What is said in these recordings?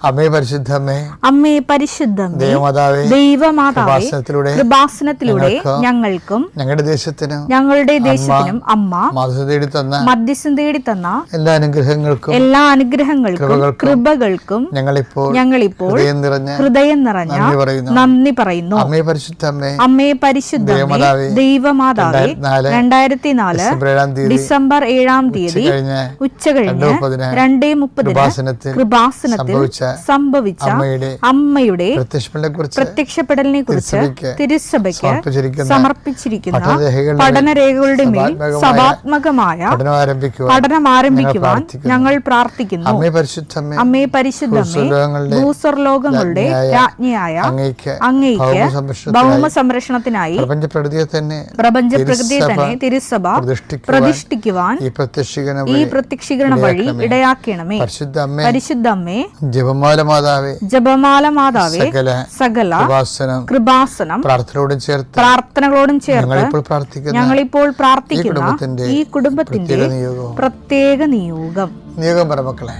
അമ്മേ പരിശുദ്ധമേ, അമ്മേ പരിശുദ്ധമേ, ദൈവമാതാവേ, ദൈവമാതാവേ, കൃപാസനത്തിലൂടെ ഞങ്ങൾക്കും ഞങ്ങളുടെ ദേശത്തിനും അമ്മ മധ്യസ്ഥം തേടി തന്ന എല്ലാ അനുഗ്രഹങ്ങൾക്കും കൃപകൾക്കും ഞങ്ങളിപ്പോൾ ഹൃദയം നിറഞ്ഞ നന്ദി പറയുന്നു. അമ്മേ പരിശുദ്ധമേ, ദൈവമാതാവേ, 2004 ഡിസംബർ 7-ാം തീയതി ഉച്ചകഴിഞ്ഞ് 2:30 കൃപാസനത്തിൽ സംഭവിച്ച അമ്മയുടെ പ്രത്യക്ഷപ്പെടലിനെ കുറിച്ച് തിരുസഭയ്ക്ക് സമർപ്പിച്ചിരിക്കുന്ന പഠനരേഖകളുടെ മേൽ സഭാത്മകമായ പഠനം ആരംഭിക്കുവാൻ ഞങ്ങൾ പ്രാർത്ഥിക്കുന്നു. അമ്മേ പരിശുദ്ധമേ, ഭൂസ്വർലോകങ്ങളുടെ രാജ്ഞിയായ അങ്ങേയ്ക്ക് ഭൗമ സംരക്ഷണത്തിനായി പ്രപഞ്ചപ്രകൃതിയെ തന്നെ തിരുസഭ പ്രതിഷ്ഠിക്കുവാൻ ഈ പ്രത്യക്ഷീകരണ വഴി ഇടയാക്കണമേ. പരിശുദ്ധമ്മേ, ജപമാല മാതാവേ, സകല കൃപാസനം പ്രാർത്ഥനകളോടും ചേർത്ത് ഞങ്ങളിപ്പോൾ പ്രാർത്ഥിക്കുന്ന ഈ കുടുംബത്തിന്റെ പ്രത്യേക നിയോഗം പറമക്കളെ.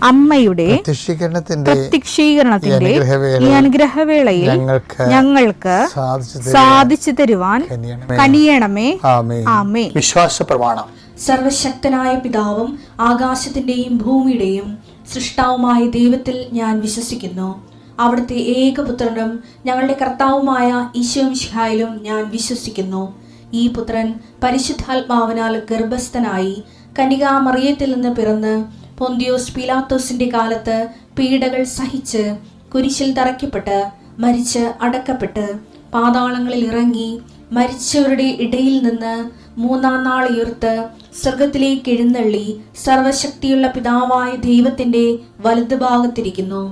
അമ്മയുടെ പ്രത്യക്ഷീകരണത്തിന്റെ ഈ അനുഗ്രഹവേളയിൽ ഞങ്ങൾക്ക് സാധിച്ചു തരുവാൻ കനിയണമേ. ആമേൻ. വിശ്വാസ പ്രമാണം. സർവശക്തനായ പിതാവും ആകാശത്തിന്റെയും ഭൂമിയുടെയും സൃഷ്ടാവുമായ ദൈവത്തിൽ ഞാൻ വിശ്വസിക്കുന്നു. അവിടുത്തെ ഏകപുത്രനും ഞങ്ങളുടെ കർത്താവുമായ ഈശോമിശിഹായിലും ഞാൻ വിശ്വസിക്കുന്നു. ഈ പുത്രൻ പരിശുദ്ധാത്മാവിനാൽ ഗർഭസ്ഥനായി കന്യകാമറിയത്തിൽ നിന്ന് പിറന്ന് പൊന്തിയോസ് പീലാത്തോസിന്റെ കാലത്ത് പീഡകൾ സഹിച്ച് കുരിശിൽ തറയ്ക്കപ്പെട്ട് മരിച്ച് അടക്കപ്പെട്ട് പാതാളങ്ങളിൽ ഇറങ്ങി മരിച്ചവരുടെ ഇടയിൽ നിന്ന് 3-ാം നാൾ ഉയർത്ത് സ്വർഗത്തിലേക്ക് എഴുന്നള്ളി സർവശക്തിയുള്ള പിതാവായ ദൈവത്തിന്റെ വലതുഭാഗത്തിരിക്കുന്നു.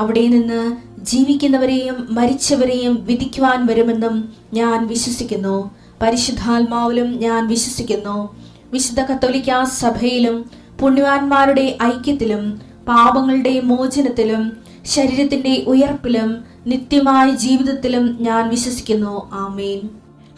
അവിടെ നിന്ന് ജീവിക്കുന്നവരെയും മരിച്ചവരെയും വിധിക്കുവാൻ വരുമെന്നും ഞാൻ വിശ്വസിക്കുന്നു. പരിശുദ്ധാത്മാവിലും ഞാൻ വിശ്വസിക്കുന്നു. വിശുദ്ധ കത്തോലിക്കാ സഭയിലും പുണ്യവാന്മാരുടെ ഐക്യത്തിലും പാപങ്ങളുടെ മോചനത്തിലും ശരീരത്തിന്റെ ഉയർപ്പിലും നിത്യമായ ജീവിതത്തിലും ഞാൻ വിശ്വസിക്കുന്നു. ആമേൻ.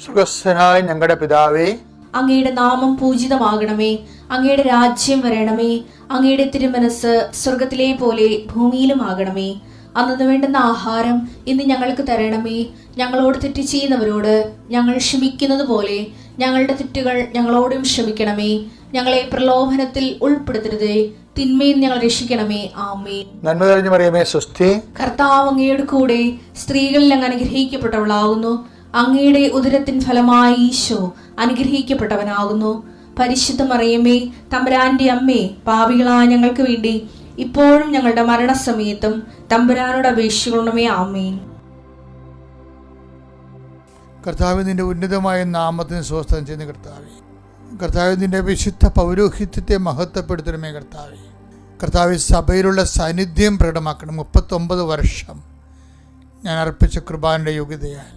സ്വർഗ്ഗസ്ഥനായ ഞങ്ങളുടെ പിതാവേ, അങ്ങയുടെ നാമം പൂജിതമാകണമേ. അങ്ങയുടെ രാജ്യം വരണമേ. അങ്ങയുടെ തിരുമനസ് സ്വർഗത്തിലെ പോലെ ഭൂമിയിലും ആകണമേ. അന്നു വേണ്ടുന്ന ആഹാരം ഇന്ന് ഞങ്ങൾക്ക് തരണമേ. ഞങ്ങളോട് തെറ്റ് ചെയ്യുന്നവരോട് ഞങ്ങൾ ക്ഷമിക്കുന്നത് പോലെ ഞങ്ങളുടെ തെറ്റുകൾ ഞങ്ങളോടും ക്ഷമിക്കണമേ. ഞങ്ങളെ പ്രലോഭനത്തിൽ ഉൾപ്പെടുത്തരുതേ, തിന്മയിൽ ഞങ്ങൾ രക്ഷിക്കണമേ. ആമേൻ. നന്മ നിറഞ്ഞ മറിയമേ, സ്വസ്തി. കർത്താവ് അങ്ങയുടെ കൂടെ സ്ത്രീകളിൽ അങ്ങ് അനുഗ്രഹിക്കപ്പെട്ടവളാകുന്നു. അങ്ങയുടെ ഉദരത്തിൻ ഫലമായി ഈശോ അനുഗ്രഹിക്കപ്പെട്ടവനാകുന്നു. പരിശുദ്ധ മറിയമേ, തമ്പുരാന്റെ അമ്മേ, പാപികളായ ഞങ്ങൾക്ക് വേണ്ടി ഇപ്പോഴും ഞങ്ങളുടെ മരണസമയത്തും തമ്പുരാനോട് അപേക്ഷിക്കണമേ. ആമേൻ. കർത്താവ്, നിന്റെ ഉന്നതമായ നാമത്തിന് സ്വസ്ഥം ചെയ്യുന്ന കർത്താവേ, കർത്താവ്, നിന്റെ വിശുദ്ധ പൗരോഹിത്യത്തെ മഹത്വപ്പെടുത്തണമേ. കർത്താവ്, സഭയിലുള്ള സാന്നിധ്യം പ്രകടമാക്കണം. 39 വർഷം ഞാൻ അർപ്പിച്ച കൃപാന്റെ യോഗ്യതയാൽ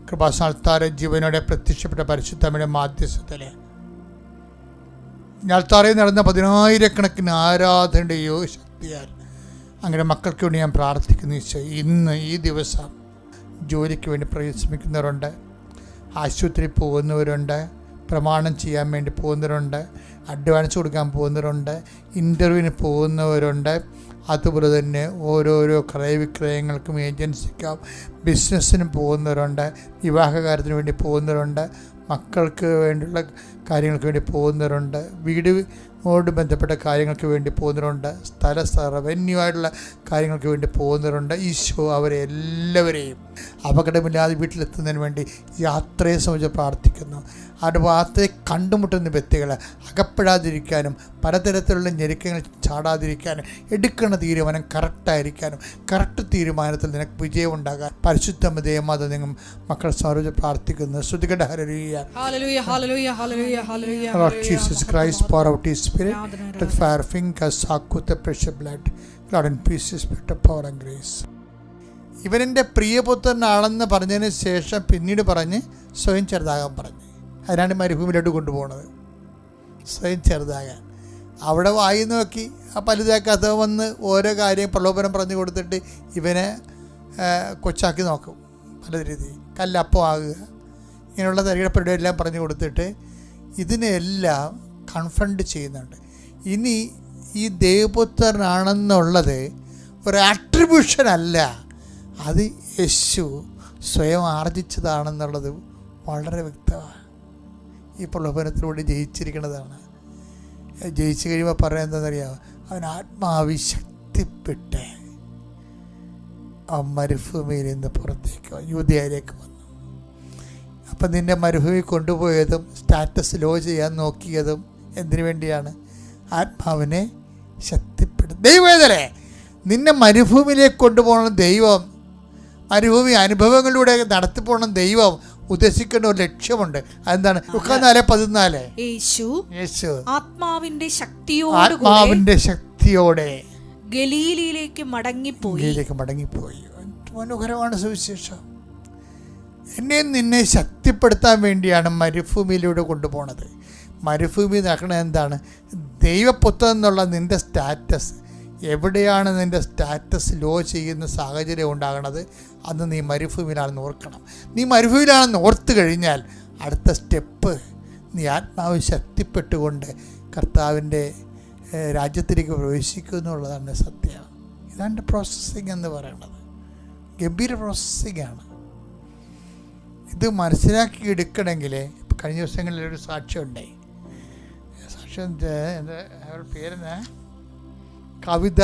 കൃപാസ്ഥാനത്താരെ ജീവനോടെ പ്രത്യക്ഷപ്പെട്ട പരിശുദ്ധമ്മയുടെ മാധ്യസ്ഥത്തിലെ ഞാൽത്താറയിൽ നടന്ന 10,000-കണക്കിന് ആരാധനയുടെ യോഗശക്തിയാൽ അങ്ങനെ മക്കൾക്ക് വേണ്ടി ഞാൻ പ്രാർത്ഥിക്കുന്നു. ഈശോ, ഇന്ന് ഈ ദിവസം ജോലിക്ക് വേണ്ടി പരിശ്രമിക്കുന്നവരുണ്ട്, ആശുപത്രി പോകുന്നവരുണ്ട്, പ്രമാണം ചെയ്യാൻ വേണ്ടി പോകുന്നവരുണ്ട്, അഡ്വാൻസ് കൊടുക്കാൻ പോകുന്നവരുണ്ട്, ഇൻ്റർവ്യൂവിന് പോകുന്നവരുണ്ട്, അതുപോലെ തന്നെ ഓരോരോ ക്രയവിക്രയങ്ങൾക്കും ഏജൻസിക്കും ബിസിനസ്സിനും പോകുന്നവരുണ്ട്, വിവാഹകാര്യത്തിന് വേണ്ടി പോകുന്നവരുണ്ട്, മക്കൾക്ക് വേണ്ടിയുള്ള കാര്യങ്ങൾക്ക് വേണ്ടി പോകുന്നവരുണ്ട്, വീട് ഓട് ബന്ധപ്പെട്ട കാര്യങ്ങൾക്ക് വേണ്ടി പോകുന്നവരുണ്ട്, റവന്യൂ ആയിട്ടുള്ള കാര്യങ്ങൾക്ക് വേണ്ടി പോകുന്നവരുണ്ട്. ഈശോ അവരെ എല്ലാവരെയും അപകടമില്ലാതെ വീട്ടിലെത്തുന്നതിന് വേണ്ടി യാത്രയെ സംബന്ധിച്ച് പ്രാർത്ഥിക്കുന്നു. അവരുടെ വാർത്തയെ കണ്ടുമുട്ടുന്ന വ്യക്തികൾ അകപ്പെടാതിരിക്കാനും പലതരത്തിലുള്ള ഞെരുക്കങ്ങൾ ചാടാതിരിക്കാനും എടുക്കുന്ന തീരുമാനം കറക്റ്റായിരിക്കാനും കറക്റ്റ് തീരുമാനത്തിൽ നിനക്ക് വിജയം ഉണ്ടാകാൻ പരിശുദ്ധ ദൈവമാത നിങ്ങൾ മക്കളെ സംബന്ധിച്ച് പ്രാർത്ഥിക്കുന്നു. ശ്രുതികട hallelujah Lord Jesus Christ, pour out His Spirit with fire fingers, soak with the precious blood. Lord, increase His spirit of power and grace. ഇവനെൻ്റെ പ്രിയപുത്രനാണെന്ന് പറഞ്ഞതിന് ശേഷം പിന്നീട് പറഞ്ഞ് സ്വയം ചെറുതാകാൻ പറഞ്ഞു. അതിനാണ് മരുഭൂമിയിലോട്ട് കൊണ്ടുപോകുന്നത്, സ്വയം ചെറുതാകാൻ. അവിടെ വായി നോക്കി ആ പലുതാക്കാത്ത വന്ന് ഓരോ കാര്യം പ്രലോഭനം പറഞ്ഞു കൊടുത്തിട്ട് ഇവനെ കൊച്ചാക്കി നോക്കും. പല രീതി കല്ലപ്പം ആകുക, ഇങ്ങനെയുള്ള തരികടപ്പെടുകയെല്ലാം പറഞ്ഞു കൊടുത്തിട്ട് ഇതിനെല്ലാം കൺഫ്രണ്ട് ചെയ്യുന്നുണ്ട്. ഇനി ഈ ദൈവപുത്രനാണെന്നുള്ളത് ഒരു ആട്രിബ്യൂഷൻ അല്ല, അത് യേശു സ്വയം ആർജിച്ചതാണെന്നുള്ളത് വളരെ വ്യക്തമാണ്. ഈ പ്രലോഭനത്തിലൂടെ ജയിച്ചിരിക്കുന്നതാണ്. ജയിച്ചു കഴിയുമ്പോൾ പറയാൻ എന്താണെന്നറിയാമോ? അവൻ ആത്മാവിശക്തിപ്പെട്ട് ആ മരുഭൂമിയിൽ നിന്ന് പുറത്തേക്ക് യൂദയയിലേക്ക് വന്നു. അപ്പം നിന്നെ മരുഭൂമി കൊണ്ടുപോയതും സ്റ്റാറ്റസ് ലോ ചെയ്യാൻ നോക്കിയതും എന്തിനു വേണ്ടിയാണ്? ആത്മാവിനെ ശക്തിപ്പെടുത്തും. ദൈവവേദനെ നിന്നെ മരുഭൂമിയിലേക്ക് കൊണ്ടുപോകണം ദൈവം, മരുഭൂമി അനുഭവങ്ങളിലൂടെ നടത്തിപ്പോകണം ദൈവം ഉദ്ദേശിക്കേണ്ട ഒരു ലക്ഷ്യമുണ്ട്. അതെന്താണ്? 14:14 യേശു ആത്മാവിന്റെ ശക്തിയോടെ ഗലീലയിലേക്ക് മടങ്ങിപ്പോയി. മനോഹരമാണ് സുവിശേഷം. എന്നെ നിന്നെ ശക്തിപ്പെടുത്താൻ വേണ്ടിയാണ് മരുഭൂമിയിലൂടെ കൊണ്ടുപോണത്. മരുഭൂമി നടക്കണത് എന്താണ്? ദൈവപുത്രൻ എന്നുള്ള നിൻ്റെ സ്റ്റാറ്റസ് എവിടെയാണ് നിൻ്റെ സ്റ്റാറ്റസ് ലോ ചെയ്യുന്ന സാഹചര്യം ഉണ്ടാകണത്? അന്ന് നീ മരുഭൂമിയിലാണെന്ന് ഓർക്കണം. നീ മരുഭൂമിയിലാണെന്ന് ഓർത്ത് കഴിഞ്ഞാൽ അടുത്ത സ്റ്റെപ്പ് നീ ആത്മാവ് ശക്തിപ്പെട്ടുകൊണ്ട് കർത്താവിൻ്റെ രാജ്യത്തിലേക്ക് പ്രവേശിക്കും എന്നുള്ളതാണ് സത്യം. ഇതാണ് പ്രോസസ്സിങ് എന്ന് പറയുന്നത്. ഗംഭീര പ്രോസസ്സിങ്ങാണ്. ഇത് മനസ്സിലാക്കി എടുക്കണമെങ്കിൽ ഇപ്പം കഴിഞ്ഞ ദിവസങ്ങളിലൊരു സാക്ഷ്യം ഉണ്ടായി. സാക്ഷ്യം എന്താ അവരുടെ പേരെന്നാ? കവിത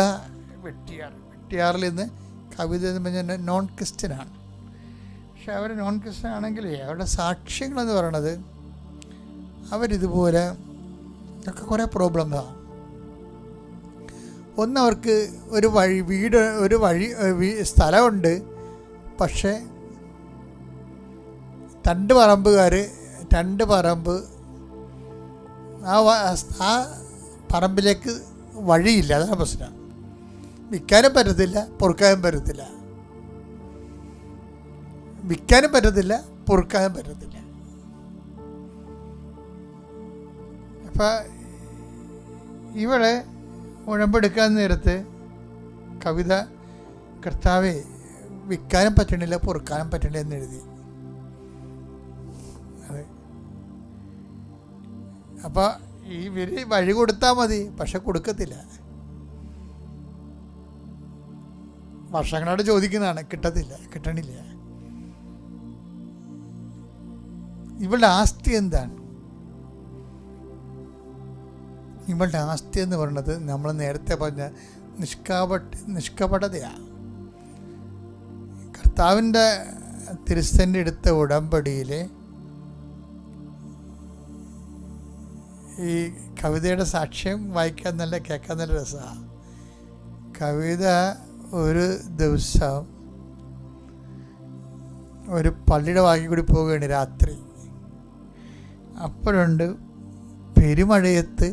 വെട്ടിയാറിൽ നിന്ന്. കവിത എന്ന് പറഞ്ഞാൽ നോൺ ക്രിസ്ത്യനാണ്. പക്ഷെ അവർ നോൺ ക്രിസ്ത്യൻ ആണെങ്കിൽ അവരുടെ സാക്ഷ്യങ്ങളെന്ന് പറയണത് അവരിതുപോലെ ഒക്കെ കുറേ പ്രോബ്ലംസാണ്. ഒന്ന്, അവർക്ക് ഒരു സ്ഥലമുണ്ട്, പക്ഷേ രണ്ട് പറമ്പ് ആ പറമ്പിലേക്ക് വഴിയില്ല. അതാണ് പ്രശ്നം. വിൽക്കാനും പറ്റത്തില്ല, പൊറുക്കാനും പറ്റത്തില്ല. അപ്പം ഇവിടെ ഉഴമ്പെടുക്കാൻ നേരത്ത് കവിത കർത്താവേ വിൽക്കാനും പറ്റണില്ല, പൊറുക്കാനും പറ്റണില്ല എന്ന് എഴുതി. അതെ. അപ്പോൾ ഈ വഴി കൊടുത്താൽ മതി, പക്ഷെ കൊടുക്കത്തില്ല. വർഷങ്ങളോട് ചോദിക്കുന്നതാണ്, കിട്ടണില്ല. ഇവളുടെ ആസ്തി എന്താണ്? ഇവളുടെ ആസ്തി എന്ന് പറയുന്നത് നമ്മൾ നേരത്തെ പറഞ്ഞ നിഷ്കപടതയാണ്. കർത്താവിൻ്റെ തിരുസന്നിധി എടുത്ത ഉടമ്പടിയിൽ ഈ കവിതയുടെ സാക്ഷ്യം വായിക്കാൻ കേൾക്കാൻ നല്ല രസമാണ്. കവിത ഒരു ദിവസം ഒരു പള്ളിയുടെ വാക്കി കൂടി പോവുകയാണ് രാത്രി. അപ്പോഴുണ്ട് പെരുമഴയത്ത്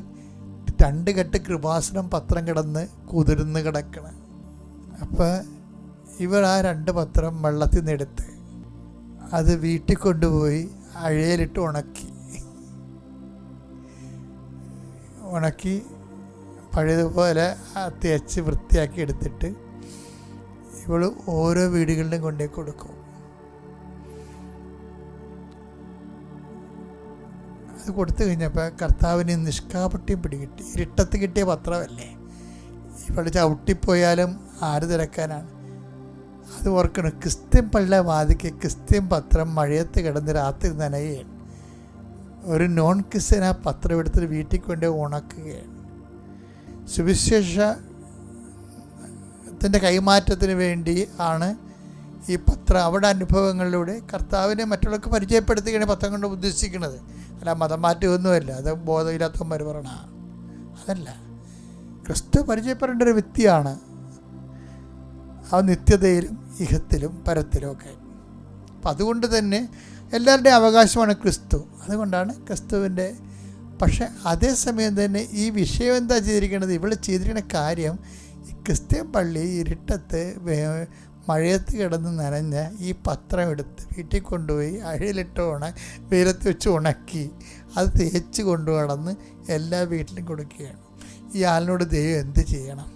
2 കെട്ട് കൃപാസനം പത്രം കിടന്ന് കുതിർന്ന് കിടക്കണം. അപ്പോൾ ഇവർ ആ 2 പത്രം വെള്ളത്തിൽ നിന്ന് എടുത്ത് അത് വീട്ടിൽ കൊണ്ടുപോയി അഴയിലിട്ട് ഉണക്കി പഴയതുപോലെ തേച്ച് വൃത്തിയാക്കി എടുത്തിട്ട് ഇവൾ ഓരോ വീടുകളിലും കൊണ്ടുപോയി കൊടുക്കും. അത് കൊടുത്തു കഴിഞ്ഞപ്പോൾ കർത്താവിന് നിഷ്കാപട്യം പിടികിട്ടി. ഇരുട്ടത്ത് കിട്ടിയ പത്രമല്ലേ, ഇവൾ ചവിട്ടിപ്പോയാലും ആര് തിരക്കാനാണ്? അത് ഓർക്കണം. ക്രിസ്ത്യൻ പള്ളിയുടെ വാതിക്ക് ക്രിസ്ത്യൻ പത്രം മഴയത്ത് കിടന്ന് രാത്രി നനയുകയാണ്. ഒരു നോൺ ക്രിസ്ത്യൻ ആ പത്രം എടുത്തിട്ട് വീട്ടിൽ കൊണ്ട് ഉണക്കുകയാണ്. സുവിശേഷത്തിൻ്റെ കൈമാറ്റത്തിന് വേണ്ടി ആണ് ഈ പത്രം അവിടെ അനുഭവങ്ങളിലൂടെ കർത്താവിനെ മറ്റുള്ളവർക്ക് പരിചയപ്പെടുത്തുകയാണ് പത്രം കൊണ്ട് ഉദ്ദേശിക്കുന്നത്. അല്ല മതം മാറ്റമൊന്നുമല്ല, അത് ബോധമില്ലാത്തവന്മാർ പറയണ അതല്ല. ക്രിസ്തു പരിചയപ്പെടേണ്ട ഒരു വ്യക്തിയാണ്. ആ നിത്യതയിലും ഇഹത്തിലും പരത്തിലും ഒക്കെ. അപ്പം അതുകൊണ്ട് തന്നെ എല്ലാവരുടെയും അവകാശമാണ് ക്രിസ്തു. അതുകൊണ്ടാണ് ക്രിസ്തുവിൻ്റെ. പക്ഷെ അതേസമയം തന്നെ ഈ വിഷയം എന്താ ചെയ്തിരിക്കുന്നത്, ഇവിടെ ചെയ്തിരിക്കുന്ന കാര്യം ഈ ക്രിസ്ത്യൻ പള്ളി ഇരുട്ടത്ത് മഴയത്ത് കിടന്ന് നനഞ്ഞ ഈ പത്രം എടുത്ത് വീട്ടിൽ കൊണ്ടുപോയി അഴയിലിട്ട് വെയിലത്ത് വെച്ച് ഉണക്കി അത് തേച്ച് കൊണ്ടു നടന്ന് എല്ലാ വീട്ടിലും കൊടുക്കുകയാണ്. ഈ ആളിനോട് ദൈവം എന്ത് ചെയ്യണം?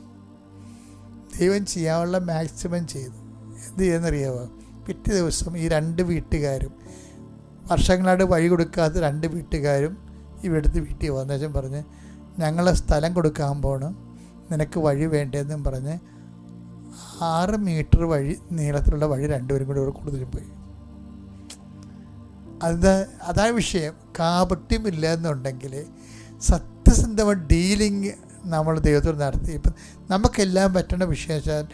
ദൈവം ചെയ്യാനുള്ള മാക്സിമം ചെയ്തു. എന്ത് ചെയ്യുന്നറിയാമോ? പിറ്റേ ദിവസം ഈ 2 വീട്ടുകാരും വർഷങ്ങളായിട്ട് വഴി കൊടുക്കാത്ത 2 വീട്ടുകാരും ഇവിടുത്തെ വീട്ടിൽ വന്നേച്ചും പറഞ്ഞ് ഞങ്ങളെ സ്ഥലം കൊടുക്കാൻ പോകണം, നിനക്ക് വഴി വേണ്ടതെന്നും പറഞ്ഞ് 6 മീറ്റർ വഴി നീളത്തിലുള്ള വഴി 2 പേരും കൂടി ഇവിടെ കൂടുതലും പോയി. അതാണ് വിഷയം. കാപട്യമില്ല എന്നുണ്ടെങ്കിൽ സത്യസന്ധമായ ഡീലിങ് നമ്മൾ ദൈവത്തോട് നടത്തി. ഇപ്പം നമുക്കെല്ലാം പറ്റുന്ന വിഷയം വെച്ചാൽ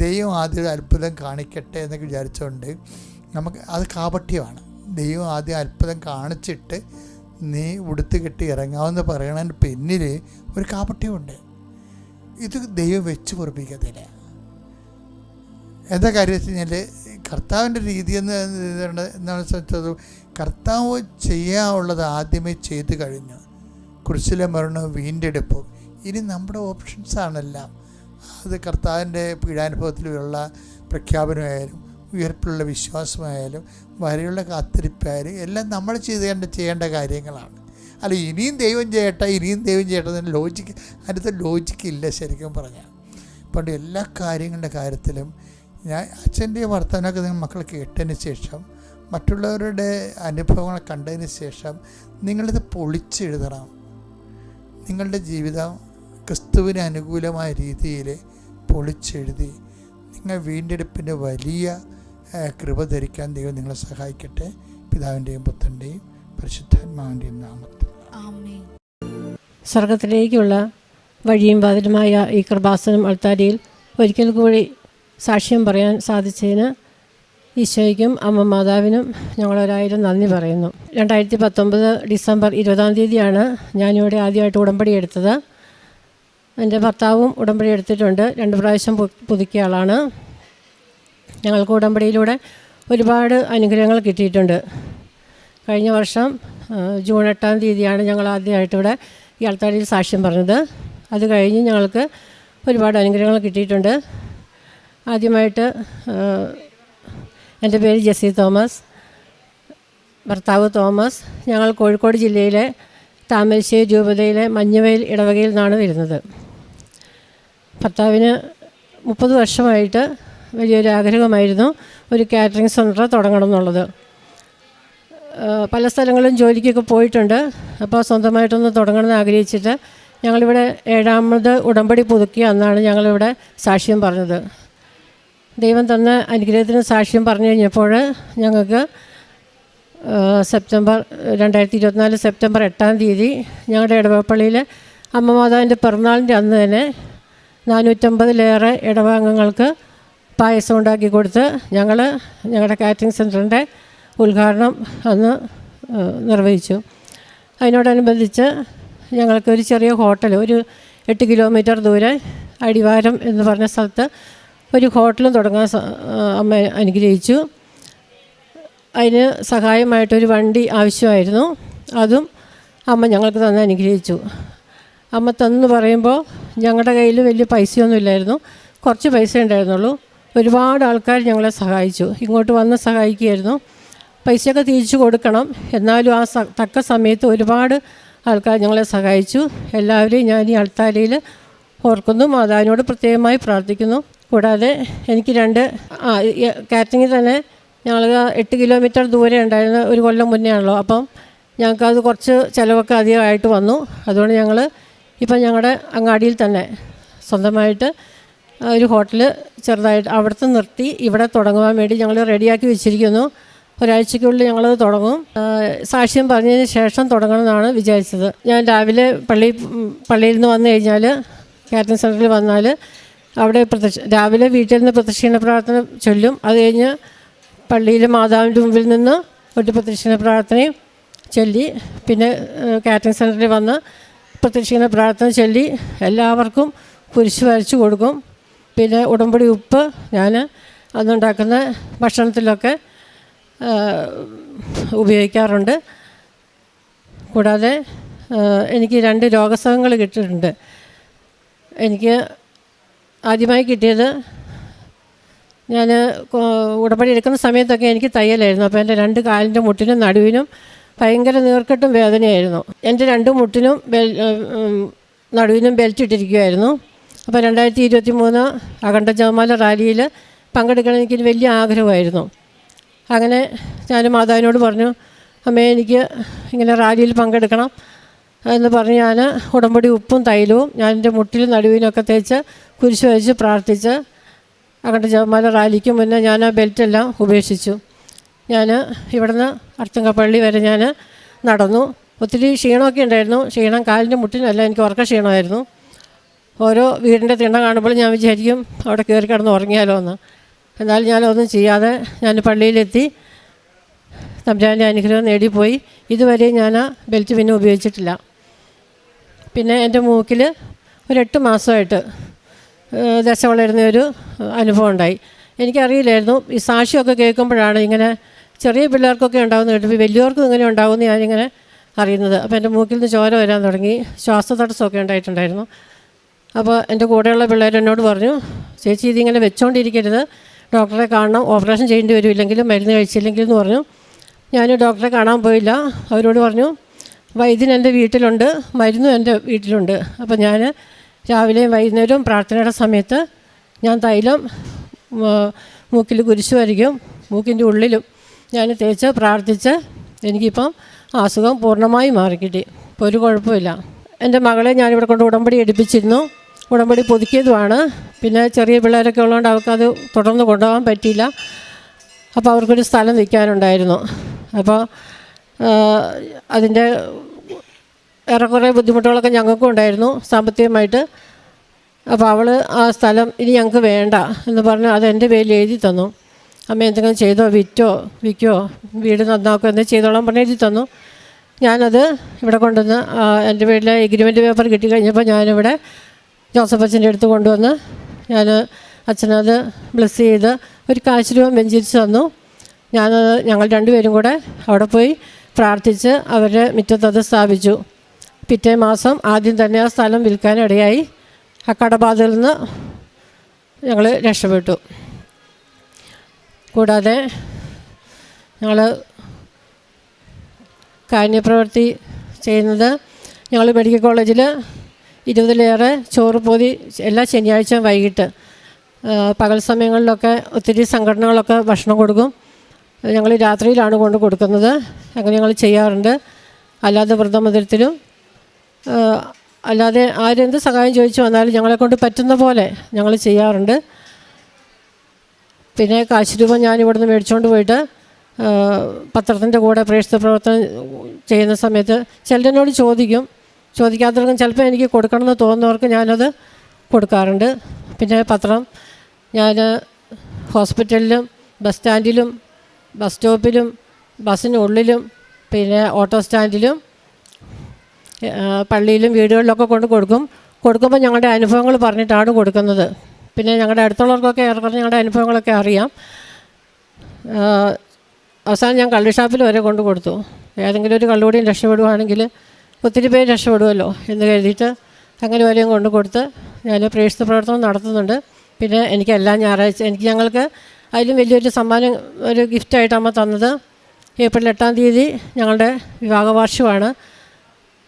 ദൈവം ആദ്യം അത്ഭുതം കാണിക്കട്ടെ എന്നൊക്കെ വിചാരിച്ചുകൊണ്ട് നമുക്ക് അത് കാപട്യമാണ്. ദൈവം ആദ്യം അത്ഭുതം കാണിച്ചിട്ട് നീ ഉടുത്ത് കെട്ടി ഇറങ്ങാമെന്ന് പറയണതിന് പിന്നിൽ ഒരു കാപട്യമുണ്ട്. ഇത് ദൈവം വെച്ച് പൊറപ്പിക്കത്തില്ല. എന്താ കാര്യം വെച്ച് കഴിഞ്ഞാൽ കർത്താവിൻ്റെ രീതി എന്നാണ് വെച്ചത്, കർത്താവ് ചെയ്യാനുള്ളത് ആദ്യമേ ചെയ്ത് കഴിഞ്ഞു. കുരിശിലെ മരണവും വീണ്ടെടുപ്പും. ഇനി നമ്മുടെ ഓപ്ഷൻസാണെല്ലാം. അത് കർത്താവിൻ്റെ പീഡാനുഭവത്തിലുള്ള പ്രഖ്യാപനമായാലും ഉയർപ്പിലുള്ള വിശ്വാസമായാലും വരെയുള്ള കാത്തിരിപ്പായാലും എല്ലാം നമ്മൾ ചെയ്യേണ്ട കാര്യങ്ങളാണ്. അല്ല ഇനിയും ദൈവം ചെയ്യട്ടെ എന്ന് ലോജിക്ക്, അതിനകത്ത് ലോജിക്കില്ല ശരിക്കും പറഞ്ഞാൽ. പണ്ട് എല്ലാ കാര്യങ്ങളുടെ കാര്യത്തിലും ഞാൻ അച്ഛൻ്റെ വർത്തമാനമൊക്കെ നിങ്ങൾ മക്കൾ കേട്ടതിന് ശേഷം മറ്റുള്ളവരുടെ അനുഭവങ്ങൾ കണ്ടതിന് ശേഷം നിങ്ങളിത് പൊളിച്ചെഴുതണം. നിങ്ങളുടെ ജീവിതം ക്രിസ്തുവിന് അനുകൂലമായ രീതിയിൽ പൊളിച്ചെഴുതി നിങ്ങൾ വീണ്ടെടുപ്പിൻ്റെ വലിയ കൃപ ധരിക്കാൻ ദൈവം നിങ്ങളെ സഹായിക്കട്ടെ. പിതാവിൻ്റെയും പുത്രൻ്റെയും പരിശുദ്ധാത്മാവിൻ്റെയും നാമത്തിൽ ആമേൻ. സ്വർഗത്തിലേക്കുള്ള വഴിയും വാതിലുമായ ഈ കൃപാസനം അൾത്താരയിൽ ഒരിക്കൽ കൂടി സാക്ഷ്യം പറയാൻ സാധിച്ചതിന് ഈശോയ്ക്കും അമ്മ മാതാവിനും ഞങ്ങളൊരായിരം നന്ദി പറയുന്നു. 2019 ഡിസംബർ 20 ഞാനിവിടെ ആദ്യമായിട്ട് ഉടമ്പടി എടുത്തത്. എൻ്റെ ഭർത്താവും ഉടമ്പടി എടുത്തിട്ടുണ്ട്. 2 പ്രാവശ്യം പുതുക്കിയ ആളാണ്. ഞങ്ങൾക്ക് ഉടമ്പടിയിലൂടെ ഒരുപാട് അനുഗ്രഹങ്ങൾ കിട്ടിയിട്ടുണ്ട്. കഴിഞ്ഞ വർഷം ജൂൺ 8 ഞങ്ങൾ ആദ്യമായിട്ട് ഇവിടെ ഈ ആൾത്താരിയിൽ സാക്ഷ്യം പറഞ്ഞത്. അത് കഴിഞ്ഞ് ഞങ്ങൾക്ക് ഒരുപാട് അനുഗ്രഹങ്ങൾ കിട്ടിയിട്ടുണ്ട്. ആദ്യമായിട്ട് എൻ്റെ പേര് ജെസ്സി തോമസ്, ഭർത്താവ് തോമസ്. ഞങ്ങൾ കോഴിക്കോട് ജില്ലയിലെ താമരശ്ശേരി രൂപതയിലെ മഞ്ഞവയൽ ഇടവകയിൽ നിന്നാണ് വരുന്നത്. ഭർത്താവിന് 30 വർഷമായിട്ട് വലിയൊരു ആഗ്രഹമായിരുന്നു ഒരു കാറ്ററിംഗ് സെൻറ്റർ തുടങ്ങണം എന്നുള്ളത്. പല സ്ഥലങ്ങളിലും ജോലിക്കൊക്കെ പോയിട്ടുണ്ട്. അപ്പോൾ സ്വന്തമായിട്ടൊന്ന് തുടങ്ങണമെന്ന് ആഗ്രഹിച്ചിട്ട് ഞങ്ങളിവിടെ 7ാമത് ഉടമ്പടി പുതുക്കി അന്നാണ് ഞങ്ങളിവിടെ സാക്ഷ്യം പറഞ്ഞത്. ദൈവം തന്ന അനുഗ്രഹത്തിന് സാക്ഷ്യം പറഞ്ഞു കഴിഞ്ഞപ്പോൾ ഞങ്ങൾക്ക് 2024 സെപ്റ്റംബർ 8 ഞങ്ങളുടെ ഇടവപ്പള്ളിയിൽ അമ്മ മാതാവിൻ്റെ പിറന്നാളിൻ്റെ അന്ന് തന്നെ 450-ലേറെ ഇടവാംഗങ്ങൾക്ക് പായസം ഉണ്ടാക്കി കൊടുത്ത് ഞങ്ങളുടെ കാറ്ററിംഗ് സെൻറ്ററിൻ്റെ ഉദ്ഘാടനം അന്ന് നിർവഹിച്ചു. അതിനോടനുബന്ധിച്ച് ഞങ്ങൾക്കൊരു ചെറിയ ഹോട്ടൽ, ഒരു 8 കിലോമീറ്റർ ദൂരെ അടിവാരം എന്ന് പറഞ്ഞ സ്ഥലത്ത് ഒരു ഹോട്ടലും തുടങ്ങാൻ അമ്മ അനുഗ്രഹിച്ചു. അതിന് സഹായമായിട്ടൊരു വണ്ടി ആവശ്യമായിരുന്നു. അതും അമ്മ ഞങ്ങൾക്ക് തന്നെ അനുഗ്രഹിച്ചു. അമ്മ തന്നു പറയുമ്പോൾ ഞങ്ങളുടെ കയ്യിൽ വലിയ പൈസയൊന്നും ഇല്ലായിരുന്നു, കുറച്ച് പൈസ ഉണ്ടായിരുന്നുള്ളൂ. ഒരുപാട് ആൾക്കാർ ഞങ്ങളെ സഹായിച്ചു, ഇങ്ങോട്ട് വന്ന് സഹായിക്കുമായിരുന്നു. പൈസയൊക്കെ തിരിച്ചു കൊടുക്കണം, എന്നാലും ആ തക്ക സമയത്ത് ഒരുപാട് ആൾക്കാർ ഞങ്ങളെ സഹായിച്ചു. എല്ലാവരെയും ഞാൻ ഈ അൾത്താരയിൽ ഓർക്കുന്നു, മാതാവിനോട് പ്രത്യേകമായി പ്രാർത്ഥിക്കുന്നു. കൂടാതെ എനിക്ക് കാറ്ററിങ്ങിൽ തന്നെ ഞങ്ങൾ 8 കിലോമീറ്റർ ദൂരെ ഉണ്ടായിരുന്ന ഒരു കൊല്ലം മുന്നേ ആണല്ലോ. അപ്പം ഞങ്ങൾക്കത് കുറച്ച് ചിലവൊക്കെ അധികമായിട്ട് വന്നു. അതുകൊണ്ട് ഞങ്ങൾ ഇപ്പം ഞങ്ങളുടെ അങ്ങാടിയിൽ തന്നെ സ്വന്തമായിട്ട് ഒരു ഹോട്ടൽ ചെറുതായിട്ട് അവിടുത്തെ നിർത്തി ഇവിടെ തുടങ്ങുവാൻ വേണ്ടി ഞങ്ങൾ റെഡിയാക്കി വെച്ചിരിക്കുന്നു. ഒരാഴ്ചയ്ക്കുള്ളിൽ ഞങ്ങളത് തുടങ്ങും. സാക്ഷ്യം പറഞ്ഞതിന് ശേഷം തുടങ്ങണമെന്നാണ് വിചാരിച്ചത്. ഞാൻ രാവിലെ പള്ളിയിൽ നിന്ന് വന്നു കഴിഞ്ഞാൽ കാറ്ററിംഗ് സെൻ്ററിൽ വന്നാൽ അവിടെ രാവിലെ വീട്ടിൽ നിന്ന് പ്രദക്ഷിണ പ്രാർത്ഥന ചൊല്ലും. അത് കഴിഞ്ഞ് പള്ളിയിലെ മാതാവിൻ്റെ മുമ്പിൽ നിന്ന് ഒരു പ്രദക്ഷിണ പ്രാർത്ഥനയും ചൊല്ലി പിന്നെ കാറ്ററിംഗ് സെൻ്ററിൽ വന്ന് പ്രദക്ഷിണ പ്രാർത്ഥന ചൊല്ലി എല്ലാവർക്കും കുരിശ് വരച്ച് കൊടുക്കും. പിന്നെ ഉടമ്പടി ഉപ്പ് ഞാൻ അന്നുണ്ടാക്കുന്ന ഭക്ഷണത്തിലൊക്കെ ഉപയോഗിക്കാറുണ്ട്. കൂടാതെ എനിക്ക് 2 രോഗസുഖങ്ങൾ കിട്ടിയിട്ടുണ്ട്. എനിക്ക് ആദ്യമായി കിട്ടിയത് ഞാൻ ഉടമ്പടി എടുക്കുന്ന സമയത്തൊക്കെ എനിക്ക് തയ്യലായിരുന്നു. അപ്പോൾ എൻ്റെ 2 കാലിൻ്റെ മുട്ടിനും നടുവിനും ഭയങ്കര നീർക്കെട്ടും വേദനയായിരുന്നു. എൻ്റെ 2 മുട്ടിനും നടുവിനും ബെൽറ്റ് ഇട്ടിരിക്കുമായിരുന്നു. അപ്പോൾ 2023 അഖണ്ഡ ജപമാല റാലിയിൽ പങ്കെടുക്കണം എനിക്ക് വലിയ ആഗ്രഹമായിരുന്നു. അങ്ങനെ ഞാൻ മാതാവിനോട് പറഞ്ഞു, അമ്മേ എനിക്ക് ഇങ്ങനെ റാലിയിൽ പങ്കെടുക്കണം എന്ന് പറഞ്ഞ് ഞാൻ ഉടമ്പടി ഉപ്പും തൈലവും ഞാൻ എൻ്റെ മുട്ടിലും നടുവിനൊക്കെ തേച്ച് കുരിശ് വരച്ച് പ്രാർത്ഥിച്ച് അഖണ്ഡ ജപമാല റാലിക്ക് മുന്നേ ഞാൻ ആ ബെൽറ്റെല്ലാം ഉപേക്ഷിച്ചു. ഞാൻ ഇവിടുന്ന് അർത്തുങ്കപ്പള്ളി വരെ ഞാൻ നടന്നു. ഒത്തിരി ക്ഷീണമൊക്കെ ഉണ്ടായിരുന്നു. ക്ഷീണം കാലിൻ്റെ മുട്ടിനല്ല, എനിക്ക് ഉറക്ക ക്ഷീണമായിരുന്നു. ഓരോ വീടിൻ്റെ തിണ്ണ കാണുമ്പോൾ ഞാൻ വിചാരിക്കും അവിടെ കയറി കിടന്ന് ഉറങ്ങിയാലോ എന്ന്. എന്നാൽ ഞാനൊന്നും ചെയ്യാതെ ഞാൻ പള്ളിയിലെത്തി തമ്പുരാൻ്റെ അനുഗ്രഹം നേടിപ്പോയി. ഇതുവരെ ഞാൻ ആ ബെൽറ്റ് പിന്നെ ഉപയോഗിച്ചിട്ടില്ല. പിന്നെ എൻ്റെ മൂക്കിൽ ഒരു 8 മാസമായിട്ട് ദശ വളരുന്നൊരു അനുഭവം ഉണ്ടായി. എനിക്കറിയില്ലായിരുന്നു. ഈ സാക്ഷിയൊക്കെ കേൾക്കുമ്പോഴാണ് ഇങ്ങനെ ചെറിയ പിള്ളേർക്കൊക്കെ ഉണ്ടാകുന്ന കേട്ടപ്പോൾ വലിയവർക്കും ഇങ്ങനെ ഉണ്ടാകുമെന്ന് ഞാനിങ്ങനെ അറിയുന്നത്. അപ്പോൾ എൻ്റെ മൂക്കിൽ നിന്ന് ചോര വരാൻ തുടങ്ങി. ശ്വാസതടസ്സമൊക്കെ ഉണ്ടായിട്ടുണ്ടായിരുന്നു. അപ്പോൾ എൻ്റെ കൂടെയുള്ള പിള്ളേർ എന്നോട് പറഞ്ഞു, ചേച്ചി ഇതിങ്ങനെ വെച്ചുകൊണ്ടിരിക്കരുത്, ഡോക്ടറെ കാണണം, ഓപ്പറേഷൻ ചെയ്യേണ്ടി വരുമില്ലെങ്കിലും മരുന്ന് കഴിച്ചില്ലെങ്കിൽ എന്ന് പറഞ്ഞു. ഞാൻ ഡോക്ടറെ കാണാൻ പോയില്ല. അവരോട് പറഞ്ഞു വൈദ്യൻ എൻ്റെ വീട്ടിലുണ്ട്, മരുന്നും എൻ്റെ വീട്ടിലുണ്ട്. അപ്പോൾ ഞാൻ രാവിലെയും വൈകുന്നേരവും പ്രാർത്ഥനയുടെ സമയത്ത് ഞാൻ തൈലം മൂക്കിൽ കുരിശ് വരയ്ക്കും, മൂക്കിൻ്റെ ഉള്ളിലും ഞാൻ തേച്ച് പ്രാർത്ഥിച്ച് എനിക്കിപ്പം അസുഖം പൂർണ്ണമായി മാറിക്കിട്ടി. ഇപ്പോൾ ഒരു കുഴപ്പമില്ല. എൻ്റെ മകളെ ഞാനിവിടെ കൊണ്ട് ഉടമ്പടി എടുപ്പിച്ചിരുന്നു. ഉടമ്പടി പുതുക്കിയതുമാണ്. പിന്നെ ചെറിയ പിള്ളേരൊക്കെ ഉള്ളതുകൊണ്ട് അവർക്കത് തുടർന്ന് കൊണ്ടുപോകാൻ പറ്റിയില്ല. അപ്പോൾ അവർക്കൊരു സ്ഥലം വിൽക്കാനുണ്ടായിരുന്നു. അപ്പോൾ അതിൻ്റെ ഏറെക്കുറെ ബുദ്ധിമുട്ടുകളൊക്കെ ഞങ്ങൾക്കും ഉണ്ടായിരുന്നു സാമ്പത്തികമായിട്ട്. അപ്പോൾ അവൾ ആ സ്ഥലം ഇനി ഞങ്ങൾക്ക് വേണ്ട എന്ന് പറഞ്ഞ് അതെൻ്റെ പേരിൽ എഴുതി തന്നു. അമ്മ എന്തെങ്കിലും ചെയ്തോ, വിൽക്കോ, വീട് നന്നാക്കോ എന്തെങ്കിലും ചെയ്തോളാൻ പറഞ്ഞ് എഴുതി തന്നു. ഞാനത് ഇവിടെ കൊണ്ടുവന്ന് എൻ്റെ വീട്ടിലെ എഗ്രിമെൻറ്റ് പേപ്പർ കിട്ടിക്കഴിഞ്ഞപ്പോൾ ഞാനിവിടെ ജോസഫ് അച്ഛൻ്റെ അടുത്ത് കൊണ്ടുവന്ന് അച്ഛനത് ബ്ലെസ് ചെയ്ത് ഒരു കാശ് രൂപ വെഞ്ചരിച്ച് തന്നു. ഞങ്ങൾ 2 പേരും കൂടെ അവിടെ പോയി പ്രാർത്ഥിച്ച് അവരുടെ മുറ്റത്തത് സ്ഥാപിച്ചു. പിറ്റേ മാസം ആദ്യം തന്നെ ആ സ്ഥലം വിൽക്കാനിടയായി. ആ കടബാധയിൽ നിന്ന് ഞങ്ങൾ രക്ഷപ്പെട്ടു. കൂടാതെ ഞങ്ങൾ കാരുണ്യപ്രവൃത്തി ചെയ്യുന്നത് ഞങ്ങൾ മെഡിക്കൽ കോളേജിൽ 20-ലേറെ ചോറ് പൊതി എല്ലാ ശനിയാഴ്ചയും വൈകിട്ട് പകൽ സമയങ്ങളിലൊക്കെ ഒത്തിരി സംഘടനകളൊക്കെ ഭക്ഷണം കൊടുക്കും. ഞങ്ങൾ രാത്രിയിലാണ് കൊണ്ട് കൊടുക്കുന്നത്. അങ്ങനെ ഞങ്ങൾ ചെയ്യാറുണ്ട്. അല്ലാതെ വ്രതമന്ദിരത്തിലും അല്ലാതെ ആരെന്ത് സഹായം ചോദിച്ചു വന്നാലും ഞങ്ങളെക്കൊണ്ട് പറ്റുന്ന പോലെ ഞങ്ങൾ ചെയ്യാറുണ്ട്. പിന്നെ കാശ് രൂപ ഞാനിവിടുന്ന് മേടിച്ചുകൊണ്ട് പോയിട്ട് പത്രത്തിൻ്റെ കൂടെ പ്രേക്ഷിത പ്രവർത്തനം ചെയ്യുന്ന സമയത്ത് ചിലരോട് ചോദിക്കാത്തവർക്കും ചിലപ്പോൾ എനിക്ക് കൊടുക്കണമെന്ന് തോന്നുന്നവർക്ക് ഞാനത് കൊടുക്കാറുണ്ട്. പിന്നെ പത്രം ഞാൻ ഹോസ്പിറ്റലിലും ബസ് സ്റ്റാൻഡിലും ബസ് സ്റ്റോപ്പിലും ബസ്സിനുള്ളിലും പിന്നെ ഓട്ടോ സ്റ്റാൻഡിലും പള്ളിയിലും വീടുകളിലൊക്കെ കൊടുക്കുമ്പോൾ ഞങ്ങളുടെ അനുഭവങ്ങൾ പറഞ്ഞിട്ടാണ് കൊടുക്കുന്നത്. പിന്നെ ഞങ്ങളുടെ അടുത്തുള്ളവർക്കൊക്കെ ഏറെക്കുറെ ഞങ്ങളുടെ അനുഭവങ്ങളൊക്കെ അറിയാം. അവസാനം ഞാൻ കള്ള് ഷാപ്പിൽ വരെ കൊടുത്തു. ഏതെങ്കിലും ഒരു കള്ളുകൂടിയും രക്ഷപ്പെടുവാണെങ്കിൽ ഒത്തിരി പേര് രക്ഷപ്പെടുമല്ലോ എന്ന് കരുതിയിട്ട് അങ്ങനെ വരെയും കൊടുത്ത് ഞാൻ പ്രേക്ഷിത പ്രവർത്തനം നടത്തുന്നുണ്ട്. പിന്നെ എനിക്ക് എല്ലാ ഞായറാഴ്ച ഞങ്ങൾക്ക് അതിലും വലിയൊരു സമ്മാനം ഒരു ഗിഫ്റ്റായിട്ട് അമ്മ തന്നത് ഏപ്രിൽ 8-ാം തീയതി ഞങ്ങളുടെ വിവാഹ വാർഷികമാണ്.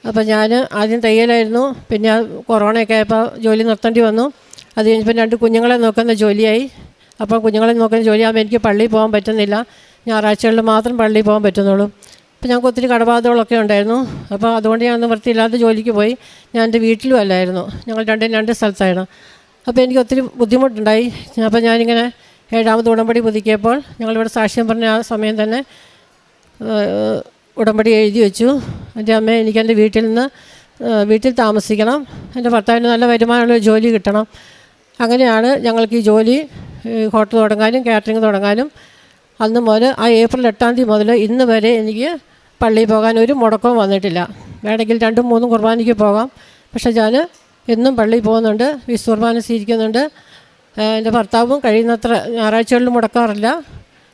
അപ്പോൾ ഞാൻ ആദ്യം തയ്യലായിരുന്നു. പിന്നെ കൊറോണയൊക്കെ ആയപ്പോൾ ജോലി നിർത്തേണ്ടി വന്നു. അത് കഴിഞ്ഞപ്പോൾ 2 കുഞ്ഞുങ്ങളെ നോക്കുന്ന ജോലിയായി. അപ്പോൾ കുഞ്ഞുങ്ങളെ നോക്കുന്ന ജോലിയാകുമ്പോൾ എനിക്ക് പള്ളിയിൽ പോകാൻ പറ്റുന്നില്ല. ഞായറാഴ്ചകളിൽ മാത്രം പള്ളിയിൽ പോകാൻ പറ്റുന്നുള്ളൂ. അപ്പോൾ ഞങ്ങൾക്ക് ഒത്തിരി കടബാധകളൊക്കെ ഉണ്ടായിരുന്നു. അപ്പോൾ അതുകൊണ്ട് ഞാൻ നിവൃത്തിയില്ലാത്ത ജോലിക്ക് പോയി. ഞാൻ എൻ്റെ വീട്ടിലും അല്ലായിരുന്നു. ഞങ്ങൾ 2 സ്ഥലത്തായിരുന്നു. അപ്പോൾ എനിക്ക് ഒത്തിരി ബുദ്ധിമുട്ടുണ്ടായി. അപ്പോൾ ഞാനിങ്ങനെ 7ാമത് ഉടമ്പടി പുതുക്കിയപ്പോൾ ഞങ്ങളിവിടെ സാക്ഷ്യം പറഞ്ഞ ആ സമയം തന്നെ ഉടമ്പടി എഴുതി വെച്ചു. എൻ്റെ അമ്മ എനിക്ക് എൻ്റെ വീട്ടിൽ താമസിക്കണം, എൻ്റെ ഭർത്താവിന് നല്ല വരുമാനമുള്ള ജോലി കിട്ടണം. അങ്ങനെയാണ് ഞങ്ങൾക്ക് ഈ ജോലി ഹോട്ടൽ തുടങ്ങാനും കാറ്ററിംഗ് തുടങ്ങാനും അന്ന് മുതൽ ആ ഏപ്രിൽ 8 മുതൽ ഇന്ന് വരെ എനിക്ക് പള്ളിയിൽ പോകാൻ ഒരു മുടക്കവും വന്നിട്ടില്ല. വേണമെങ്കിൽ 2-3 കുർബാനയ്ക്ക് പോകാം, പക്ഷേ ഞാൻ എന്നും പള്ളിയിൽ പോകുന്നുണ്ട്, വിശുദ്ധ കുർബാന സ്വീകരിക്കുന്നുണ്ട്. എൻ്റെ ഭർത്താവും കഴിയുന്നത്ര ഞായറാഴ്ചകളിലും മുടക്കാറില്ല,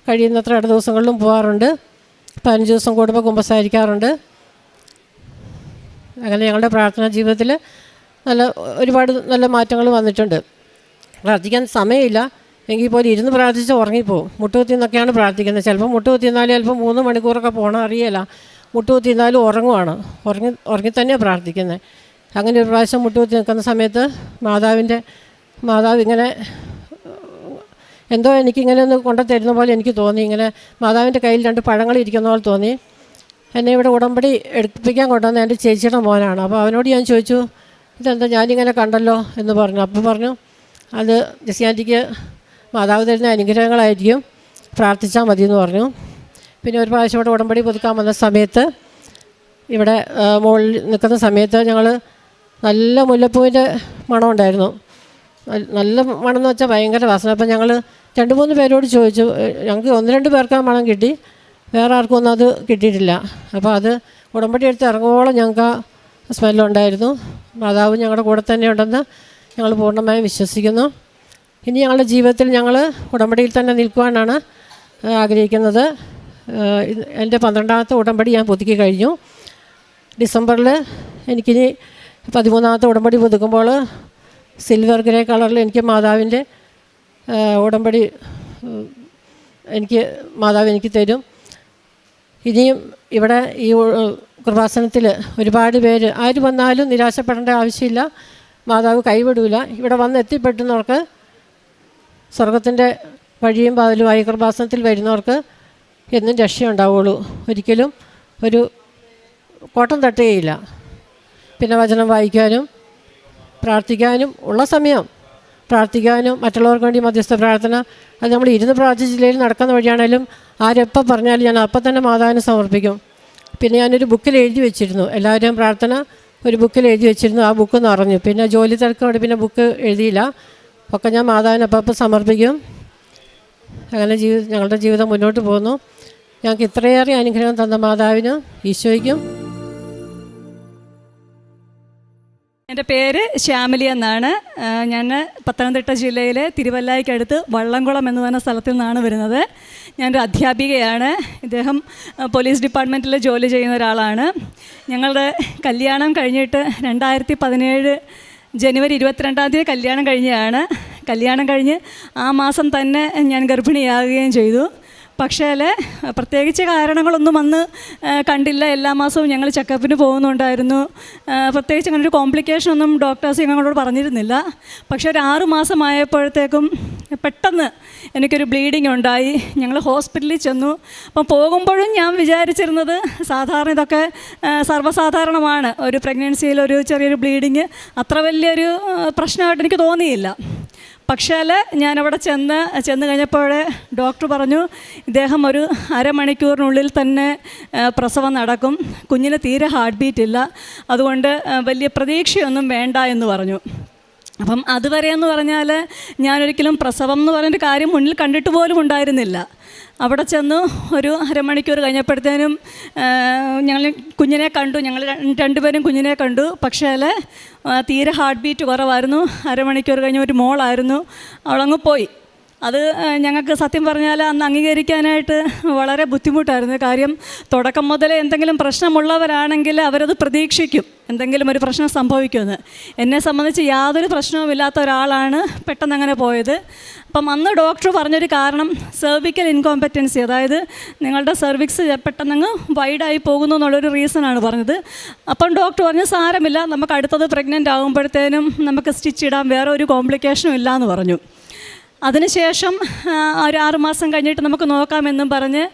കഴിയുന്നത്ര ഇട ദിവസങ്ങളിലും പോകാറുണ്ട്. 15 ദിവസം കൂടുമ്പോൾ കുമ്പസാരിക്കാറുണ്ട്. അങ്ങനെ ഞങ്ങളുടെ പ്രാർത്ഥനാ ജീവിതത്തിൽ ഒരുപാട് നല്ല മാറ്റങ്ങൾ വന്നിട്ടുണ്ട്. പ്രാർത്ഥിക്കാൻ സമയമില്ല എങ്കിൽ പോലും ഇരുന്ന് പ്രാർത്ഥിച്ച് ഉറങ്ങിപ്പോവും. മുട്ടുകുത്തി നിന്നൊക്കെയാണ് പ്രാർത്ഥിക്കുന്നത്. ചിലപ്പോൾ മുട്ടുകുത്തി നിന്നാലും ചിലപ്പോൾ 3 മണിക്കൂറൊക്കെ പോകണം, അറിയില്ല. മുട്ടുകുത്തി നിന്നാലും ഉറങ്ങി തന്നെയാണ് പ്രാർത്ഥിക്കുന്നത്. അങ്ങനെ ഒരു പ്രാവശ്യം മുട്ടുകുത്തി നിൽക്കുന്ന സമയത്ത് മാതാവ് ഇങ്ങനെ എന്തോ എനിക്കിങ്ങനെ ഒന്ന് കൊണ്ടു തരുന്ന പോലെ എനിക്ക് തോന്നി. ഇങ്ങനെ മാതാവിൻ്റെ കയ്യിൽ 2 പഴങ്ങൾ ഇരിക്കുന്ന പോലെ തോന്നി. എന്നെ ഇവിടെ ഉടമ്പടി എടുപ്പിക്കാൻ കൊണ്ടുവന്ന എൻ്റെ ചേച്ചിയുടെ മോനാണ്. അപ്പോൾ അവനോട് ഞാൻ ചോദിച്ചു, ഇതെന്താ ഞാനിങ്ങനെ കണ്ടല്ലോ എന്ന് പറഞ്ഞു. അപ്പോൾ പറഞ്ഞു, അത് ജെസ്സി ആൻറ്റിക്ക് മാതാവ് തരുന്ന അനുഗ്രഹങ്ങളായിരിക്കും, പ്രാർത്ഥിച്ചാൽ മതി എന്ന് പറഞ്ഞു. പിന്നെ ഒരു പ്രാവശ്യം ഇവിടെ ഉടമ്പടി പുതുക്കാൻ വന്ന സമയത്ത് ഇവിടെ മുകളിൽ നിൽക്കുന്ന സമയത്ത് ഞങ്ങൾ നല്ല മുല്ലപ്പൂവിൻ്റെ മണമുണ്ടായിരുന്നു. നല്ല മണം എന്ന് വെച്ചാൽ ഭയങ്കര വാസന. അപ്പം ഞങ്ങൾ 2-3 പേരോട് ചോദിച്ചു. ഞങ്ങൾക്ക് 1-2 പേർക്ക് ആ മണം കിട്ടി, വേറെ ആർക്കും ഒന്നും അത് കിട്ടിയിട്ടില്ല. അപ്പോൾ അത് ഉടമ്പടി എടുത്ത് ഇറങ്ങുമ്പോഴും ഞങ്ങൾക്ക് ആ സ്മെല്ലുണ്ടായിരുന്നു. മാതാവ് ഞങ്ങളുടെ കൂടെ തന്നെ ഉണ്ടെന്ന് ഞങ്ങൾ പൂർണ്ണമായും വിശ്വസിക്കുന്നു. ഇനി ഞങ്ങളുടെ ജീവിതത്തിൽ ഞങ്ങൾ ഉടമ്പടിയിൽ തന്നെ നിൽക്കുവാനാണ് ആഗ്രഹിക്കുന്നത്. എൻ്റെ 12ാമത്തെ ഉടമ്പടി ഞാൻ പുതുക്കി കഴിഞ്ഞു. ഡിസംബറിൽ എനിക്കിനി 13ാമത്തെ ഉടമ്പടി പുതുക്കുമ്പോൾ സിൽവർ ഗ്രേ കളറിൽ എനിക്ക് മാതാവിൻ്റെ ഉടമ്പടി മാതാവ് എനിക്ക് തരും. ഇനിയും ഇവിടെ ഈ കൃപാസനത്തിൽ ഒരുപാട് പേര് ആര് വന്നാലും നിരാശപ്പെടേണ്ട ആവശ്യമില്ല. മാതാവ് കൈവിടില്ല. ഇവിടെ വന്ന് എത്തിപ്പെട്ടുന്നവർക്ക് സ്വർഗത്തിൻ്റെ വഴിയും വാതിലുമായി കൃപാസനത്തിൽ വരുന്നവർക്ക് എന്നും രക്ഷയുണ്ടാവുള്ളൂ. ഒരിക്കലും ഒരു കോട്ടം തട്ടുകയില്ല. പിന്നെ വചനം വായിക്കാനും പ്രാർത്ഥിക്കാനും ഉള്ള സമയം പ്രാർത്ഥിക്കാനും മറ്റുള്ളവർക്ക് വേണ്ടി മധ്യസ്ഥ പ്രാർത്ഥന അത് നമ്മൾ ഇരുന്ന് പ്രാർത്ഥിച്ചില്ലെങ്കിൽ നടക്കുന്ന വഴിയാണെങ്കിലും ആരെപ്പം പറഞ്ഞാലും ഞാൻ അപ്പം തന്നെ മാതാവിന് സമർപ്പിക്കും. പിന്നെ ഞാനൊരു ബുക്കിൽ എഴുതി വെച്ചിരുന്നു, എല്ലാവരും പ്രാർത്ഥന ഒരു ബുക്കിൽ എഴുതി വെച്ചിരുന്നു. ആ ബുക്ക് നിറഞ്ഞു. പിന്നെ ജോലി തിരക്കോടെ പിന്നെ ബുക്ക് എഴുതിയില്ല. ഒക്കെ ഞാൻ മാതാവിന് അപ്പം സമർപ്പിക്കും. അങ്ങനെ ഞങ്ങളുടെ ജീവിതം മുന്നോട്ട് പോകുന്നു. ഞങ്ങൾക്ക് ഇത്രയേറെ അനുഗ്രഹം തന്ന മാതാവിന് ഈശോയ്ക്കും. എൻ്റെ പേര് ശ്യാമിലി എന്നാണ്. ഞാൻ പത്തനംതിട്ട ജില്ലയിലെ തിരുവല്ലായ്ക്കടുത്ത് വള്ളംകുളം എന്ന് പറഞ്ഞ സ്ഥലത്തിൽ നിന്നാണ് വരുന്നത്. ഞാനൊരു അധ്യാപികയാണ്. ഇദ്ദേഹം പോലീസ് ഡിപ്പാർട്ട്മെൻറ്റിൽ ജോലി ചെയ്യുന്ന ഒരാളാണ്. ഞങ്ങളുടെ കല്യാണം കഴിഞ്ഞിട്ട് 2017 ജനുവരി 22 കല്യാണം കഴിഞ്ഞതാണ്. കല്യാണം കഴിഞ്ഞ് ആ മാസം തന്നെ ഞാൻ ഗർഭിണിയാകുകയും ചെയ്തു. പക്ഷേ പ്രത്യേകിച്ച് കാരണങ്ങളൊന്നും അന്ന് കണ്ടില്ല. എല്ലാ മാസവും ഞങ്ങൾ ചെക്കപ്പിന് പോകുന്നുണ്ടായിരുന്നു. പ്രത്യേകിച്ച് അങ്ങനൊരു കോംപ്ലിക്കേഷനൊന്നും ഡോക്ടേഴ്സ് ഞങ്ങളോട് പറഞ്ഞിരുന്നില്ല. പക്ഷേ ഒരു 6 മാസമായപ്പോഴത്തേക്കും പെട്ടെന്ന് എനിക്കൊരു ബ്ലീഡിങ് ഉണ്ടായി. ഞങ്ങൾ ഹോസ്പിറ്റലിൽ ചെന്നു. അപ്പം പോകുമ്പോഴും ഞാൻ വിചാരിച്ചിരുന്നത് സാധാരണ ഇതൊക്കെ സർവ്വസാധാരണമാണ്. ഒരു പ്രഗ്നൻസിയിൽ ഒരു ചെറിയൊരു ബ്ലീഡിങ് അത്ര വലിയൊരു പ്രശ്നമായിട്ട് എനിക്ക് തോന്നിയില്ല. പക്ഷേ ഞാനവിടെ ചെന്ന് കഴിഞ്ഞപ്പോൾ ഡോക്ടർ പറഞ്ഞു, ഇദ്ദേഹം ഒരു അരമണിക്കൂറിനുള്ളിൽ തന്നെ പ്രസവം നടക്കും, കുഞ്ഞിന് തീരെ ഹാർട്ട് ബീറ്റ് ഇല്ല, അതുകൊണ്ട് വലിയ പ്രതീക്ഷയൊന്നും വേണ്ട എന്ന് പറഞ്ഞു. അപ്പം അതുവരെ എന്ന് പറഞ്ഞാൽ ഞാനൊരിക്കലും പ്രസവം എന്ന് പറയുന്നൊരു കാര്യം മുന്നിൽ കണ്ടിട്ട് പോലും ഉണ്ടായിരുന്നില്ല. അവിടെ ചെന്നു ഒരു അരമണിക്കൂർ കഴിഞ്ഞപ്പോഴത്തേനും ഞങ്ങൾ കുഞ്ഞിനെ കണ്ടു. ഞങ്ങൾ 2 പേരും കുഞ്ഞിനെ കണ്ടു. പക്ഷേ തീരെ ഹാർട്ട് ബീറ്റ് കുറവായിരുന്നു. അരമണിക്കൂർ കഴിഞ്ഞ ഒരു മോളായിരുന്നു. അവളങ്ങ് പോയി. അത് ഞങ്ങൾക്ക് സത്യം പറഞ്ഞാൽ അന്ന് അംഗീകരിക്കാനായിട്ട് വളരെ ബുദ്ധിമുട്ടായിരുന്നു. കാര്യം തുടക്കം മുതലേ എന്തെങ്കിലും പ്രശ്നമുള്ളവരാണെങ്കിൽ അവരത് പ്രതീക്ഷിക്കും എന്തെങ്കിലും ഒരു പ്രശ്നം സംഭവിക്കുമെന്ന്. എന്നെ സംബന്ധിച്ച് യാതൊരു പ്രശ്നവുമില്ലാത്ത ഒരാളാണ് പെട്ടെന്ന് അങ്ങനെ പോയത്. അപ്പം അന്ന് ഡോക്ടർ പറഞ്ഞൊരു കാരണം സെർവിക്കൽ ഇൻകോമ്പറ്റൻസി, അതായത് നിങ്ങളുടെ സെർവിക്സ് പെട്ടെന്നങ്ങ് വൈഡായി പോകുന്നു എന്നുള്ളൊരു റീസണാണ് പറഞ്ഞത്. അപ്പം ഡോക്ടർ പറഞ്ഞു, സാരമില്ല, നമുക്ക് അടുത്തത് പ്രഗ്നൻ്റ് ആകുമ്പോഴത്തേനും നമുക്ക് സ്റ്റിച്ച് ഇടാം, വേറെ ഒരു കോംപ്ലിക്കേഷനും ഇല്ല എന്ന് പറഞ്ഞു. അതിനുശേഷം ഒരു 6 മാസം കഴിഞ്ഞിട്ട് നമുക്ക് നോക്കാമെന്നും പറഞ്ഞ്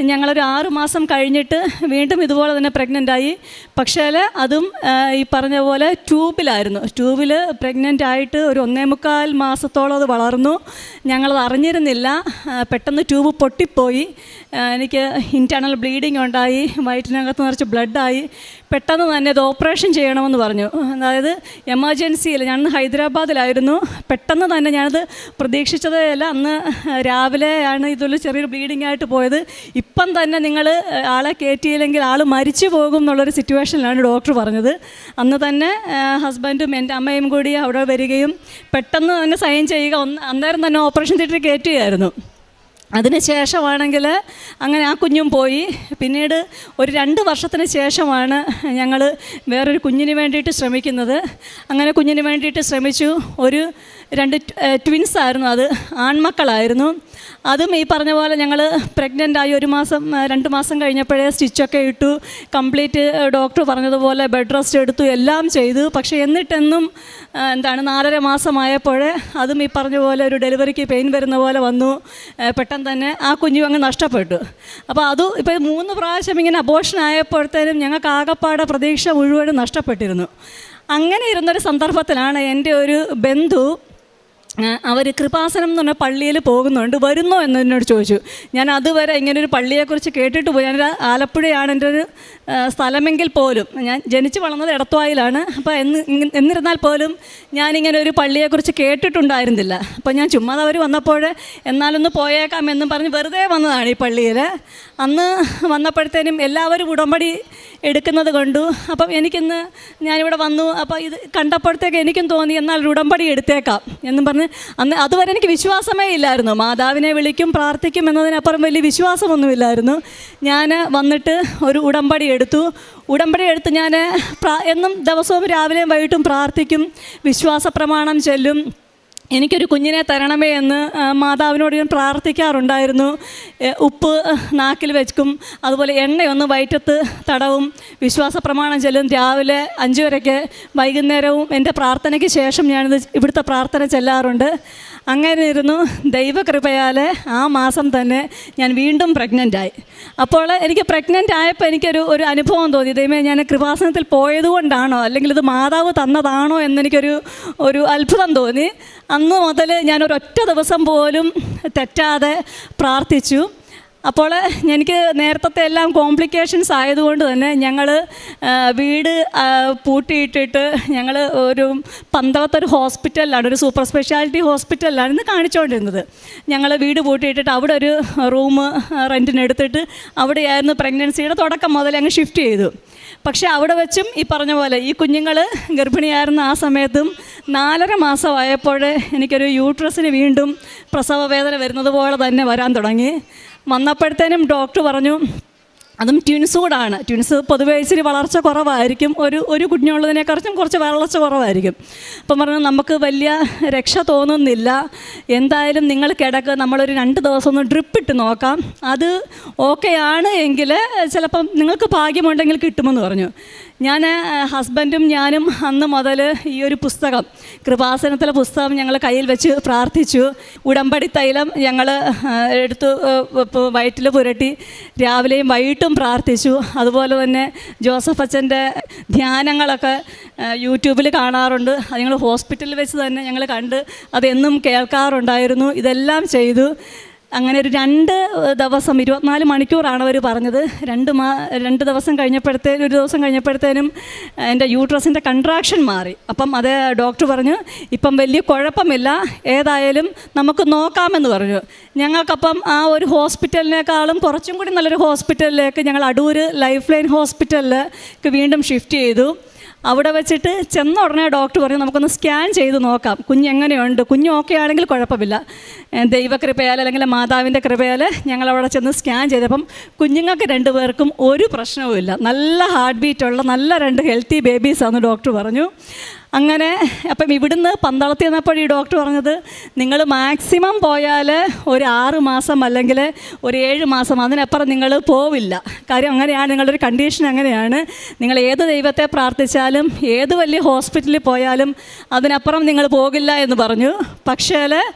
ഞങ്ങളൊരു 6 മാസം കഴിഞ്ഞിട്ട് വീണ്ടും ഇതുപോലെ തന്നെ പ്രഗ്നൻ്റായി. പക്ഷേ അതും ഈ പറഞ്ഞ പോലെ ട്യൂബിൽ പ്രഗ്നൻ്റ് ആയിട്ട് ഒരു 1.25 മാസത്തോളം അത് വളർന്നു. ഞങ്ങളത് അറിഞ്ഞിരുന്നില്ല. പെട്ടെന്ന് ട്യൂബ് പൊട്ടിപ്പോയി. എനിക്ക് ഇൻറ്റേർണൽ ബ്ലീഡിങ് ഉണ്ടായി, വയറ്റിനകത്ത് നിറച്ച് ബ്ലഡായി. പെട്ടെന്ന് തന്നെ ഇത് ഓപ്പറേഷൻ ചെയ്യണമെന്ന് പറഞ്ഞു. അതായത് എമർജൻസിയിൽ, ഞാൻ ഹൈദരാബാദിലായിരുന്നു. പെട്ടെന്ന് തന്നെ ഞാനത് പ്രതീക്ഷിച്ചതേ അല്ല. അന്ന് രാവിലെയാണ് ഇതൊരു ചെറിയൊരു ബ്ലീഡിങ് ആയിട്ട് പോയത്. ഇപ്പം തന്നെ നിങ്ങൾ ആളെ കയറ്റിയില്ലെങ്കിൽ ആൾ മരിച്ചു പോകും എന്നുള്ളൊരു സിറ്റുവേഷനിലാണ് ഡോക്ടർ പറഞ്ഞത്. അന്ന് തന്നെ ഹസ്ബൻഡും എൻ്റെ അമ്മയും കൂടി അവിടെ വരികയും പെട്ടെന്ന് തന്നെ സൈൻ ചെയ്യുക, അന്നേരം തന്നെ ഓപ്പറേഷൻ തിയേറ്ററിൽ കയറ്റുകയായിരുന്നു. അതിന് ശേഷമാണെങ്കിൽ അങ്ങനെ ആ കുഞ്ഞും പോയി. പിന്നീട് ഒരു 2 വർഷത്തിന് ശേഷമാണ് ഞങ്ങൾ വേറൊരു കുഞ്ഞിന് വേണ്ടിയിട്ട് ശ്രമിക്കുന്നത്. അങ്ങനെ കുഞ്ഞിന് വേണ്ടിയിട്ട് ശ്രമിച്ചു. 2 ട്വിൻസ് ആയിരുന്നു, അത് ആൺമക്കളായിരുന്നു. അതും ഈ പറഞ്ഞ പോലെ ഞങ്ങൾ പ്രഗ്നൻ്റായി 2 മാസം കഴിഞ്ഞപ്പോഴേ സ്റ്റിച്ചൊക്കെ ഇട്ടു. കംപ്ലീറ്റ് ഡോക്ടർ പറഞ്ഞതുപോലെ ബെഡ് റെസ്റ്റ് എടുത്തു, എല്ലാം ചെയ്തു. പക്ഷേ എന്നിട്ടെന്നും 4.5 മാസമായപ്പോഴേ അതും ഈ പറഞ്ഞ പോലെ ഒരു ഡെലിവറിക്ക് പെയിൻ വരുന്ന പോലെ വന്നു. പെട്ടെന്ന് തന്നെ ആ കുഞ്ഞു അങ്ങ് നഷ്ടപ്പെട്ടു. അപ്പോൾ അതും ഇപ്പോൾ 3 പ്രാവശ്യം ഇങ്ങനെ അബോർഷൻ ആയപ്പോഴത്തേനും ഞങ്ങൾക്ക് ആകപ്പാടെ പ്രതീക്ഷ മുഴുവനും നഷ്ടപ്പെട്ടിരുന്നു. അങ്ങനെ ഇരുന്നൊരു സന്ദർഭത്തിലാണ് എൻ്റെ ഒരു ബന്ധു, അവർ കൃപാസനം എന്ന് പറഞ്ഞാൽ പള്ളിയിൽ പോകുന്നുണ്ട്, വരുന്നോ എന്നോട് ചോദിച്ചു. ഞാൻ അതുവരെ ഇങ്ങനൊരു പള്ളിയെക്കുറിച്ച് കേട്ടിട്ട് പോയി. ഞാൻ ആലപ്പുഴയാണ് എൻ്റെ ഒരു സ്ഥലമെങ്കിൽ പോലും, ഞാൻ ജനിച്ച് വളർന്നത് എടത്വായിലാണ്. അപ്പോൾ എന്നിരുന്നാൽ പോലും ഞാനിങ്ങനെ ഒരു പള്ളിയെക്കുറിച്ച് കേട്ടിട്ടുണ്ടായിരുന്നില്ല. അപ്പോൾ ഞാൻ ചുമ്മാ അവർ വന്നപ്പോൾ എന്നാലൊന്ന് പോയേക്കാം എന്നും പറഞ്ഞ് വെറുതെ വന്നതാണ് ഈ പള്ളിയിൽ. അന്ന് വന്നപ്പോഴത്തേനും എല്ലാവരും ഉടമ്പടി എടുക്കുന്നത് കണ്ടു. അപ്പം എനിക്കിന്ന് ഞാനിവിടെ വന്നു. അപ്പോൾ ഇത് കണ്ടപ്പോഴത്തേക്ക് എനിക്കും തോന്നി എന്നാൽ ഉടമ്പടി എടുത്തേക്കാം എന്നും പറഞ്ഞ്. അന്ന് അതുവരെ എനിക്ക് വിശ്വാസമേ ഇല്ലായിരുന്നു. മാതാവിനെ വിളിക്കും പ്രാർത്ഥിക്കും എന്നതിനപ്പുറം വലിയ വിശ്വാസമൊന്നുമില്ലായിരുന്നു. ഞാൻ വന്നിട്ട് ഒരു ഉടമ്പടി എടുത്തു. ഞാൻ എന്നും ദിവസവും രാവിലെയും വൈകിട്ടും പ്രാർത്ഥിക്കും, വിശ്വാസ പ്രമാണം ചൊല്ലും. എനിക്കൊരു കുഞ്ഞിനെ തരണമേ എന്ന് മാതാവിനോട് ഞാൻ പ്രാർത്ഥിക്കാറുണ്ടായിരുന്നു. ഉപ്പ് നാക്കിൽ വെക്കും, അതുപോലെ എണ്ണയൊന്ന് വയറ്റത്ത് തടവും, വിശ്വാസ പ്രമാണം ചൊല്ലും. രാവിലെ 5 വരെയ്ക്ക്, വൈകുന്നേരവും എൻ്റെ പ്രാർത്ഥനയ്ക്ക് ശേഷം ഞാനിത് ഇവിടുത്തെ പ്രാർത്ഥന ചെല്ലാറുണ്ട്. അങ്ങനെ ഇരുന്നു. ദൈവകൃപയാൽ ആ മാസം തന്നെ ഞാൻ വീണ്ടും പ്രഗ്നൻ്റായി. അപ്പോൾ എനിക്ക് പ്രഗ്നൻ്റ് ആയപ്പോൾ എനിക്കൊരു അനുഭവം തോന്നി. ദൈവമേ, ഞാൻ കൃപാസനത്തിൽ പോയതുകൊണ്ടാണോ അല്ലെങ്കിൽ ഇത് മാതാവ് തന്നതാണോ എന്നൊരു അത്ഭുതം തോന്നി. അന്ന് മുതൽ ഞാനൊരൊറ്റ ദിവസം പോലും തെറ്റാതെ പ്രാർത്ഥിച്ചു. അപ്പോൾ എനിക്ക് നേരത്തെ എല്ലാം കോംപ്ലിക്കേഷൻസ് ആയതുകൊണ്ട് തന്നെ ഞങ്ങൾ വീട് പൂട്ടിയിട്ടിട്ട് ഞങ്ങൾ ഒരു പന്തളത്തൊരു ഹോസ്പിറ്റലിലാണ്, ഒരു സൂപ്പർ സ്പെഷ്യാലിറ്റി ഹോസ്പിറ്റലിലാണ് ഇന്ന് കാണിച്ചുകൊണ്ടിരുന്നത്. ഞങ്ങൾ വീട് പൂട്ടിയിട്ടിട്ട് അവിടെ ഒരു റൂം റെൻറ്റിനെടുത്തിട്ട് അവിടെയായിരുന്നു പ്രഗ്നൻസിയുടെ തുടക്കം മുതൽ അങ്ങ് ഷിഫ്റ്റ് ചെയ്തു. പക്ഷേ അവിടെ വെച്ചും ഈ പറഞ്ഞ പോലെ ഈ കുഞ്ഞുങ്ങൾ ഗർഭിണിയായിരുന്ന ആ സമയത്തും 4.5 മാസമായപ്പോൾ എനിക്കൊരു യൂട്രസിന് വീണ്ടും പ്രസവ വേദന വരുന്നത് പോലെ തന്നെ വരാൻ തുടങ്ങി. വന്നപ്പോഴത്തേനും ഡോക്ടർ പറഞ്ഞു അതും ട്വിൻസ് കൂടാണ്. ട്വിൻസ് പൊതുവേ ഇച്ചിരി വളർച്ച കുറവായിരിക്കും, ഒരു കുഞ്ഞുള്ളതിനെക്കുറിച്ചും കുറച്ച് വളർച്ച കുറവായിരിക്കും. അപ്പം പറഞ്ഞു നമുക്ക് വലിയ രക്ഷ തോന്നുന്നില്ല, എന്തായാലും നിങ്ങൾ കിടക്ക്, നമ്മളൊരു 2 ദിവസം ഒന്ന് ഡ്രിപ്പ് ഇട്ട് നോക്കാം, അത് ഓക്കെ ആണ് എങ്കിൽ ചിലപ്പം നിങ്ങൾക്ക് ഭാഗ്യമുണ്ടെങ്കിൽ കിട്ടുമെന്ന് പറഞ്ഞു. ഞാൻ ഹസ്ബൻഡും ഞാനും അന്ന് മുതൽ ഈ ഒരു പുസ്തകം, കൃപാസനത്തിലെ പുസ്തകം ഞങ്ങൾ കയ്യിൽ വെച്ച് പ്രാർത്ഥിച്ചു. ഉടമ്പടി തൈലം ഞങ്ങൾ എടുത്ത് വയറ്റിൽ പുരട്ടി രാവിലെയും വൈകിട്ടും പ്രാർത്ഥിച്ചു. അതുപോലെ തന്നെ ജോസഫ് അച്ഛൻ്റെ ധ്യാനങ്ങളൊക്കെ യൂട്യൂബിൽ കാണാറുണ്ട്. അത് ഞങ്ങൾ ഹോസ്പിറ്റലിൽ വെച്ച് തന്നെ ഞങ്ങൾ കണ്ട് അതെന്നും കേൾക്കാറുണ്ടായിരുന്നു. ഇതെല്ലാം ചെയ്തു. അങ്ങനെ ഒരു 2 ദിവസം 24 മണിക്കൂറാണ് അവർ പറഞ്ഞത്. 2 ദിവസം ഒരു ദിവസം കഴിഞ്ഞപ്പോഴത്തേനും എൻ്റെ യൂട്രസിൻ്റെ കൺട്രാക്ഷൻ മാറി. അപ്പം അത് ഡോക്ടർ പറഞ്ഞു ഇപ്പം വലിയ കുഴപ്പമില്ല, ഏതായാലും നമുക്ക് നോക്കാമെന്ന് പറഞ്ഞു. ഞങ്ങൾക്കപ്പം ആ ഒരു ഹോസ്പിറ്റലിനേക്കാളും കുറച്ചും കൂടി നല്ലൊരു ഹോസ്പിറ്റലിലേക്ക് ഞങ്ങൾ അടൂർ ലൈഫ് ലൈൻ ഹോസ്പിറ്റലിലേക്ക് വീണ്ടും ഷിഫ്റ്റ് ചെയ്തു. അവിടെ വെച്ചിട്ട് ചെന്ന ഉടനെ ഡോക്ടർ പറഞ്ഞു നമുക്കൊന്ന് സ്കാൻ ചെയ്ത് നോക്കാം കുഞ്ഞെങ്ങനെയുണ്ട്, കുഞ്ഞ് ഓക്കെ ആണെങ്കിൽ കുഴപ്പമില്ല. ദൈവകൃപയാൽ അല്ലെങ്കിൽ മാതാവിൻ്റെ കൃപയാൽ ഞങ്ങളവിടെ ചെന്ന് സ്കാൻ ചെയ്തപ്പം കുഞ്ഞുങ്ങൾക്ക് 2 പേർക്കും ഒരു പ്രശ്നവുമില്ല, നല്ല ഹാർട്ട് ബീറ്റുള്ള നല്ല 2 ഹെൽത്തി ബേബീസാണെന്ന് ഡോക്ടർ പറഞ്ഞു. അങ്ങനെ അപ്പം ഇവിടുന്ന് പന്തളത്തിൽ നിന്നപ്പോൾ ഈ ഡോക്ടർ പറഞ്ഞത്, നിങ്ങൾ മാക്സിമം പോയാൽ ഒരു 6 മാസം അല്ലെങ്കിൽ ഒരു 7 മാസം, അതിനപ്പുറം നിങ്ങൾ പോവില്ല. കാര്യം അങ്ങനെയാണ്, നിങ്ങളുടെ ഒരു കണ്ടീഷൻ അങ്ങനെയാണ്. നിങ്ങൾ ഏത് ദൈവത്തെ പ്രാർത്ഥിച്ചാലും ഏത് വലിയ ഹോസ്പിറ്റലിൽ പോയാലും അതിനപ്പുറം നിങ്ങൾ പോകില്ല എന്ന് പറഞ്ഞു. പക്ഷേ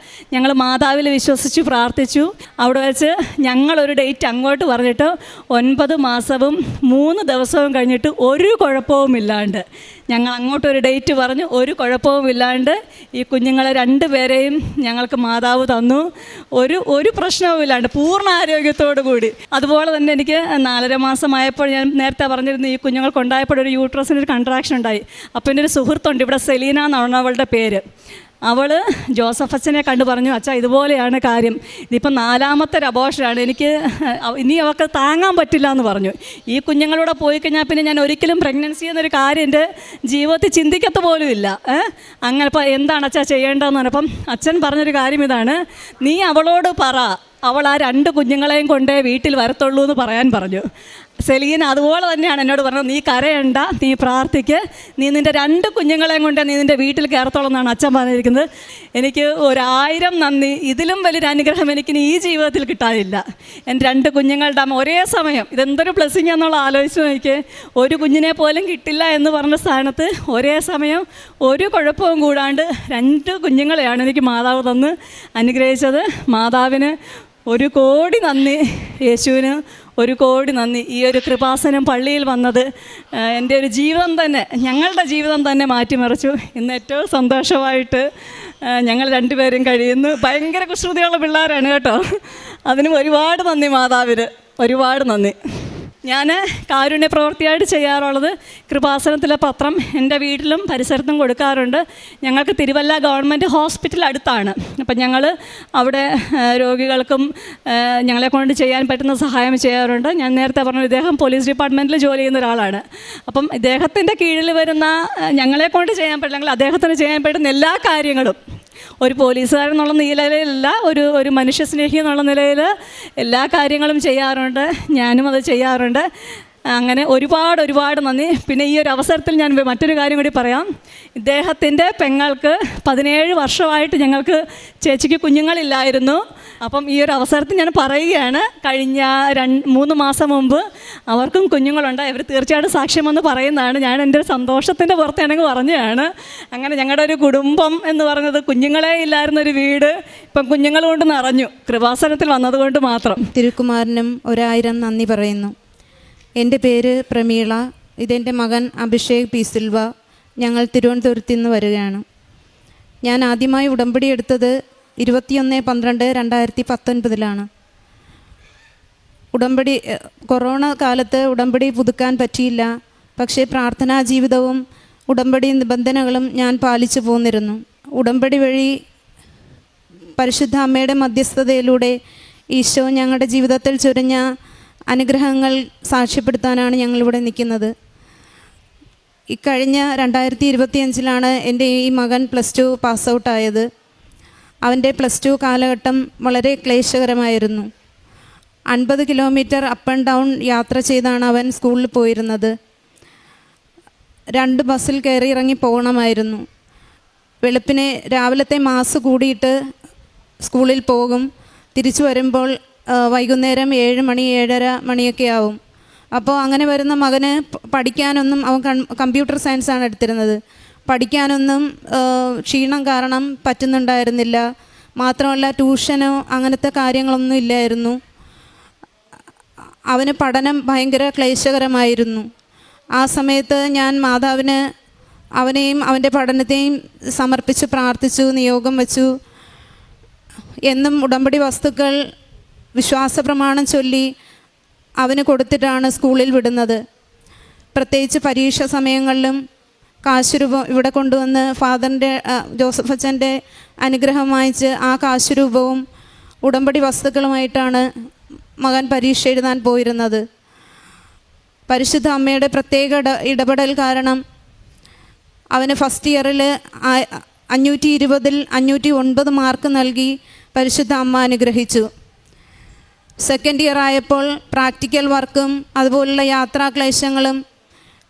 ഞങ്ങൾ മാതാവിൽ വിശ്വസിച്ച് പ്രാർത്ഥിച്ചു. അവിടെ വെച്ച് ഞങ്ങളൊരു ഡേറ്റ് അങ്ങോട്ട് പറഞ്ഞിട്ട് 9 മാസവും 3 ദിവസവും കഴിഞ്ഞിട്ട് ഒരു കുഴപ്പവുമില്ലാണ്ട് ഞങ്ങൾ അങ്ങോട്ടൊരു ഡേറ്റ് പറഞ്ഞു. ഒരു കുഴപ്പവുമില്ലാണ്ട് ഈ കുഞ്ഞുങ്ങളെ 2 പേരെയും ഞങ്ങൾക്ക് മാതാവ് തന്നു. ഒരു പ്രശ്നവുമില്ലാണ്ട് പൂർണ്ണ ആരോഗ്യത്തോടു കൂടി. അതുപോലെ തന്നെ എനിക്ക് 4.5 മാസമായപ്പോൾ, ഞാൻ നേരത്തെ പറഞ്ഞിരുന്നു, ഈ കുഞ്ഞുങ്ങൾക്കുണ്ടായപ്പോൾ ഒരു യൂട്രസിനൊരു കൺട്രാക്ഷൻ ഉണ്ടായി. അപ്പോൾ എൻ്റെ ഒരു സുഹൃത്തുണ്ട് ഇവിടെ, സെലീന എന്നാണ് അവളുടെ പേര്. അവൾ ജോസഫ് അച്ഛനെ കണ്ടു പറഞ്ഞു, അച്ഛാ ഇതുപോലെയാണ് കാര്യം, ഇതിപ്പം 4ാമത്തെ അബോർഷനാണ്, എനിക്ക് ഇനി അവർക്ക് താങ്ങാൻ പറ്റില്ല എന്ന് പറഞ്ഞു. ഈ കുഞ്ഞുങ്ങളൂടെ പോയി കഴിഞ്ഞാൽ പിന്നെ ഞാൻ ഒരിക്കലും പ്രഗ്നൻസി എന്നൊരു കാര്യം എൻ്റെ ജീവിതത്തിൽ ചിന്തിക്കത്ത് പോലും ഇല്ല. അങ്ങനെ ഇപ്പം എന്താണ് അച്ഛാ ചെയ്യേണ്ടതെന്ന് പറഞ്ഞപ്പം അച്ഛൻ പറഞ്ഞൊരു കാര്യം ഇതാണ്, നീ അവളോട് പറ അവൾ ആ 2 കുഞ്ഞുങ്ങളെയും കൊണ്ടേ വീട്ടിൽ വരത്തുള്ളൂ എന്ന് പറയാൻ പറഞ്ഞു. സെലീന അതുപോലെ തന്നെയാണ് എന്നോട് പറഞ്ഞത്, നീ കരയണ്ട, നീ പ്രാർത്ഥിക്ക്, നീ നിൻ്റെ 2 കുഞ്ഞുങ്ങളെയും കൊണ്ട് നീ നിൻ്റെ വീട്ടിൽ കയറത്തോളം എന്നാണ് അച്ഛൻ പറഞ്ഞിരിക്കുന്നത്. എനിക്ക് 1000 നന്ദി. ഇതിലും വലിയൊരു അനുഗ്രഹം എനിക്കിനി ഈ ജീവിതത്തിൽ കിട്ടാനില്ല. എൻ്റെ 2 കുഞ്ഞുങ്ങളുടെ അമ്മ ഒരേ സമയം, ഇതെന്തൊരു ബ്ലെസ്സിങ് എന്നുള്ള ആലോചിച്ച് നോക്കിയേ. ഒരു കുഞ്ഞിനെ പോലും കിട്ടില്ല എന്ന് പറഞ്ഞ സ്ഥാനത്ത് ഒരേ സമയം ഒരു കുഴപ്പവും കൂടാണ്ട് 2 കുഞ്ഞുങ്ങളെയാണ് എനിക്ക് മാതാവ് തന്ന് അനുഗ്രഹിച്ചത്. മാതാവിന് 1 കോടി നന്ദി, യേശുവിന് 1 കോടി നന്ദി. ഈ ഒരു കൃപാസനം പള്ളിയിൽ വന്നത് എൻ്റെ ഒരു ജീവിതം തന്നെ, ഞങ്ങളുടെ ജീവിതം തന്നെ മാറ്റിമറിച്ചു. ഇന്ന് ഏറ്റവും സന്തോഷമായിട്ട് ഞങ്ങൾ 2 പേരും കഴിയുന്നു. ഭയങ്കര കുസൃതിയുള്ള പിള്ളേരാണ് കേട്ടോ. അതിനും ഒരുപാട് നന്ദി മാതാവിന്, ഒരുപാട് നന്ദി. ഞാൻ കാരുണ്യ പ്രവൃത്തിയായിട്ട് ചെയ്യാറുള്ളത് കൃപാസനത്തിലെ പത്രം എൻ്റെ വീട്ടിലും പരിസരത്തും കൊടുക്കാറുണ്ട്. ഞങ്ങൾക്ക് തിരുവല്ല ഗവൺമെൻറ് ഹോസ്പിറ്റൽ അടുത്താണ്. അപ്പം ഞങ്ങൾ അവിടെ രോഗികൾക്കും ഞങ്ങളെ കൊണ്ട് ചെയ്യാൻ പറ്റുന്ന സഹായം ചെയ്യാറുണ്ട്. ഞാൻ നേരത്തെ പറഞ്ഞു, ഇദ്ദേഹം പോലീസ് ഡിപ്പാർട്ട്മെൻറ്റിൽ ജോലി ചെയ്യുന്ന ഒരാളാണ്. അപ്പം ഇദ്ദേഹത്തിൻ്റെ കീഴിൽ വരുന്ന ഞങ്ങളെ കൊണ്ട് ചെയ്യാൻ പറ്റില്ലെങ്കിൽ അദ്ദേഹത്തിന് ചെയ്യാൻ പറ്റുന്ന എല്ലാ കാര്യങ്ങളും ഒരു പോലീസുകാരൻ എന്നുള്ള നിലയിലല്ല, ഒരു മനുഷ്യസ്നേഹി എന്നുള്ള നിലയിൽ എല്ലാ കാര്യങ്ങളും ചെയ്യാറുണ്ട്. ഞാനും അത് ചെയ്യാറുണ്ട്. അങ്ങനെ ഒരുപാട് നന്ദി. പിന്നെ ഈ ഒരു അവസരത്തിൽ ഞാൻ മറ്റൊരു കാര്യം കൂടി പറയാം. ഇദ്ദേഹത്തിൻ്റെ പെങ്ങൾക്ക് 17 വർഷമായിട്ട് ഞങ്ങൾക്ക് ചേച്ചിക്ക് കുഞ്ഞുങ്ങളില്ലായിരുന്നു. അപ്പം ഈ ഒരു അവസരത്തിൽ ഞാൻ പറയുകയാണ്, കഴിഞ്ഞ 3 മാസം മുമ്പ് അവർക്കും കുഞ്ഞുങ്ങളുണ്ട്. ഇവർ തീർച്ചയായിട്ടും സാക്ഷ്യമെന്ന് പറയുന്നതാണ്. ഞാൻ എൻ്റെ ഒരു സന്തോഷത്തിൻ്റെ പുറത്താണെങ്കിൽ പറഞ്ഞതാണ്. അങ്ങനെ ഞങ്ങളുടെ ഒരു കുടുംബം എന്ന് പറഞ്ഞത്, കുഞ്ഞുങ്ങളെ ഇല്ലായിരുന്നൊരു വീട് ഇപ്പം കുഞ്ഞുങ്ങൾ കൊണ്ട് നിറഞ്ഞു, കൃപാസനത്തിൽ വന്നതുകൊണ്ട് മാത്രം. തിരുക്കുമാരനും 1000 നന്ദി പറയുന്നു. എൻ്റെ പേര് പ്രമീള, ഇതെൻ്റെ മകൻ അഭിഷേക് പി സിൽവ. ഞങ്ങൾ തിരുവനന്തപുരത്ത് നിന്ന് വരികയാണ്. ഞാൻ ആദ്യമായി ഉടമ്പടി എടുത്തത് 21/12/2019 ഉടമ്പടി കൊറോണ കാലത്ത് ഉടമ്പടി പുതുക്കാൻ പറ്റിയില്ല. പക്ഷേ പ്രാർത്ഥനാ ജീവിതവും ഉടമ്പടി നിബന്ധനകളും ഞാൻ പാലിച്ചു പോന്നിരുന്നു. ഉടമ്പടി വഴി പരിശുദ്ധ അമ്മയുടെ മധ്യസ്ഥതയിലൂടെ ഈശോ ഞങ്ങളുടെ ജീവിതത്തിൽ ചൊരിഞ്ഞ അനുഗ്രഹങ്ങൾ സാക്ഷ്യപ്പെടുത്താനാണ് ഞങ്ങളിവിടെ നിൽക്കുന്നത്. ഇക്കഴിഞ്ഞ 2025 എൻ്റെ ഈ മകൻ +2 പാസ് ഔട്ടായത്. അവൻ്റെ +2 കാലഘട്ടം വളരെ ക്ലേശകരമായിരുന്നു. 50 കിലോമീറ്റർ അപ്പ് ആൻഡ് ഡൗൺ യാത്ര ചെയ്താണ് അവൻ സ്കൂളിൽ പോയിരുന്നത്. 2 ബസ്സിൽ കയറി ഇറങ്ങി പോകണമായിരുന്നു. വെളുപ്പിനെ രാവിലത്തെ മാസ് കൂടിയിട്ട് സ്കൂളിൽ പോകും. തിരിച്ചു വരുമ്പോൾ വൈകുന്നേരം 7 മണി 7:30 മണിയൊക്കെ ആവും. അപ്പോൾ അങ്ങനെ വരുന്ന മകന് പഠിക്കാനൊന്നും, അവൻ കമ്പ്യൂട്ടർ സയൻസാണ് എടുത്തിരുന്നത്, പഠിക്കാനൊന്നും ക്ഷീണം കാരണം പറ്റുന്നുണ്ടായിരുന്നില്ല. മാത്രമല്ല ട്യൂഷനോ അങ്ങനത്തെ കാര്യങ്ങളൊന്നും ഇല്ലായിരുന്നു. അവന് പഠനം ഭയങ്കര ക്ലേശകരമായിരുന്നു. ആ സമയത്ത് ഞാൻ മാതാവിന് അവനെയും അവൻ്റെ പഠനത്തെയും സമർപ്പിച്ച് പ്രാർത്ഥിച്ചു, നിയോഗം വച്ചു. എന്നും ഉടമ്പടി വസ്തുക്കൾ വിശ്വാസ പ്രമാണം ചൊല്ലി അവന് കൊടുത്തിട്ടാണ് സ്കൂളിൽ വിടുന്നത്. പ്രത്യേകിച്ച് പരീക്ഷ സമയങ്ങളിലും കാശുരൂപം ഇവിടെ കൊണ്ടുവന്ന് ഫാദറിൻ്റെ ജോസഫ് അച്ഛൻ്റെ അനുഗ്രഹം വാങ്ങിച്ച് ആ കാശുരൂപവും ഉടമ്പടി വസ്തുക്കളുമായിട്ടാണ് മകൻ പരീക്ഷ എഴുതാൻ പോയിരുന്നത്. പരിശുദ്ധ അമ്മയുടെ പ്രത്യേക ഇടപെടൽ കാരണം അവന് ഫസ്റ്റ് ഇയറിൽ 520-ൽ 509 മാർക്ക് നൽകി പരിശുദ്ധ അമ്മ അനുഗ്രഹിച്ചു. സെക്കൻഡ് ഇയർ ആയപ്പോൾ പ്രാക്ടിക്കൽ വർക്കും അതുപോലുള്ള യാത്രാക്ലേശങ്ങളും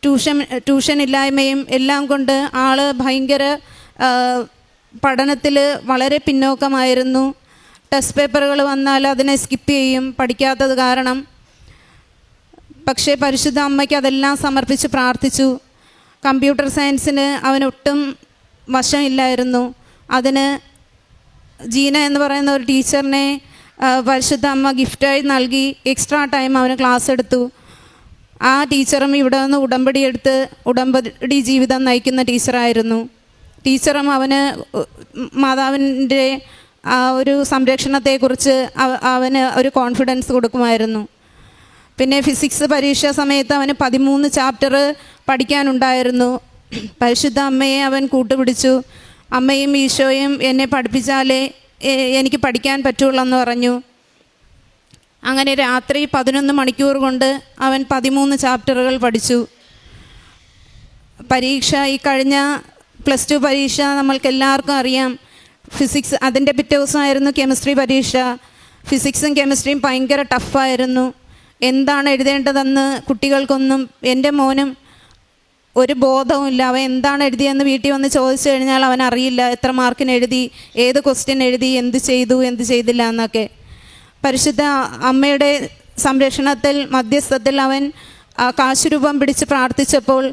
ട്യൂഷൻ ഇല്ലായ്മയും എല്ലാം കൊണ്ട് ആൾ ഭയങ്കര പഠനത്തിൽ വളരെ പിന്നോക്കമായിരുന്നു. ടെസ്റ്റ് പേപ്പറുകൾ വന്നാൽ അതിനെ സ്കിപ്പ് ചെയ്യും, പഠിക്കാത്തത് കാരണം. പക്ഷേ പരിശുദ്ധ അമ്മയ്ക്ക് അതെല്ലാം സമർപ്പിച്ച് പ്രാർത്ഥിച്ചു. കമ്പ്യൂട്ടർ സയൻസിന് അവനൊട്ടും വശമില്ലായിരുന്നു. അതിന് ജീന എന്ന് പറയുന്ന ഒരു ടീച്ചറിനെ പരിശുദ്ധ അമ്മ ഗിഫ്റ്റായി നൽകി എക്സ്ട്രാ ടൈം അവന് ക്ലാസ് എടുത്തു. ആ ടീച്ചറും ഇവിടെ നിന്ന് ഉടമ്പടി ജീവിതം നയിക്കുന്ന ടീച്ചറായിരുന്നു. ടീച്ചറും അവന് മാതാവിൻ്റെ ആ ഒരു സംരക്ഷണത്തെക്കുറിച്ച് അവന് ഒരു കോൺഫിഡൻസ് കൊടുക്കുമായിരുന്നു. പിന്നെ ഫിസിക്സ് പരീക്ഷ സമയത്ത് അവന് 13 ചാപ്റ്റർ പഠിക്കാനുണ്ടായിരുന്നു. പരിശുദ്ധ അമ്മയെ അവൻ കൂട്ടുപിടിച്ചു. അമ്മയും ഈശോയും എന്നെ പഠിപ്പിച്ചാലേ എനിക്ക് പഠിക്കാൻ പറ്റുള്ളൂ എന്ന് പറഞ്ഞു. അങ്ങനെ രാത്രി 11 മണിക്കൂർ കൊണ്ട് അവൻ 13 ചാപ്റ്ററുകൾ പഠിച്ചു. പരീക്ഷ, ഈ കഴിഞ്ഞ +2 പരീക്ഷ നമ്മൾക്കെല്ലാവർക്കും അറിയാം. ഫിസിക്സ്, അതിൻ്റെ പിറ്റേ ദിവസമായിരുന്നു കെമിസ്ട്രി പരീക്ഷ. ഫിസിക്സും കെമിസ്ട്രിയും ഭയങ്കര ടഫായിരുന്നു. എന്താണ് എഴുതേണ്ടതെന്ന് കുട്ടികൾക്കൊന്നും, എൻ്റെ മോനും ഒരു ബോധവുമില്ല. അവൻ എന്താണ് എഴുതിയെന്ന് വീട്ടിൽ വന്ന് ചോദിച്ചു കഴിഞ്ഞാൽ അവൻ അറിയില്ല എത്ര മാർക്കിന് എഴുതി, ഏത് ക്വസ്റ്റ്യൻ എഴുതി, എന്ത് ചെയ്തു, എന്ത് ചെയ്തില്ല എന്നൊക്കെ. പരിശുദ്ധ അമ്മയുടെ സംരക്ഷണത്തിൽ, മധ്യസ്ഥത്തിൽ അവൻ കാശുരൂപം പിടിച്ച് പ്രാർത്ഥിച്ചപ്പോൾ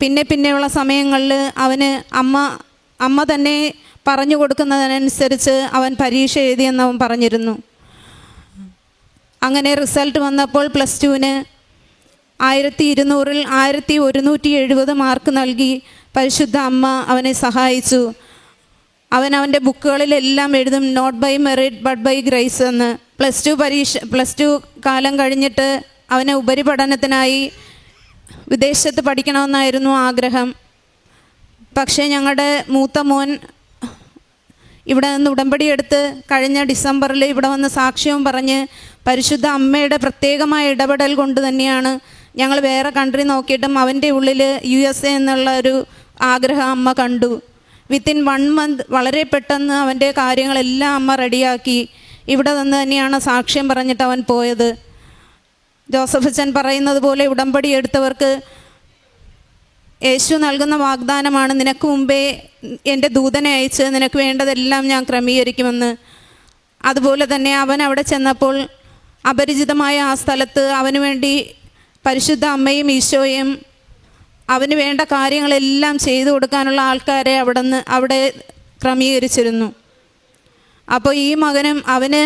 പിന്നെയുള്ള സമയങ്ങളിൽ അവന് അമ്മ തന്നെ പറഞ്ഞു കൊടുക്കുന്നതിനനുസരിച്ച് അവൻ പരീക്ഷ എഴുതിയെന്ന് അവൻ പറഞ്ഞിരുന്നു. അങ്ങനെ റിസൾട്ട് വന്നപ്പോൾ +2-ന് 1200-ൽ 1170 മാർക്ക് നൽകി പരിശുദ്ധ അമ്മ അവനെ സഹായിച്ചു. അവൻ്റെ ബുക്കുകളിലെല്ലാം എഴുതും not by merit but by grace എന്ന്. +2 കാലം കഴിഞ്ഞിട്ട് അവന് ഉപരിപഠനത്തിനായി വിദേശത്ത് പഠിക്കണമെന്നായിരുന്നു ആഗ്രഹം. പക്ഷേ ഞങ്ങളുടെ മൂത്ത മോൻ ഇവിടെ നിന്ന് ഉടമ്പടി എടുത്ത് കഴിഞ്ഞ ഡിസംബറിൽ ഇവിടെ വന്ന് സാക്ഷ്യവും പറഞ്ഞ് പരിശുദ്ധ അമ്മയുടെ പ്രത്യേകമായ ഇടപെടൽ കൊണ്ട് തന്നെയാണ് ഞങ്ങൾ വേറെ കൺട്രി നോക്കിയിട്ടും അവൻ്റെ ഉള്ളിൽ USA എന്നുള്ള ഒരു ആഗ്രഹം അമ്മ കണ്ടു. വിത്തിൻ 1 മന്ത് വളരെ പെട്ടെന്ന് അവൻ്റെ കാര്യങ്ങളെല്ലാം അമ്മ റെഡിയാക്കി. ഇവിടെ നിന്ന് തന്നെയാണ് സാക്ഷ്യം പറഞ്ഞിട്ട് അവൻ പോയത്. ജോസഫ് അച്ഛൻ പറയുന്നത് പോലെ ഉടമ്പടി എടുത്തവർക്ക് യേശു നൽകുന്ന വാഗ്ദാനമാണ്, നിനക്ക് മുമ്പേ എൻ്റെ ദൂതനെ അയച്ച് നിനക്ക് വേണ്ടതെല്ലാം ഞാൻ ക്രമീകരിക്കുമെന്ന്. അതുപോലെ തന്നെ അവൻ അവിടെ ചെന്നപ്പോൾ അപരിചിതമായ ആ സ്ഥലത്ത് അവന് വേണ്ടി പരിശുദ്ധ അമ്മയും ഈശോയും അവന് വേണ്ട കാര്യങ്ങളെല്ലാം ചെയ്തു കൊടുക്കാനുള്ള ആൾക്കാരെ അവിടെ ക്രമീകരിച്ചിരുന്നു. അപ്പോൾ ഈ മകനും അവന്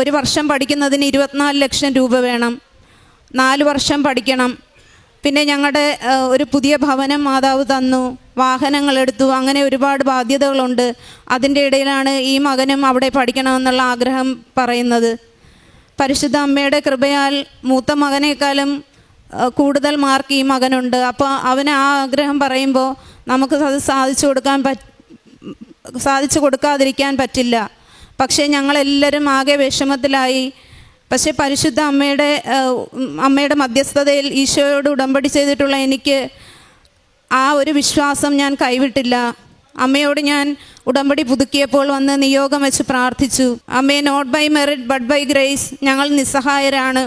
ഒരു വർഷം പഠിക്കുന്നതിന് 24 ലക്ഷം രൂപ വേണം, 4 വർഷം പഠിക്കണം. പിന്നെ ഞങ്ങളുടെ ഒരു പുതിയ ഭവനം മാതാവ് തന്നു, വാഹനങ്ങളെടുത്തു, അങ്ങനെ ഒരുപാട് ബാധ്യതകളുണ്ട്. അതിൻ്റെ ഇടയിലാണ് ഈ മകനും അവിടെ പഠിക്കണമെന്നുള്ള ആഗ്രഹം പറയുന്നത്. പരിശുദ്ധ അമ്മയുടെ കൃപയാൽ മൂത്ത മകനേക്കാളും കൂടുതൽ മാർക്ക് ഈ മകനുണ്ട്. അപ്പോൾ അവന് ആ ആഗ്രഹം പറയുമ്പോൾ നമുക്ക് അത് സാധിച്ചു കൊടുക്കാതിരിക്കാൻ പറ്റില്ല. പക്ഷേ ഞങ്ങളെല്ലാവരും ആകെ വിഷമത്തിലായി. പക്ഷേ പരിശുദ്ധ അമ്മയുടെ മധ്യസ്ഥതയിൽ ഈശോയോട് ഉടമ്പടി ചെയ്തിട്ടുള്ള എനിക്ക് ആ ഒരു വിശ്വാസം ഞാൻ കൈവിട്ടില്ല. അമ്മയോട് ഞാൻ ഉടമ്പടി പുതുക്കിയപ്പോൾ വന്ന് നിയോഗം വെച്ച് പ്രാർത്ഥിച്ചു, അമ്മേ, not by merit but by grace, ഞങ്ങൾ നിസ്സഹായരാണ്.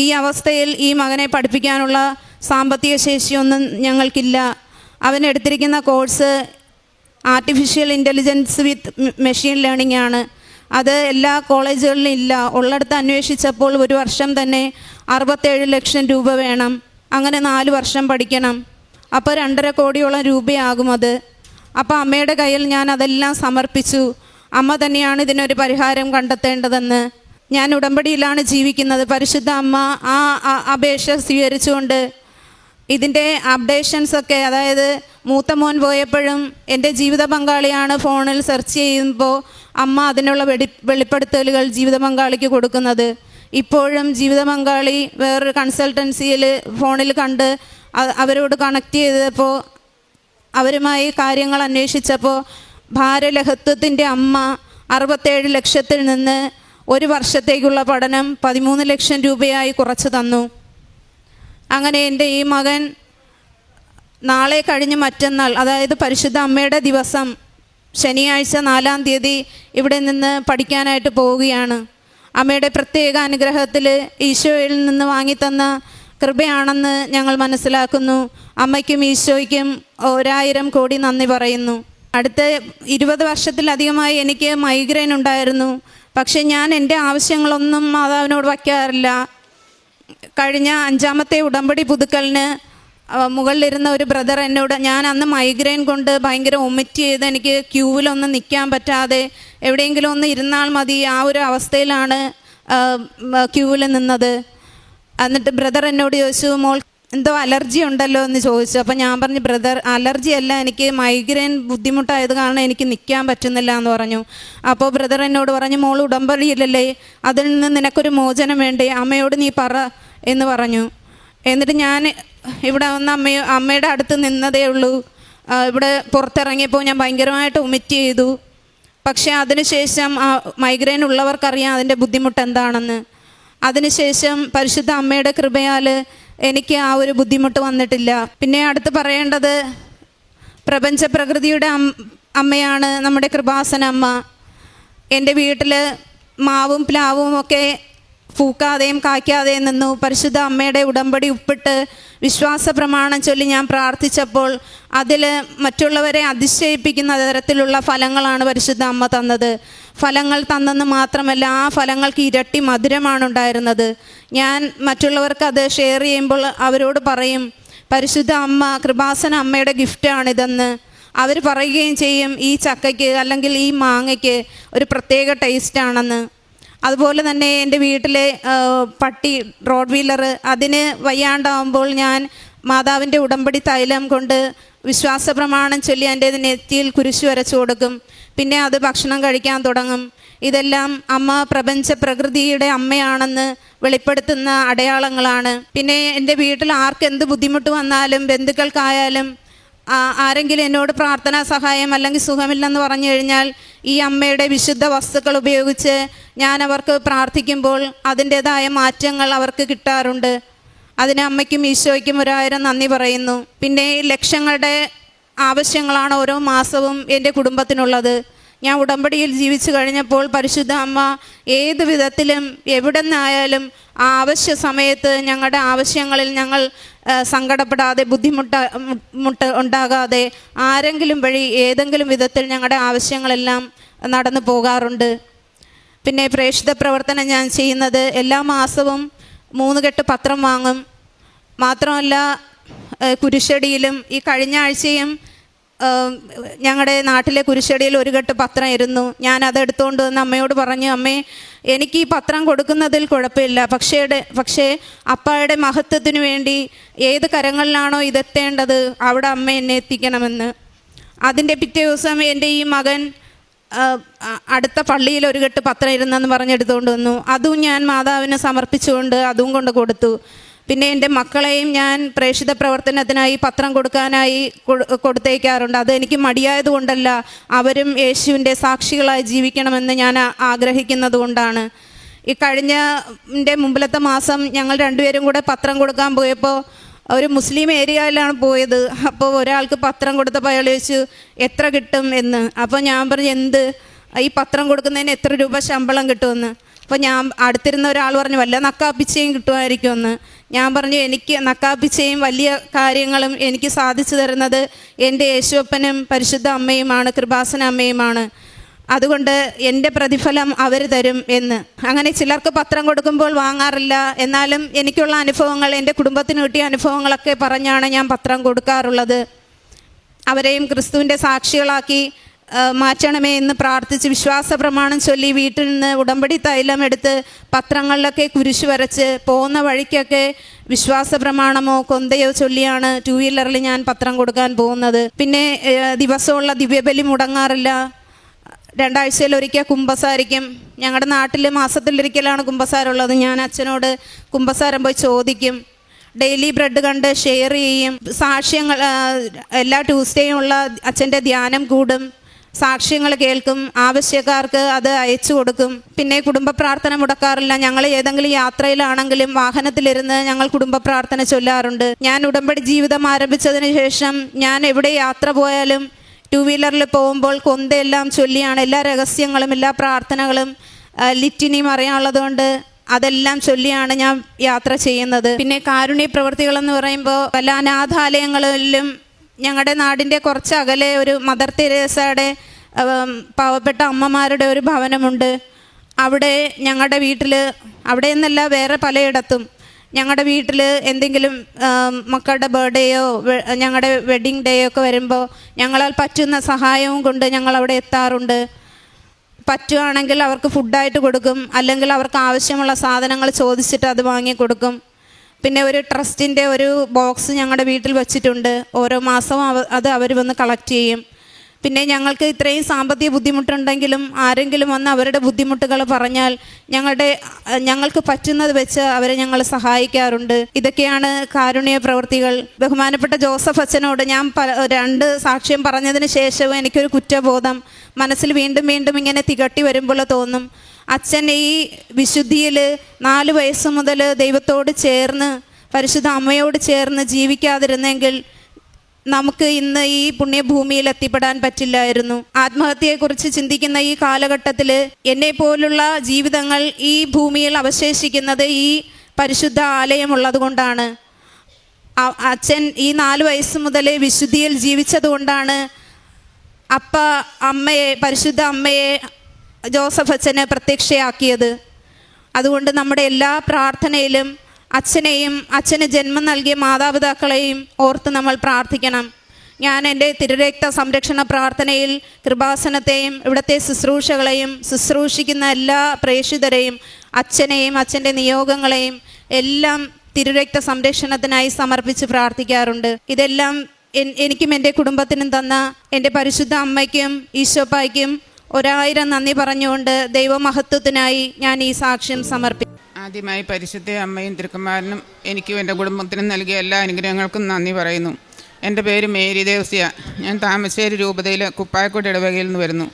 ഈ അവസ്ഥയിൽ ഈ മകനെ പഠിപ്പിക്കാനുള്ള സാമ്പത്തിക ശേഷിയൊന്നും ഞങ്ങൾക്കില്ല. അവനെടുത്തിരിക്കുന്ന കോഴ്സ് ആർട്ടിഫിഷ്യൽ ഇൻ്റലിജൻസ് വിത്ത് മെഷീൻ ലേണിംഗ് ആണ്. അത് എല്ലാ കോളേജുകളിലും ഇല്ല. ഉള്ളിടത്ത് അന്വേഷിച്ചപ്പോൾ ഒരു വർഷം തന്നെ 67 ലക്ഷം രൂപ വേണം. അങ്ങനെ 4 വർഷം പഠിക്കണം. അപ്പോൾ 2.5 കോടിയോളം രൂപയാകും അത്. അപ്പോൾ അമ്മയുടെ കയ്യിൽ ഞാൻ അതെല്ലാം സമർപ്പിച്ചു. അമ്മ തന്നെയാണ് ഇതിനൊരു പരിഹാരം കണ്ടെത്തേണ്ടതെന്ന്. ഞാൻ ഉടമ്പടിയിലാണ് ജീവിക്കുന്നത്. പരിശുദ്ധ അമ്മ ആ അപേക്ഷ സ്വീകരിച്ചുകൊണ്ട് ഇതിൻ്റെ അപ്ഡേഷൻസൊക്കെ, അതായത് മൂത്ത മോൻ പോയപ്പോഴും എൻ്റെ ജീവിത പങ്കാളിയാണ് ഫോണിൽ സെർച്ച് ചെയ്യുമ്പോൾ അമ്മ അതിനുള്ള വെളിപ്പെടുത്തലുകൾ ജീവിത പങ്കാളിക്ക് കൊടുക്കുന്നത്. ഇപ്പോഴും ജീവിത പങ്കാളി വേറൊരു കൺസൾട്ടൻസിയിൽ ഫോണിൽ കണ്ട് അവരോട് കണക്ട് ചെയ്തപ്പോൾ അവരുമായി കാര്യങ്ങൾ അന്വേഷിച്ചപ്പോൾ ഭാരലഹത്വത്തിൻ്റെ അമ്മ 67 ലക്ഷത്തിൽ നിന്ന് 1 വർഷത്തേക്കുള്ള പഠനം 13 ലക്ഷം രൂപയായി കുറച്ച് തന്നു. അങ്ങനെ എൻ്റെ ഈ മകൻ നാളെ കഴിഞ്ഞ് മറ്റന്നാൾ, അതായത് പരിശുദ്ധ അമ്മയുടെ ദിവസം ശനിയാഴ്ച 4-ാം തീയതി ഇവിടെ നിന്ന് പഠിക്കാനായിട്ട് പോവുകയാണ്. അമ്മയുടെ പ്രത്യേക അനുഗ്രഹത്തിൽ ഈശോയിൽ നിന്ന് വാങ്ങിത്തന്ന കൃപയാണെന്ന് ഞങ്ങൾ മനസ്സിലാക്കുന്നു. അമ്മയ്ക്കും ഈശോയ്ക്കും 1000 കോടി നന്ദി പറയുന്നു. അടുത്ത 20 വർഷത്തിലധികമായി എനിക്ക് മൈഗ്രെയിൻ ഉണ്ടായിരുന്നു. പക്ഷേ ഞാൻ എൻ്റെ ആവശ്യങ്ങളൊന്നും മാതാവിനോട് വയ്ക്കാറില്ല. കഴിഞ്ഞ 5ാമത്തെ ഉടമ്പടി പുതുക്കലിന് മുകളിലിരുന്ന ഒരു ബ്രദർ എന്നോട്, ഞാൻ അന്ന് മൈഗ്രെയിൻ കൊണ്ട് ഭയങ്കര വൊമിറ്റ് ചെയ്ത് എനിക്ക് ക്യൂവിലൊന്നും നിൽക്കാൻ പറ്റാതെ എവിടെയെങ്കിലും ഒന്ന് ഇരുന്നാൽ മതി, ആ ഒരു അവസ്ഥയിലാണ് ക്യൂവിൽ നിന്നത്. എന്നിട്ട് ബ്രദർ എന്നോട് ചോദിച്ചു, മോൾ എന്തോ അലർജി ഉണ്ടല്ലോ എന്ന് ചോദിച്ചു. അപ്പോൾ ഞാൻ പറഞ്ഞു, ബ്രദർ അലർജി അല്ല, എനിക്ക് മൈഗ്രെയിൻ ബുദ്ധിമുട്ടായത് കാരണം എനിക്ക് നിൽക്കാൻ പറ്റുന്നില്ല എന്ന് പറഞ്ഞു. അപ്പോൾ ബ്രദർ എന്നോട് പറഞ്ഞു, മോൾ ഉടമ്പടിയില്ലല്ലേ, അതിൽ നിന്ന് നിനക്കൊരു മോചനം വേണ്ടേ, അമ്മയോട് നീ പറ എന്ന് പറഞ്ഞു. എന്നിട്ട് ഞാൻ ഇവിടെ വന്ന് അമ്മയുടെ അടുത്ത് നിന്നതേ ഉള്ളൂ. ഇവിടെ പുറത്തിറങ്ങിയപ്പോൾ ഞാൻ ഭയങ്കരമായിട്ട് വൊമിറ്റ് ചെയ്തു. പക്ഷേ അതിനുശേഷം മൈഗ്രെയിൻ ഉള്ളവർക്കറിയാം അതിൻ്റെ ബുദ്ധിമുട്ട് എന്താണെന്ന്. അതിനുശേഷം പരിശുദ്ധ അമ്മയുടെ കൃപയാൽ എനിക്ക് ആ ഒരു ബുദ്ധിമുട്ട് വന്നിട്ടില്ല. പിന്നെ അടുത്ത് പറയേണ്ടത് പ്രപഞ്ച പ്രകൃതിയുടെ അമ്മയാണ് നമ്മുടെ കൃപാസന അമ്മ. എൻ്റെ വീട്ടിൽ മാവും പ്ലാവും ഒക്കെ പൂക്കാതെയും കായ്ക്കാതെയും നിന്നു. പരിശുദ്ധ അമ്മയുടെ ഉടമ്പടി ഉപ്പിട്ട് വിശ്വാസ പ്രമാണം ചൊല്ലി ഞാൻ പ്രാർത്ഥിച്ചപ്പോൾ അതിൽ മറ്റുള്ളവരെ അതിശയിപ്പിക്കുന്ന തരത്തിലുള്ള ഫലങ്ങളാണ് പരിശുദ്ധ അമ്മ തന്നത്. ഫലങ്ങൾ തന്നെന്ന് മാത്രമല്ല, ആ ഫലങ്ങൾക്ക് ഇരട്ടി മധുരമാണ് ഉണ്ടായിരുന്നത്. ഞാൻ മറ്റുള്ളവർക്ക് അത് ഷെയർ ചെയ്യുമ്പോൾ അവരോട് പറയും, പരിശുദ്ധ അമ്മ കൃപാസന അമ്മയുടെ ഗിഫ്റ്റാണിതെന്ന്. അവർ പറയുകയും ചെയ്യും, ഈ ചക്കയ്ക്ക് അല്ലെങ്കിൽ ഈ മാങ്ങയ്ക്ക് ഒരു പ്രത്യേക ടേസ്റ്റാണെന്ന്. അതുപോലെ തന്നെ എൻ്റെ വീട്ടിലെ പട്ടി റോഡ് വീലർ, അതിന് വയ്യാണ്ടാവുമ്പോൾ ഞാൻ മാതാവിൻ്റെ ഉടമ്പടി തൈലം കൊണ്ട് വിശ്വാസ പ്രമാണം ചൊല്ലി എൻ്റെ നെറ്റിയിൽ കുരിശ് വരച്ചു കൊടുക്കും. പിന്നെ അത് ഭക്ഷണം കഴിക്കാൻ തുടങ്ങും. ഇതെല്ലാം അമ്മ പ്രപഞ്ച പ്രകൃതിയുടെ അമ്മയാണെന്ന് വെളിപ്പെടുത്തുന്ന അടയാളങ്ങളാണ്. പിന്നെ എൻ്റെ വീട്ടിൽ ആർക്കെന്ത് ബുദ്ധിമുട്ട് വന്നാലും, ബന്ധുക്കൾക്കായാലും ആരെങ്കിലും എന്നോട് പ്രാർത്ഥനാ സഹായം അല്ലെങ്കിൽ സുഖമില്ലെന്ന് പറഞ്ഞു കഴിഞ്ഞാൽ ഈ അമ്മയുടെ വിശുദ്ധ വസ്തുക്കൾ ഉപയോഗിച്ച് ഞാൻ അവർക്ക് പ്രാർത്ഥിക്കുമ്പോൾ അതിൻ്റേതായ മാറ്റങ്ങൾ അവർക്ക് കിട്ടാറുണ്ട്. അതിന് അമ്മയ്ക്കും ഈശോയ്ക്കും 1000 നന്ദി പറയുന്നു. പിന്നെ ലക്ഷങ്ങളുടെ ആവശ്യങ്ങളാണ് ഓരോ മാസവും എൻ്റെ കുടുംബത്തിനുള്ളത്. ഞാൻ ഉടമ്പടിയിൽ ജീവിച്ചു കഴിഞ്ഞപ്പോൾ പരിശുദ്ധ അമ്മ ഏത് വിധത്തിലും എവിടെ നിന്നായാലും ആ ആവശ്യ സമയത്ത് ഞങ്ങളുടെ ആവശ്യങ്ങളിൽ ഞങ്ങൾ സങ്കടപ്പെടാതെ ബുദ്ധിമുട്ട് ഉണ്ടാകാതെ ആരെങ്കിലും വഴി ഏതെങ്കിലും വിധത്തിൽ ഞങ്ങളുടെ ആവശ്യങ്ങളെല്ലാം നടന്നു പോകാറുണ്ട്. പിന്നെ പ്രേക്ഷിത പ്രവർത്തനം ഞാൻ ചെയ്യുന്നത് എല്ലാ മാസവും 3 കെട്ട് പത്രം വാങ്ങും. മാത്രമല്ല കുരിശടിയിലും ഈ കഴിഞ്ഞ ആഴ്ചയും ഞങ്ങളുടെ നാട്ടിലെ കുരിശടിയിൽ 1 കെട്ട് പത്രം ഇരുന്നു. ഞാൻ അതെടുത്തുകൊണ്ട് വന്ന് അമ്മയോട് പറഞ്ഞു, അമ്മേ എനിക്ക് ഈ പത്രം കൊടുക്കുന്നതിൽ കുഴപ്പമില്ല, പക്ഷേ അപ്പായുടെ മഹത്വത്തിന് വേണ്ടി ഏത് കരങ്ങളിലാണോ ഇതെത്തേണ്ടത് അവിടെ അമ്മ എന്നെ എത്തിക്കണമെന്ന്. അതിൻ്റെ പിറ്റേ ദിവസം എൻ്റെ ഈ മകൻ അടുത്ത പള്ളിയിൽ 1 കെട്ട് പത്രം ഇരുന്നെന്ന് പറഞ്ഞെടുത്തുകൊണ്ട് വന്നു. അതും ഞാൻ മാതാവിനെ സമർപ്പിച്ചുകൊണ്ട് അതും കൊണ്ട് കൊടുത്തു. പിന്നെ എൻ്റെ മക്കളെയും ഞാൻ പ്രേക്ഷിത പ്രവർത്തനത്തിനായി പത്രം കൊടുക്കാനായി കൊടുത്തേക്കാറുണ്ട്. അതെനിക്ക് മടിയായത് കൊണ്ടല്ല, അവരും യേശുവിൻ്റെ സാക്ഷികളായി ജീവിക്കണമെന്ന് ഞാൻ ആഗ്രഹിക്കുന്നത് കൊണ്ടാണ്. ഈ കഴിഞ്ഞ മുമ്പിലത്തെ മാസം ഞങ്ങൾ 2 പേരും കൂടെ പത്രം കൊടുക്കാൻ പോയപ്പോൾ ഒരു മുസ്ലിം ഏരിയയിലാണ് പോയത്. അപ്പോൾ ഒരാൾക്ക് പത്രം കൊടുത്തപ്പോൾ അയാൾ ചോദിച്ചു എത്ര കിട്ടും എന്ന്. അപ്പോൾ ഞാൻ പറഞ്ഞു, എന്ത് ഈ പത്രം കൊടുക്കുന്നതിന് എത്ര രൂപ ശമ്പളം കിട്ടുമെന്ന്. അപ്പോൾ ഞാൻ അടുത്തിരുന്ന ഒരാൾ പറഞ്ഞു, വല്ല നക്കാപ്പിച്ചയും കിട്ടുമായിരിക്കുമെന്ന്. ഞാൻ പറഞ്ഞു, എനിക്ക് നക്കാപ്പിച്ചയും വലിയ കാര്യങ്ങളും എനിക്ക് സാധിച്ചു തരുന്നത് എൻ്റെ യേശുവപ്പനും പരിശുദ്ധ അമ്മയുമാണ്, കൃപാസന അമ്മയുമാണ്. അതുകൊണ്ട് എൻ്റെ പ്രതിഫലം അവർ തരും എന്ന്. അങ്ങനെ ചിലർക്ക് പത്രം കൊടുക്കുമ്പോൾ വാങ്ങാറില്ല. എന്നാലും എനിക്കുള്ള അനുഭവങ്ങൾ, എൻ്റെ കുടുംബത്തിന് കിട്ടിയ അനുഭവങ്ങളൊക്കെ പറഞ്ഞാണ് ഞാൻ പത്രം കൊടുക്കാറുള്ളത്. അവരെയും ക്രിസ്തുവിൻ്റെ സാക്ഷികളാക്കി മാറ്റണമേ എന്ന് പ്രാർത്ഥിച്ച് വിശ്വാസ പ്രമാണം ചൊല്ലി വീട്ടിൽ നിന്ന് ഉടമ്പടി തൈലം എടുത്ത് പത്രങ്ങളിലൊക്കെ കുരിശ് വരച്ച് പോകുന്ന വഴിക്കൊക്കെ വിശ്വാസ പ്രമാണമോ കൊന്തയോ ചൊല്ലിയാണ് 2 വീലറിൽ ഞാൻ പത്രം കൊടുക്കാൻ പോകുന്നത്. പിന്നെ ദിവസമുള്ള ദിവ്യബലി മുടങ്ങാറില്ല. 2 ആഴ്ചയിലൊരിക്കൽ കുമ്പസാരിക്കും. ഞങ്ങളുടെ നാട്ടിൽ മാസത്തിലൊരിക്കലാണ് കുമ്പസാരമുള്ളത്. ഞാൻ അച്ഛനോട് കുമ്പസാരം പോയി ചോദിക്കും. ഡെയിലി ബ്രെഡ് കണ്ട് ഷെയർ ചെയ്യും. സാക്ഷ്യങ്ങൾ എല്ലാ ട്യൂസ്ഡേയും ഉള്ള അച്ഛൻ്റെ ധ്യാനം കൂടും. സാക്ഷ്യങ്ങൾ കേൾക്കും. ആവശ്യക്കാർക്ക് അത് അയച്ചു കൊടുക്കും. പിന്നെ കുടുംബ പ്രാർത്ഥന മുടക്കാറില്ല. ഞങ്ങൾ ഏതെങ്കിലും യാത്രയിലാണെങ്കിലും വാഹനത്തിലിരുന്ന് ഞങ്ങൾ കുടുംബ പ്രാർത്ഥന ചൊല്ലാറുണ്ട്. ഞാൻ ഉടമ്പടി ജീവിതം ആരംഭിച്ചതിന് ശേഷം ഞാൻ എവിടെ യാത്ര പോയാലും 2 വീലറിൽ പോകുമ്പോൾ കൊന്തയെല്ലാം ചൊല്ലിയാണ് എല്ലാ രഹസ്യങ്ങളും എല്ലാ പ്രാർത്ഥനകളും ലിറ്റിനിയും അറിയാനുള്ളത് കൊണ്ട് അതെല്ലാം ചൊല്ലിയാണ് ഞാൻ യാത്ര ചെയ്യുന്നത്. പിന്നെ കാരുണ്യ പ്രവൃത്തികളെന്ന് പറയുമ്പോൾ പല അനാഥാലയങ്ങളിലും ഞങ്ങളുടെ നാടിൻ്റെ കുറച്ച് അകലെ ഒരു മദർ തെരേസയുടെ പാവപ്പെട്ട അമ്മമാരുടെ ഒരു ഭവനമുണ്ട്. അവിടെ ഞങ്ങളുടെ വീട്ടിൽ, അവിടെ നിന്നല്ല വേറെ പലയിടത്തും ഞങ്ങളുടെ വീട്ടിൽ എന്തെങ്കിലും മക്കളുടെ ബർത്ത്ഡേയോ ഞങ്ങളുടെ വെഡ്ഡിങ് ഡേയോ ഒക്കെ വരുമ്പോൾ ഞങ്ങളാൽ പറ്റുന്ന സഹായവും കൊണ്ട് ഞങ്ങൾ അവിടെ എത്താറുണ്ട്. പറ്റുകയാണെങ്കിൽ അവർക്ക് ഫുഡായിട്ട് കൊടുക്കും, അല്ലെങ്കിൽ അവർക്ക് ആവശ്യമുള്ള സാധനങ്ങൾ ചോദിച്ചിട്ട് അത് വാങ്ങി കൊടുക്കും. പിന്നെ ഒരു ട്രസ്റ്റിൻ്റെ ഒരു ബോക്സ് ഞങ്ങളുടെ വീട്ടിൽ വച്ചിട്ടുണ്ട്. ഓരോ മാസവും അത് അവർ വന്ന് കളക്ട് ചെയ്യും. പിന്നെ ഞങ്ങൾക്ക് ഇത്രയും സാമ്പത്തിക ബുദ്ധിമുട്ടുണ്ടെങ്കിലും ആരെങ്കിലും വന്ന് അവരുടെ ബുദ്ധിമുട്ടുകൾ പറഞ്ഞാൽ ഞങ്ങൾക്ക് പറ്റുന്നത് വെച്ച് അവരെ ഞങ്ങൾ സഹായിക്കാറുണ്ട്. ഇതൊക്കെയാണ് കാരുണ്യ പ്രവൃത്തികൾ. ബഹുമാനപ്പെട്ട ജോസഫ് അച്ഛനോട് ഞാൻ 2 സാക്ഷ്യം പറഞ്ഞതിന് ശേഷവും എനിക്കൊരു കുറ്റബോധം മനസ്സിൽ വീണ്ടും വീണ്ടും ഇങ്ങനെ തികട്ടി വരുമ്പോൾ തോന്നും. അച്ഛൻ ഈ വിശുദ്ധിയിൽ 4 വയസ്സ് മുതൽ ദൈവത്തോട് ചേർന്ന് പരിശുദ്ധ അമ്മയോട് ചേർന്ന് ജീവിക്കാതിരുന്നെങ്കിൽ നമുക്ക് ഇന്ന് ഈ പുണ്യഭൂമിയിൽ എത്തിപ്പെടാൻ പറ്റില്ലായിരുന്നു. ആത്മഹത്യയെക്കുറിച്ച് ചിന്തിക്കുന്ന ഈ കാലഘട്ടത്തിൽ എന്നെ പോലുള്ള ജീവിതങ്ങൾ ഈ ഭൂമിയിൽ അവശേഷിക്കുന്നത് ഈ പരിശുദ്ധ ആലയമുള്ളത് കൊണ്ടാണ്. അച്ഛൻ ഈ 4 വയസ്സ് മുതൽ വിശുദ്ധിയിൽ ജീവിച്ചത് കൊണ്ടാണ് പരിശുദ്ധ അമ്മയെ ജോസഫ് അച്ഛനെ പ്രത്യക്ഷയാക്കിയത്. അതുകൊണ്ട് നമ്മുടെ എല്ലാ പ്രാർത്ഥനയിലും അച്ഛനെയും അച്ഛന് ജന്മം നൽകിയ മാതാപിതാക്കളെയും ഓർത്ത് നമ്മൾ പ്രാർത്ഥിക്കണം. ഞാൻ എൻ്റെ തിരുരക്ത സംരക്ഷണ പ്രാർത്ഥനയിൽ കൃപാസനത്തെയും ഇവിടുത്തെ ശുശ്രൂഷകളെയും ശുശ്രൂഷിക്കുന്ന എല്ലാ പ്രേക്ഷിതരെയും അച്ഛനെയും അച്ഛൻ്റെ നിയോഗങ്ങളെയും എല്ലാം തിരുരക്ത സംരക്ഷണത്തിനായി സമർപ്പിച്ച് പ്രാർത്ഥിക്കാറുണ്ട്. ഇതെല്ലാം എനിക്കും എൻ്റെ കുടുംബത്തിനും തന്ന എൻ്റെ പരിശുദ്ധ അമ്മയ്ക്കും ഈശോപ്പായ്ക്കും 1000 നന്ദി പറഞ്ഞുകൊണ്ട് ദൈവമഹത്വത്തിനായി ഞാൻ ഈ സാക്ഷ്യം സമർപ്പിക്കും. ആദ്യമായി പരിശുദ്ധ അമ്മയും തിരുക്കുമാരനും എനിക്കും എൻ്റെ കുടുംബത്തിനും നൽകിയ എല്ലാ അനുഗ്രഹങ്ങൾക്കും നന്ദി പറയുന്നു. എൻ്റെ പേര് മേരി ദേവസ്യ. ഞാൻ താമരശ്ശേരി രൂപതയിലെ കുപ്പായക്കോട് ഇടവകയിൽ നിന്ന് വരുന്നു.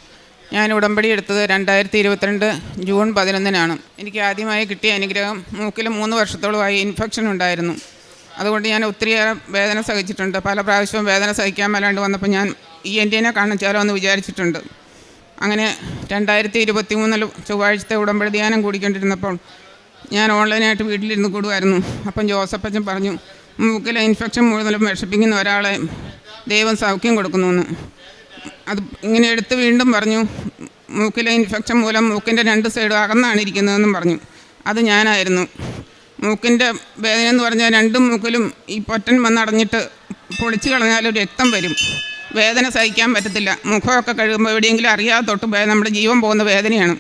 ഞാൻ ഉടമ്പടി എടുത്തത് 2022 ജൂൺ 11-നാണ്. എനിക്ക് ആദ്യമായി കിട്ടിയ അനുഗ്രഹം മൂക്കിൽ 3 വർഷത്തോളമായി ഇൻഫെക്ഷൻ ഉണ്ടായിരുന്നു. അതുകൊണ്ട് ഞാൻ ഒത്തിരിയേറെ വേദന സഹിച്ചിട്ടുണ്ട്. പല പ്രാവശ്യവും വേദന സഹിക്കാൻ മേലാണ്ട് വന്നപ്പോൾ ഞാൻ ENT-നെ കാണിച്ചാലോ എന്ന് വിചാരിച്ചിട്ടുണ്ട്. അങ്ങനെ 2023 ചൊവ്വാഴ്ചത്തെ ഉടമ്പടി ധ്യാനം കൂടിക്കൊണ്ടിരുന്നപ്പോൾ ഞാൻ ഓൺലൈനായിട്ട് വീട്ടിലിരുന്ന് കൂടുമായിരുന്നു. അപ്പം ജോസഫ് അച്ഛൻ പറഞ്ഞു, മൂക്കിലെ ഇൻഫെക്ഷൻ മുഴുവനും വിഷപ്പിക്കുന്ന ഒരാളെ ദൈവം സൗഖ്യം കൊടുക്കുന്നുവെന്ന്. അത് ഇങ്ങനെ എടുത്ത് വീണ്ടും പറഞ്ഞു, മൂക്കിലെ ഇൻഫെക്ഷൻ മൂലം മൂക്കിൻ്റെ 2 സൈഡും അകന്നാണ് ഇരിക്കുന്നതെന്നും പറഞ്ഞു. അത് ഞാനായിരുന്നു. മൂക്കിൻ്റെ വേദന എന്ന് പറഞ്ഞാൽ 2 മൂക്കിലും ഈ പൊറ്റൻ വന്നടഞ്ഞിട്ട് പൊളിച്ച് കളഞ്ഞാലും രക്തം വരും. വേദന സഹിക്കാൻ പറ്റത്തില്ല. മുഖമൊക്കെ കഴുകുമ്പോൾ എവിടെയെങ്കിലും അറിയാതെ തൊട്ട് നമ്മുടെ ജീവൻ പോകുന്ന വേദനയാണ്.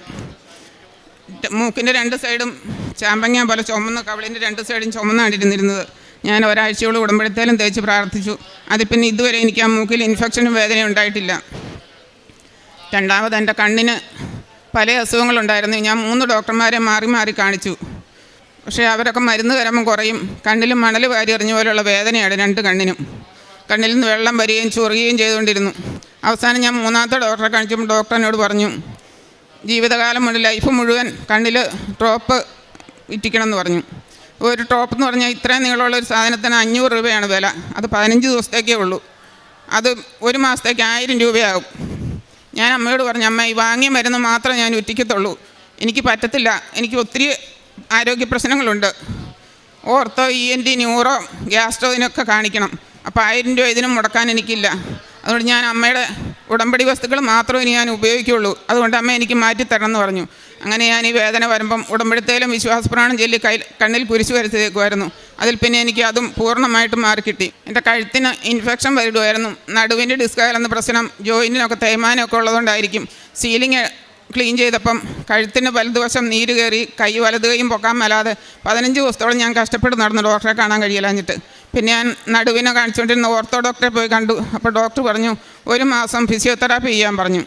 മൂക്കിൻ്റെ 2 സൈഡും ചാമ്പങ്ങ പോലെ ചുമന്ന്, കവിളിൻ്റെ 2 സൈഡും ചുമന്നാണ് ഇരുന്നിരുന്നത്. ഞാൻ ഒരാഴ്ചയോളം ഉടമ്പടിത്തേലും തേച്ച് പ്രാർത്ഥിച്ചു. അത് പിന്നെ ഇതുവരെ എനിക്ക് ആ മൂക്കിൽ ഇൻഫെക്ഷനും വേദനയും ഉണ്ടായിട്ടില്ല. രണ്ടാമത് എൻ്റെ കണ്ണിന് പല അസുഖങ്ങളുണ്ടായിരുന്നു. ഞാൻ 3 ഡോക്ടർമാരെ മാറി മാറി കാണിച്ചു. പക്ഷേ അവരൊക്കെ മരുന്ന് തരുമ്പം കുറയും. കണ്ണിൽ മണൽ വാരി എറിഞ്ഞ പോലെയുള്ള വേദനയാണ് 2 കണ്ണിനും. കണ്ണിൽ നിന്ന് വെള്ളം വരികയും ചൊറിയുകയും ചെയ്തുകൊണ്ടിരുന്നു. അവസാനം ഞാൻ 3ാമത്തെ ഡോക്ടറെ കാണിച്ചപ്പോൾ ഡോക്ടർ എന്നോട് പറഞ്ഞു, ജീവിതകാലം മുതൽ ലൈഫ് മുഴുവൻ കണ്ണിൽ ഡ്രോപ്പ് ഇറ്റിക്കണം എന്ന് പറഞ്ഞു. ഒരു ഡ്രോപ്പ് എന്ന് പറഞ്ഞാൽ ഇത്രയും നീളമുള്ള ഒരു സാധനത്തിന് 500 രൂപയാണ് വില. അത് 15 ദിവസത്തേക്കേ ഉള്ളൂ. അത് 1 മാസത്തേക്ക് 1000 രൂപയാകും. ഞാൻ അമ്മയോട് പറഞ്ഞു, അമ്മ ഈ വാങ്ങിയ മരുന്ന് മാത്രം ഞാൻ ഉറ്റിക്കത്തുള്ളൂ, എനിക്ക് പറ്റത്തില്ല, എനിക്ക് ഒത്തിരി ആരോഗ്യ പ്രശ്നങ്ങളുണ്ട്, ഓർത്തോ ENT ന്യൂറോ ഗ്യാസ്ട്രോ ഇതിനൊക്കെ കാണിക്കണം, അപ്പോൾ 1000 രൂപ ഇതിനും മുടക്കാൻ എനിക്കില്ല. അതുകൊണ്ട് ഞാൻ അമ്മയുടെ ഉടമ്പടി വസ്തുക്കൾ മാത്രമേ ഇനി ഞാൻ ഉപയോഗിക്കുകയുള്ളൂ, അതുകൊണ്ട് അമ്മ എനിക്ക് മാറ്റിത്തരണം എന്ന് പറഞ്ഞു. അങ്ങനെ ഞാൻ ഈ വേദന വരുമ്പം ഉടമ്പടിത്തേലും വിശ്വാസപ്രാണം ചൊല്ലി കണ്ണിൽ കുരിശ് വരച്ചേക്കുമായിരുന്നു. അതിൽ പിന്നെ എനിക്ക് അതും പൂർണ്ണമായിട്ടും മാറിക്കിട്ടി. എൻ്റെ കഴുത്തിന് ഇൻഫെക്ഷൻ വരുമായിരുന്നു. നടുവിൻ്റെ ഡിസ്കയലെന്ന പ്രശ്നം, ജോയിൻറ്റിനൊക്കെ തേയ്മാനമൊക്കെ ഉള്ളതുകൊണ്ടായിരിക്കും. സീലിംഗ് ക്ലീൻ ചെയ്തപ്പം കഴുത്തിന് വലതുവശം നീര് കയറി കൈ വലത് കൈയും പൊക്കാൻ മേലാതെ 15 ദിവസത്തോളം ഞാൻ കഷ്ടപ്പെട്ട് നടന്നു, ഡോക്ടറെ കാണാൻ കഴിയില്ലാഞ്ഞിട്ട്. പിന്നെ ഞാൻ നടുവിനെ കാണിച്ചുകൊണ്ടിരുന്ന ഓർത്തോ ഡോക്ടറെ പോയി കണ്ടു. അപ്പോൾ ഡോക്ടർ പറഞ്ഞു 1 മാസം ഫിസിയോതെറാപ്പി ചെയ്യാൻ പറഞ്ഞു.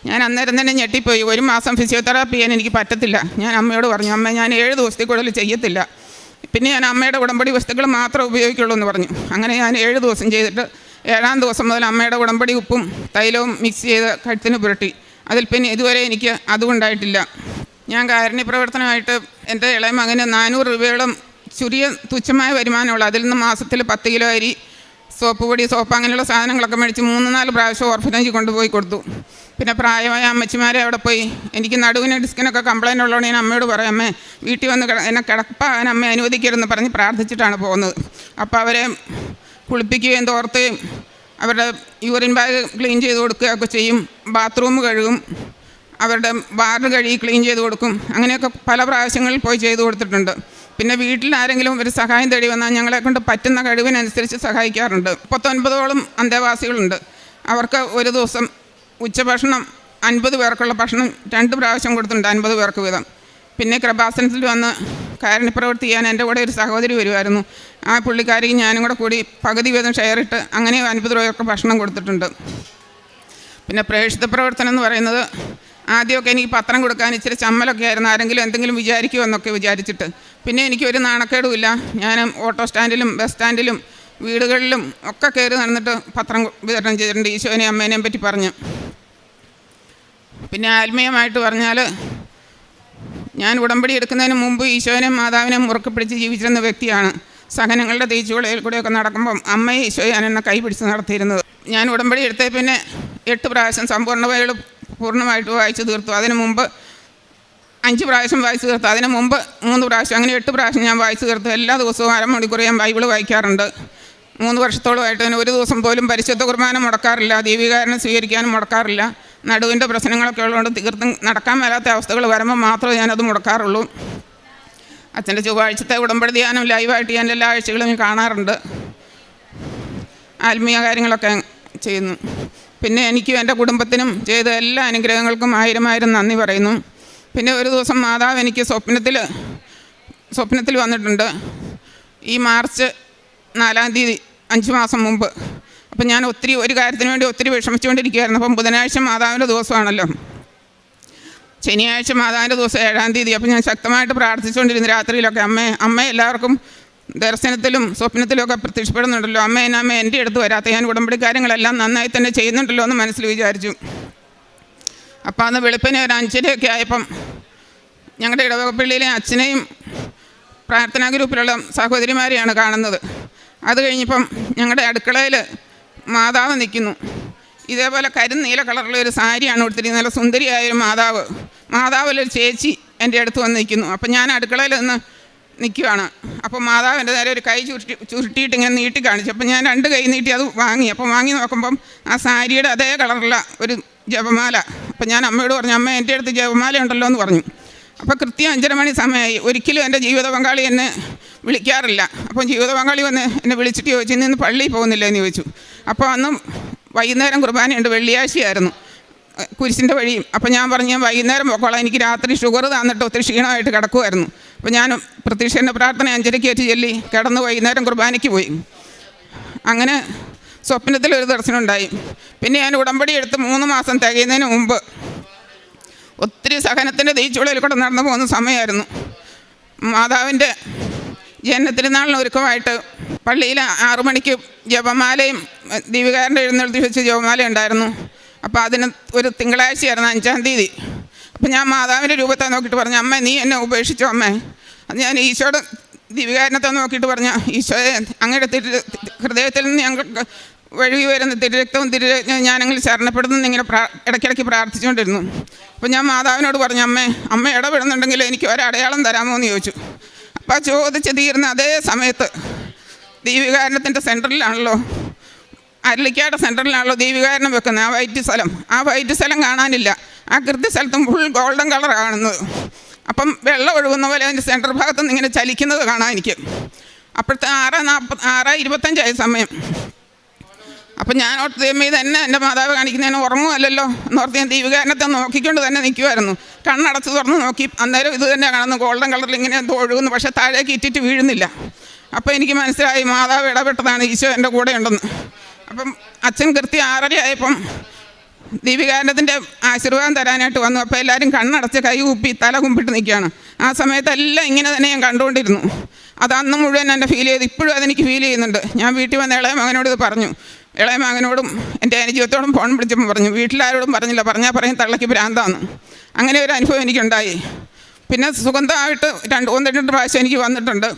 ഞാൻ അന്നേരം തന്നെ ഞെട്ടിപ്പോയി. 1 മാസം ഫിസിയോതെറാപ്പി ചെയ്യാൻ എനിക്ക് പറ്റത്തില്ല. ഞാൻ അമ്മയോട് പറഞ്ഞു, അമ്മ ഞാൻ 7 ദിവസത്തിൽ കൂടുതൽ ചെയ്യത്തില്ല, പിന്നെ ഞാൻ അമ്മയുടെ ഉടമ്പടി വസ്തുക്കൾ മാത്രമേ ഉപയോഗിക്കുള്ളൂ എന്ന് പറഞ്ഞു. അങ്ങനെ ഞാൻ 7 ദിവസം ചെയ്തിട്ട് 7ാം ദിവസം മുതൽ അമ്മയുടെ ഉടമ്പടി ഉപ്പും തൈലവും മിക്സ് ചെയ്ത് കഴുത്തിന് പുരട്ടി. അതിൽ പിന്നെ ഇതുവരെ എനിക്ക് അതുകൊണ്ടായിട്ടില്ല. ഞാൻ കാരുണ്യ പ്രവർത്തനമായിട്ട് എൻ്റെ ഇളയ മകന് 400 രൂപയോളം ചുരിയ തുച്ഛമായ വരുമാനമുള്ള, അതിൽ നിന്ന് മാസത്തിൽ 10 കിലോ അരി, സോപ്പ് പൊടി, സോപ്പ് അങ്ങനെയുള്ള സാധനങ്ങളൊക്കെ മേടിച്ച് 3-4 പ്രാവശ്യം ഓർഫനേജിൽ കൊണ്ടുപോയി കൊടുത്തു. പിന്നെ പ്രായമായ അമ്മച്ചിമാരെ അവിടെ പോയി എനിക്ക് നടുവിന് ഡിസ്കിനൊക്കെ കംപ്ലൈൻ്റ് ഉള്ളതുകൊണ്ട് ഞാൻ അമ്മയോട് പറയും, അമ്മേ വീട്ടിൽ വന്ന് എന്നെ കിടപ്പാൻ അമ്മ അനുവദിക്കരുതെന്ന് പറഞ്ഞ് പ്രാർത്ഥിച്ചിട്ടാണ് പോകുന്നത്. അപ്പോൾ അവരെ കുളിപ്പിക്കുകയും തോർത്തുകയും അവരുടെ യൂറിൻ ബാഗ് ക്ലീൻ ചെയ്ത് കൊടുക്കുകയൊക്കെ ചെയ്യും. ബാത്റൂം കഴുകും, അവരുടെ ബാർ കഴുകി ക്ലീൻ ചെയ്ത് കൊടുക്കും. അങ്ങനെയൊക്കെ പല പ്രാവശ്യങ്ങളിൽ പോയി ചെയ്ത് കൊടുത്തിട്ടുണ്ട്. പിന്നെ വീട്ടിൽ ആരെങ്കിലും ഒരു സഹായം തേടി വന്നാൽ ഞങ്ങളെ കൊണ്ട് പറ്റുന്ന കഴിവിനനുസരിച്ച് സഹായിക്കാറുണ്ട്. 39ഓളം അന്തേവാസികളുണ്ട്. അവർക്ക് ഒരു ദിവസം ഉച്ചഭക്ഷണം 50 പേർക്കുള്ള ഭക്ഷണം 2 പ്രാവശ്യം കൊടുത്തിട്ടുണ്ട്, 50 പേർക്ക് വീതം. പിന്നെ കൃപാസനത്തിൽ വന്ന് കാരുണ്യപ്രവൃത്തി ചെയ്യാൻ എൻ്റെ കൂടെ ഒരു സഹോദരി വരുമായിരുന്നു. ആ പുള്ളിക്കാരിക്ക് ഞാനും കൂടെ കൂടി പകുതി വീതം ഷെയറിട്ട് അങ്ങനെ 50 പേർക്ക് ഭക്ഷണം കൊടുത്തിട്ടുണ്ട്. പിന്നെ പ്രേക്ഷിത പ്രവർത്തനം എന്ന് പറയുന്നത് ആദ്യമൊക്കെ എനിക്ക് പത്രം കൊടുക്കാൻ ഇച്ചിരി ചമ്മലൊക്കെ ആയിരുന്നു, ആരെങ്കിലും എന്തെങ്കിലും വിചാരിക്കുമെന്നൊക്കെ വിചാരിച്ചിട്ട്. പിന്നെ എനിക്കൊരു നാണക്കേടുമില്ല. ഞാൻ ഓട്ടോ സ്റ്റാൻഡിലും ബസ് സ്റ്റാൻഡിലും വീടുകളിലും ഒക്കെ കയറി നടന്നിട്ട് പത്രം വിതരണം ചെയ്തിട്ടുണ്ട്, ഈശോനെയും അമ്മേനെയും പറ്റി പറഞ്ഞ്. പിന്നെ ആത്മീയമായിട്ട് പറഞ്ഞാൽ ഞാൻ ഉടമ്പടി എടുക്കുന്നതിന് മുമ്പ് ഈശോനെയും മാതാവിനെയും മുറുക്കെ പിടിച്ച് ജീവിച്ചിരുന്ന വ്യക്തിയാണ്. സഹനങ്ങളുടെ തീച്ചുകളിൽ കൂടെയൊക്കെ നടക്കുമ്പം അമ്മയെ ഈശോയാണ് എന്നെ കൈ പിടിച്ച് നടത്തിയിരുന്നത്. ഞാൻ ഉടമ്പടി എടുത്തേ പിന്നെ 8 പ്രാവശ്യം സമ്പൂർണ്ണ ബൈബിൾ പൂർണ്ണമായിട്ട് വായിച്ചു തീർത്തു. അതിന് മുമ്പ് 5 പ്രാവശ്യം വായിച്ചു തീർത്തു. അതിന് മുമ്പ് 3 പ്രാവശ്യം, അങ്ങനെ 8 പ്രാവശ്യം ഞാൻ വായിച്ചു തീർത്തു. എല്ലാ ദിവസവും 1/2 മണിക്കൂർ ഞാൻ ബൈബിൾ വായിക്കാറുണ്ട്. 3 വർഷത്തോളമായിട്ട് ഞാൻ ഒരു ദിവസം പോലും പരിശുദ്ധ കുർബാന മുടക്കാറില്ല, ദീപികാരണം സ്വീകരിക്കാനും മുടക്കാറില്ല. നടുവിൻ്റെ പ്രശ്നങ്ങളൊക്കെ ഉള്ളതുകൊണ്ട് തീർത്തും നടക്കാൻ മേലാത്ത അവസ്ഥകൾ വരുമ്പോൾ മാത്രമേ ഞാനത് മുടക്കാറുള്ളൂ. അച്ഛൻ്റെ ചൊവ്വാഴ്ചത്തെ ഉടമ്പടി ധ്യാനം ലൈവായിട്ട് ഞാൻ എല്ലാ ആഴ്ചകളും കാണാറുണ്ട്. ആത്മീയ കാര്യങ്ങളൊക്കെ ചെയ്യുന്നു. പിന്നെ എനിക്കും എൻ്റെ കുടുംബത്തിനും ചെയ്ത എല്ലാ അനുഗ്രഹങ്ങൾക്കും 1000 നന്ദി പറയുന്നു. പിന്നെ ഒരു ദിവസം മാതാവ് എനിക്ക് സ്വപ്നത്തിൽ വന്നിട്ടുണ്ട്. ഈ മാർച്ച് 4-ാം തീയതി 5 മാസം മുമ്പ്. അപ്പം ഞാൻ ഒരു കാര്യത്തിന് വേണ്ടി ഒത്തിരി വിഷമിച്ചുകൊണ്ടിരിക്കുകയായിരുന്നു. അപ്പം ബുധനാഴ്ച മാതാവിൻ്റെ ദിവസമാണല്ലോ, ശനിയാഴ്ച മാതാവിൻ്റെ ദിവസം 7-ാം തീയതി. അപ്പം ഞാൻ ശക്തമായിട്ട് പ്രാർത്ഥിച്ചുകൊണ്ടിരുന്നു രാത്രിയിലൊക്കെ, അമ്മ എല്ലാവർക്കും ദർശനത്തിലും സ്വപ്നത്തിലുമൊക്കെ പ്രത്യക്ഷപ്പെടുന്നുണ്ടല്ലോ, അമ്മ എൻ്റെ അടുത്ത് വരാത്ത, ഞാൻ ഉടമ്പടി കാര്യങ്ങളെല്ലാം നന്നായി തന്നെ ചെയ്യുന്നുണ്ടല്ലോ എന്ന് മനസ്സിൽ വിചാരിച്ചു. അപ്പോൾ അന്ന് വെളുപ്പിന് ഒരു 5:30 ആയപ്പം ഞങ്ങളുടെ ഇടവകപ്പള്ളിയിലെ അച്ഛനെയും പ്രാർത്ഥനാ ഗ്രൂപ്പിലുള്ള സഹോദരിമാരെയാണ് കാണുന്നത്. അത് കഴിഞ്ഞപ്പം ഞങ്ങളുടെ അടുക്കളയിൽ മാതാവ് നിൽക്കുന്നു. ഇതേപോലെ കരിനീല കളറിലുള്ള ഒരു സാരിയാണ് ഉടുത്തിരിക്കുന്നത്, നല്ല സുന്ദരിയായൊരു മാതാവിലൊരു ചേച്ചി എൻ്റെ അടുത്ത് വന്ന് നിൽക്കുന്നു. അപ്പം ഞാൻ അടുക്കളയിൽ നിന്ന് നിൽക്കുകയാണ്. അപ്പോൾ മാതാവ് എൻ്റെ നേരെ ഒരു കൈ ചുരുട്ടിയിട്ട് ഇങ്ങനെ നീട്ടി കാണിച്ചു. അപ്പം ഞാൻ 2 കൈ നീട്ടി അത് വാങ്ങി. അപ്പം വാങ്ങി നോക്കുമ്പം ആ സാരിയുടെ അതേ കളറുള്ള ഒരു ജപമാല. അപ്പം ഞാൻ അമ്മയോട് പറഞ്ഞു, അമ്മ എൻ്റെ അടുത്ത് ജപമാല ഉണ്ടല്ലോ എന്ന് പറഞ്ഞു. അപ്പോൾ കൃത്യം 5:30 മണി സമയമായി. ഒരിക്കലും എൻ്റെ ജീവിത പങ്കാളി എന്നെ വിളിക്കാറില്ല. അപ്പം ജീവിത പങ്കാളി വന്ന് എന്നെ വിളിച്ചിട്ട് ചോദിച്ചു, ഇന്ന് പള്ളിയിൽ പോകുന്നില്ല എന്ന് ചോദിച്ചു. അപ്പോൾ അന്ന് വൈകുന്നേരം കുർബാനയുണ്ട്, വെള്ളിയാഴ്ചയായിരുന്നു, കുരിശിൻ്റെ വഴിയും. അപ്പോൾ ഞാൻ പറഞ്ഞു, ഞാൻ വൈകുന്നേരം പോക്കോളാം, എനിക്ക് രാത്രി ഷുഗർ തന്നിട്ട് ഒത്തിരി ക്ഷീണമായിട്ട് കിടക്കുമായിരുന്നു. അപ്പോൾ ഞാൻ പ്രത്യക്ഷൻ്റെ പ്രാർത്ഥന 5:30 ഏറ്റ് ചൊല്ലി കിടന്ന് വൈകുന്നേരം കുർബാനയ്ക്ക് പോയി. അങ്ങനെ സ്വപ്നത്തിലൊരു ദർശനം ഉണ്ടായി. പിന്നെ ഞാൻ ഉടമ്പടി എടുത്ത് 3 മാസം തികയുന്നതിന് മുമ്പ് ഒത്തിരി സഹനത്തിൻ്റെ തീച്ചുളയിൽ കൂടെ നടന്നു പോകുന്ന സമയമായിരുന്നു. മാതാവിൻ്റെ ജന്മത്തിരുന്നാളിന് ഒരുക്കമായിട്ട് പള്ളിയിൽ 6 മണിക്ക് ജപമാലയും ദീപികാരൻ്റെ എഴുന്നേൽത്തി വെച്ച് ജപമാല ഉണ്ടായിരുന്നു. അപ്പോൾ അതിന് ഒരു തിങ്കളാഴ്ചയായിരുന്നു, 5-ാം തീയതി. അപ്പം ഞാൻ മാതാവിൻ്റെ രൂപത്തെ നോക്കിയിട്ട് പറഞ്ഞു, അമ്മ നീ എന്നെ ഉപേക്ഷിച്ചോ അമ്മേ. അത് ഞാൻ ഈശോയുടെ ദീപികാരണത്തെ നോക്കിയിട്ട് പറഞ്ഞ, ഈശോയെ അങ്ങയുടെ ഹൃദയത്തിൽ നിന്ന് ഞങ്ങൾക്ക് വഴുകി വരുന്ന തിരുരക്തവും ഞാനങ്ങനെ ശരണപ്പെടുന്നു ഇങ്ങനെ ഇടയ്ക്കിടയ്ക്ക് പ്രാർത്ഥിച്ചുകൊണ്ടിരുന്നു. അപ്പോൾ ഞാൻ മാതാവിനോട് പറഞ്ഞു, അമ്മ ഇടപെടുന്നുണ്ടെങ്കിൽ എനിക്ക് ഒരടയാളം തരാമോ എന്ന് ചോദിച്ചു. അപ്പോൾ ചോദിച്ച് തീർന്ന അതേ സമയത്ത് ദീപികാരണത്തിൻ്റെ സെൻറ്ററിലാണല്ലോ, അരളിക്കാട് സെൻറ്ററിലാണല്ലോ ദീപികാരണം വെക്കുന്നത്, ആ വൈറ്റ് സ്ഥലം കാണാനില്ല. ആ കൃത്യസ്ഥലത്തും ഫുൾ ഗോൾഡൻ കളർ കാണുന്നത്. അപ്പം വെള്ളം ഒഴുകുന്ന പോലെ അതിൻ്റെ സെൻറ്റർ ഭാഗത്ത് നിന്ന് ഇങ്ങനെ ചലിക്കുന്നത് കാണാൻ എനിക്ക്. അപ്പോഴത്തെ 6:25 സമയം. അപ്പം ഞാൻ ഓർത്ത് തന്നെ എൻ്റെ മാതാവ് കാണിക്കുന്നതിന് ഉറങ്ങുമല്ലോ എന്നോർത്ത് ഞാൻ ദീപികാരണത്തെ നോക്കിക്കൊണ്ട് തന്നെ നിൽക്കുമായിരുന്നു. കണ്ണടച്ച് തുറന്ന് നോക്കി, അന്നേരം ഇത് തന്നെ കാണുന്നു, ഗോൾഡൻ കളറിൽ ഇങ്ങനെ എന്തോ ഒഴുകുന്നു, പക്ഷേ താഴേക്ക് ഇറ്റിട്ട് വീഴുന്നില്ല. അപ്പോൾ എനിക്ക് മനസ്സിലായി മാതാവ് ഇടപെട്ടതാണ്, ഈശോ എൻ്റെ കൂടെ ഉണ്ടെന്ന്. അപ്പം അച്ഛൻ കൃത്യം 6:30 ആയപ്പം ദീപികാരണത്തിൻ്റെ ആശീർവാദം തരാനായിട്ട് വന്നു. അപ്പോൾ എല്ലാവരും കണ്ണടച്ച് കൈ കുപ്പി തല കുമ്പിട്ട് നിൽക്കുകയാണ്. ആ സമയത്തെല്ലാം ഇങ്ങനെ തന്നെ ഞാൻ കണ്ടുകൊണ്ടിരുന്നു. അത് അന്ന് മുഴുവൻ എന്നെ ഫീൽ ചെയ്ത്, ഇപ്പോഴും അതെനിക്ക് ഫീൽ ചെയ്യുന്നുണ്ട്. ഞാൻ വീട്ടിൽ വന്ന ഇളയ മകനോട് ഇത് പറഞ്ഞു. ഇളയ മകനോടും എൻ്റെ അനുജീവത്തോടും ഫോൺ വിളിച്ചപ്പോൾ പറഞ്ഞു, വീട്ടിലാരോടും പറഞ്ഞില്ല, പറഞ്ഞാൽ പറയും തള്ളയ്ക്ക് ഭ്രാന്താന്ന്. അങ്ങനെ ഒരു അനുഭവം എനിക്കുണ്ടായി. പിന്നെ സുഗന്ധമായിട്ട് 1-2 പ്രാവശ്യം എനിക്ക് വന്നിട്ടുണ്ട്.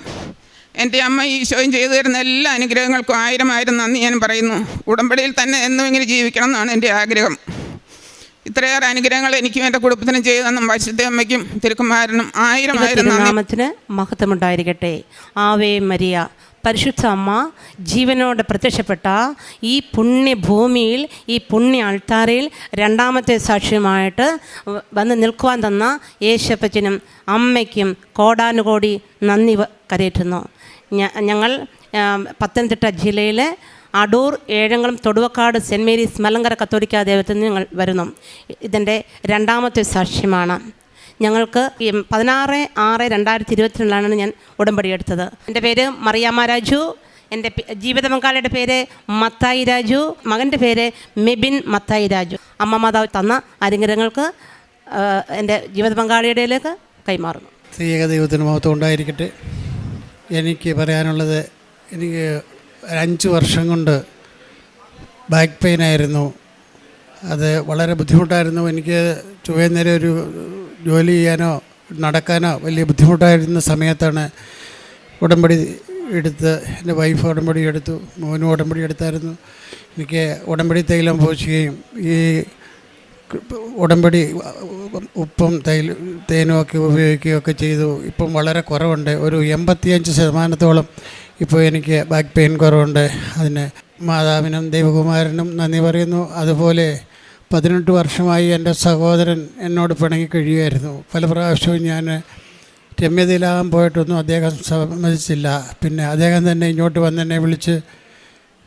എൻ്റെ അമ്മ ഈശോയും ചെയ്തു തരുന്ന എല്ലാ അനുഗ്രഹങ്ങൾക്കും 1000 നന്ദി ഞാൻ പറയുന്നു. ഉടമ്പടിയിൽ തന്നെ എന്നും ഇങ്ങനെ ജീവിക്കണം എന്നാണ് എൻ്റെ ആഗ്രഹം. ഇത്രയേറെ അനുഗ്രഹങ്ങൾ എനിക്കും എൻ്റെ കുടുംബത്തിനും ചെയ്തു തന്ന പരിശുദ്ധ അമ്മയ്ക്കും തിരുക്കുമാരനും ആയിരം നാമത്തിന് മഹത്വമുണ്ടായിരിക്കട്ടെ. ആവേ മരിയ, പരിശുദ്ധ അമ്മ ജീവനോട് പ്രത്യക്ഷപ്പെട്ട ഈ പുണ്യഭൂമിയിൽ, ഈ പുണ്യ അൾത്താരയിൽ രണ്ടാമത്തെ സാക്ഷ്യമായിട്ട് വന്ന് നിൽക്കുവാൻ തന്ന യേശപ്പച്ചനും അമ്മയ്ക്കും കോടാനുകോടി നന്ദി കരയറ്റുന്നു. ഞങ്ങൾ പത്തനംതിട്ട ജില്ലയിലെ അടൂർ, ഏഴംകുളം, തൊടുവക്കാട് സെൻറ്റ് മേരീസ് മലങ്കര കത്തോലിക്ക ദേവത്തിൽ നിന്ന് ഞങ്ങൾ വരുന്നു. ഇതിൻ്റെ രണ്ടാമത്തെ സാക്ഷ്യമാണ്. ഞങ്ങൾക്ക് 16/6/2022 ഞാൻ ഉടമ്പടി എടുത്തത്. എൻ്റെ പേര് മറിയാമ്മ രാജു. എൻ്റെ ജീവിത പങ്കാളിയുടെ പേര് മത്തായി രാജു. മകൻ്റെ പേര് മെബിൻ മത്തായി രാജു. അമ്മ മാതാവ് തന്ന അനുഗ്രഹങ്ങൾക്ക് എൻ്റെ ജീവിത പങ്കാളിയുടെയിലേക്ക് കൈമാറുന്നു. സ്ത്രീയേക ദൈവത്തിന് മഹത്വം ഉണ്ടായിരിക്കട്ടെ. എനിക്ക് പറയാനുള്ളത്, എനിക്ക് 5 വർഷം കൊണ്ട് ബാക്ക് പെയിൻ ആയിരുന്നു. അത് വളരെ ബുദ്ധിമുട്ടായിരുന്നു. എനിക്ക് ചൊവ്വേന്നേരം ഒരു ജോലി ചെയ്യാനോ നടക്കാനോ വലിയ ബുദ്ധിമുട്ടായിരുന്ന സമയത്താണ് ഉടമ്പടി എടുത്ത്, എൻ്റെ വൈഫ് ഉടമ്പടി എടുത്തു, മോനും ഉടമ്പടി എടുത്തായിരുന്നു. എനിക്ക് ഉടമ്പടി തൈലം പൂശുകയും ഈ ഉടമ്പടി ഉപ്പും തേനും ഒക്കെ ഉപയോഗിക്കുകയൊക്കെ ചെയ്തു. ഇപ്പം വളരെ കുറവുണ്ട്. ഒരു 85% ഇപ്പോൾ എനിക്ക് ബാക്ക് പെയിൻ കുറവുണ്ട്. അതിന് മാതാവിനും ദൈവകുമാരനും നന്ദി പറയുന്നു. അതുപോലെ 18 വർഷമായി എൻ്റെ സഹോദരൻ എന്നോട് പിണങ്ങി കഴിയുമായിരുന്നു. പല പ്രാവശ്യവും ഞാൻ രമ്യതയിലാകാൻ പോയിട്ടൊന്നും അദ്ദേഹം സമ്മതിച്ചില്ല. പിന്നെ അദ്ദേഹം തന്നെ ഇങ്ങോട്ട് വന്ന് എന്നെ വിളിച്ച്